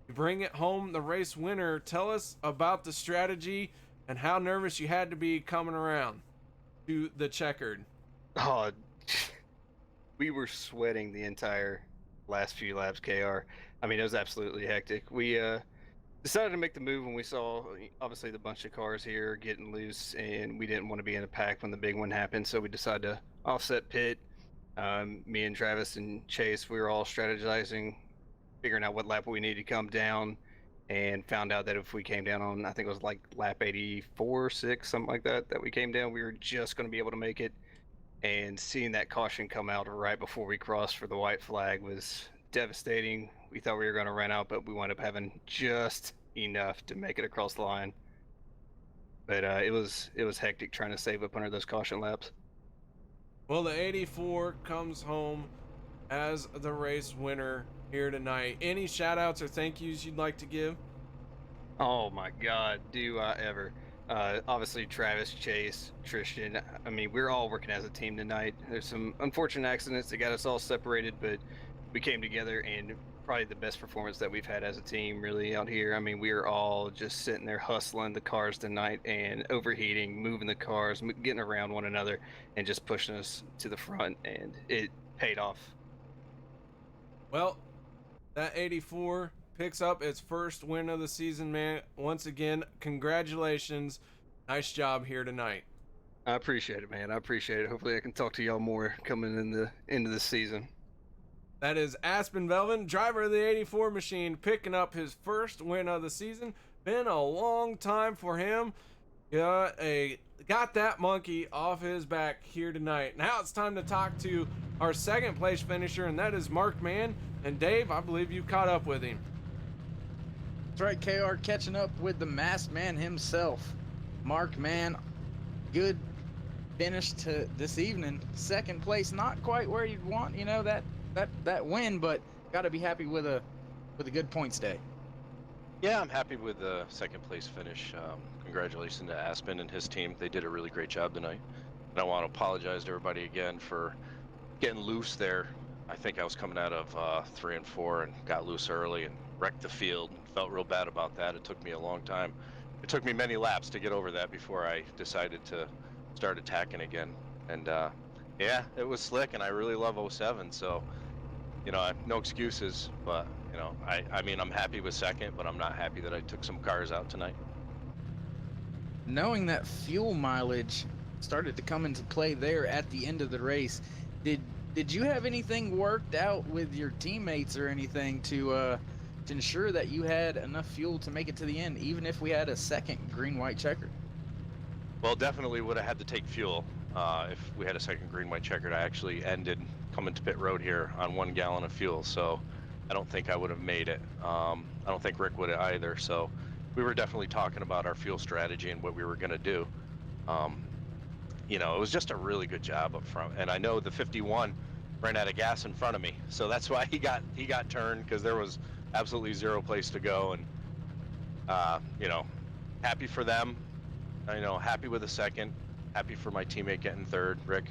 You bring it home, the race winner. Tell us about the strategy and how nervous you had to be coming around to the checkered. Oh, we were sweating the entire last few laps, KR. I mean, it was absolutely hectic. We decided to make the move when we saw obviously the bunch of cars here getting loose, and we didn't want to be in a pack when the big one happened. So we decided to offset pit. Me and Travis and Chase, we were all strategizing, figuring out what lap we needed to come down, and found out that if we came down on, I think it was like lap 84, 6, something like that, that we came down, we were just going to be able to make it. And seeing that caution come out right before we crossed for the white flag was devastating. We thought we were going to run out, but we wound up having just enough to make it across the line. But it was hectic trying to save up under those caution laps. Well, the 84 comes home as the race winner here tonight. Any shout outs or thank yous you'd like to give? Oh my God, do I ever. Obviously, Travis, Chase, Tristan. I mean, we're all working as a team tonight. There's some unfortunate accidents that got us all separated, but we came together, and probably the best performance that we've had as a team really out here. I mean, we are all just sitting there hustling the cars tonight and overheating, moving the cars, getting around one another, and just pushing us to the front, and it paid off. Well, that 84 picks up its first win of the season, man. Once again, congratulations. Nice job here tonight. I appreciate it, man. I appreciate it. Hopefully I can talk to y'all more coming in the end of the season. That is Aspen Velvin, driver of the 84 machine, picking up his first win of the season. Been a long time for him. Got that monkey off his back here tonight. Now it's time to talk to our second place finisher, and that is Mark Mann. And Dave, I believe you caught up with him. That's right, KR, catching up with the masked man himself. Mark Mann, good finish to this evening. Second place, not quite where you'd want, you know, that win, but got to be happy with a good points day. Yeah, I'm happy with the second place finish. Congratulations to Aspen and his team. They did a really great job tonight. And I want to apologize to everybody again for getting loose there. I think I was coming out of 3 and 4 and got loose early and wrecked the field. Felt real bad about that. It took me a long time. It took me many laps to get over that before I decided to start attacking again. And yeah, it was slick, and I really love 07. So, you know, no excuses. But you know, I mean, I'm happy with second, but I'm not happy that I took some cars out tonight. Knowing that fuel mileage started to come into play there at the end of the race, did you have anything worked out with your teammates or anything to ensure that you had enough fuel to make it to the end, even if we had a second green-white checkered? Well, definitely would have had to take fuel if we had a second green-white checkered. I actually ended coming to pit road here on 1 gallon of fuel, so I don't think I would have made it. I don't think Rick would have either. So we were definitely talking about our fuel strategy and what we were going to do. You know, it was just a really good job up front, and I know the 51 ran out of gas in front of me, so that's why he got turned, because there was absolutely zero place to go. And you know, happy for them. You know, happy with the second, happy for my teammate getting third, Rick,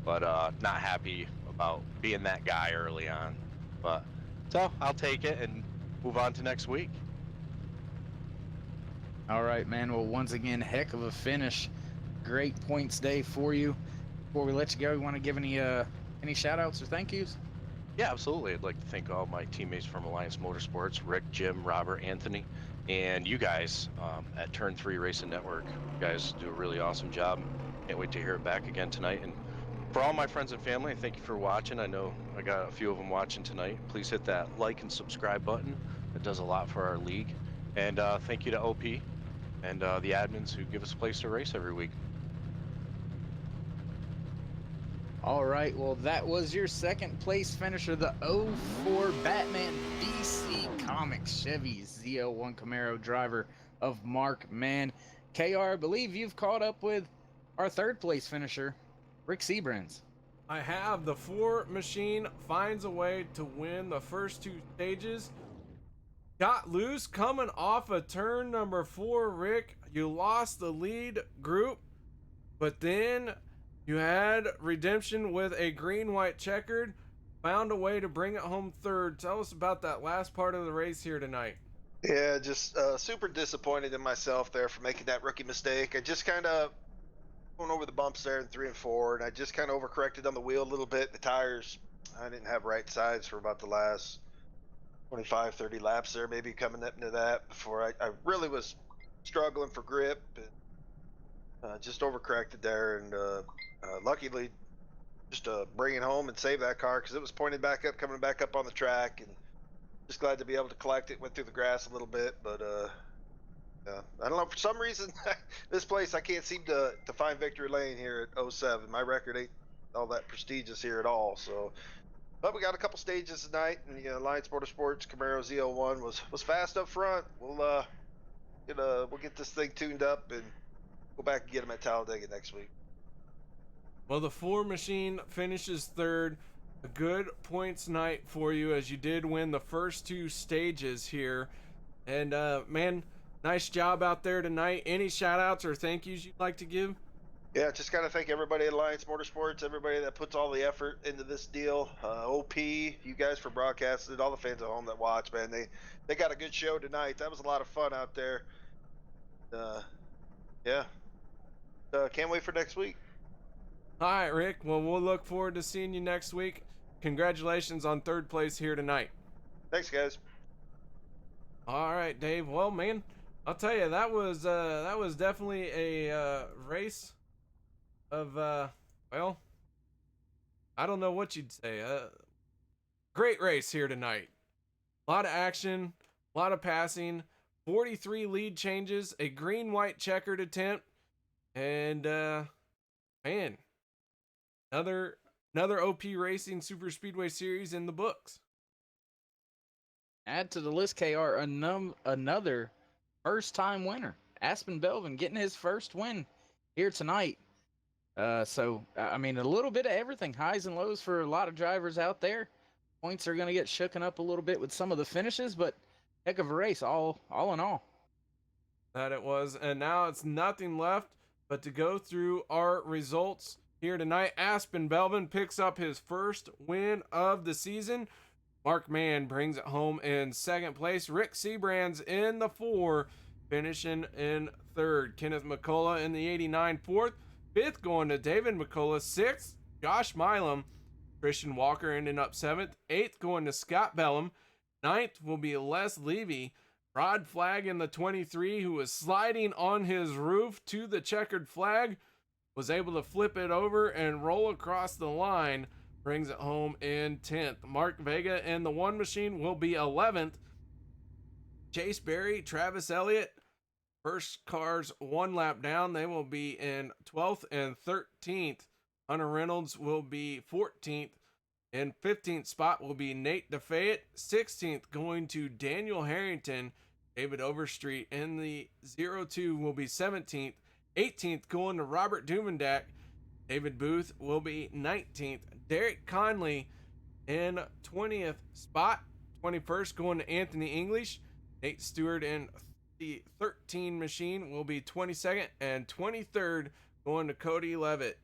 but not happy about being that guy early on. But so I'll take it and move on to next week. All right, man. Well, once again, heck of a finish. Great points day for you. Before we let you go, you want to give any shout outs or thank yous? Yeah, absolutely. I'd like to thank all my teammates from Alliance Motorsports, Rick, Jim, Robert, Anthony, and you guys at Turn 3 Racing Network. You guys do a really awesome job. Can't wait to hear it back again tonight. And for all my friends and family, thank you for watching. I know I got a few of them watching tonight. Please hit that like and subscribe button. It does a lot for our league. And thank you to OP and the admins who give us a place to race every week. All right, well, that was your second place finisher, the 04 Batman DC Comics Chevy Z01 Camaro driver of Mark Mann. KR, I believe you've caught up with our third place finisher, Rick Seabrans. I have. The 4 machine finds a way to win the first 2 stages. Got loose coming off of turn number 4, Rick. You lost the lead group, but then you had redemption with a green-white checkered. Found a way to bring it home third. Tell us about that last part of the race here tonight. Yeah, just super disappointed in myself there for making that rookie mistake. I just kind of going over the bumps there in 3 and 4, and I just kind of overcorrected on the wheel a little bit. The tires, I didn't have right sides for about the last 25, 30 laps there, maybe coming up into that before I really was struggling for grip and just overcorrected there. And luckily, just bring it home and save that car because it was pointed back up, coming back up on the track. And just glad to be able to collect it. Went through the grass a little bit, but I don't know, for some reason, this place I can't seem to find victory lane here at 07. My record ain't all that prestigious here at all. So, but we got a couple stages tonight, and Alliance Motorsports Camaro ZL1 was fast up front. We'll get this thing tuned up and go back and get them at Talladega next week. Well, the Ford machine finishes third. A good points night for you as you did win the first two stages here. And man, nice job out there tonight. Any shout outs or thank yous you'd like to give? Yeah, just got to thank everybody at Alliance Motorsports, everybody that puts all the effort into this deal. OP, you guys for broadcasting it, all the fans at home that watch, man. They got a good show tonight. That was a lot of fun out there. Yeah. Can't wait for next week. All right, Rick. Well, we'll look forward to seeing you next week. Congratulations on third place here tonight. Thanks, guys. All right, Dave. Well, man, I'll tell you, that was definitely a race of well, I don't know what you'd say. Great race here tonight. A lot of action, a lot of passing, 43 lead changes, a green-white checkered attempt, and man, another OP Racing Superspeedway Series in the books. Add to the list, KR, another first-time winner. Aspen Belvin getting his first win here tonight. So, I mean, a little bit of everything, highs and lows for a lot of drivers out there. Points are going to get shooken up a little bit with some of the finishes, but heck of a race all in all. That it was, and now it's nothing left but to go through our results here tonight. Aspen Belvin picks up his first win of the season. Mark Mann brings it home in second place. Rick Seabrands in the 4, finishing in third. Kenneth McCullough in the 89 fourth. Fifth going to David McCullough. Sixth, Josh Milam. Christian Walker ending up seventh. Eighth going to Scott Bellum. Ninth will be Les Levy. Rod Flagg in the 23, who was sliding on his roof to the checkered flag, was able to flip it over and roll across the line. Brings it home in 10th. Mark Vega in the 1 machine will be 11th. Chase Berry, Travis Elliott, first cars 1 lap down. They will be in 12th and 13th. Hunter Reynolds will be 14th. In 15th spot will be Nate DeFayette. 16th going to Daniel Harrington. David Overstreet in the 02 will be 17th. 18th going to Robert Duvendak. David Booth will be 19th. Derek Conley in 20th spot. 21st going to Anthony English. Nate Stewart in the 13 machine will be 22nd. And 23rd going to Cody Levitt.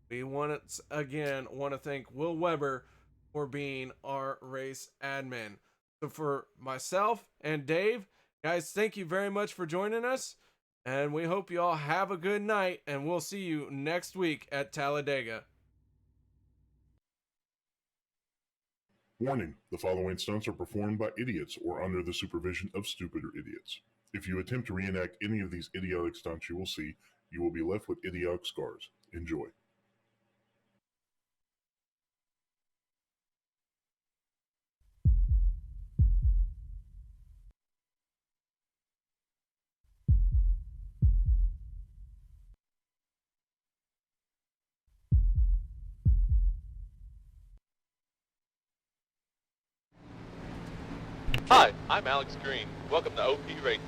We once again want to thank Will Weber for being our race admin. So for myself and Dave, guys, thank you very much for joining us. And we hope you all have a good night, and we'll see you next week at Talladega. Warning, the following stunts are performed by idiots or under the supervision of stupider idiots. If you attempt to reenact any of these idiotic stunts you will see, you will be left with idiotic scars. Enjoy. Hi, I'm Alex Green. Welcome to OP Racing.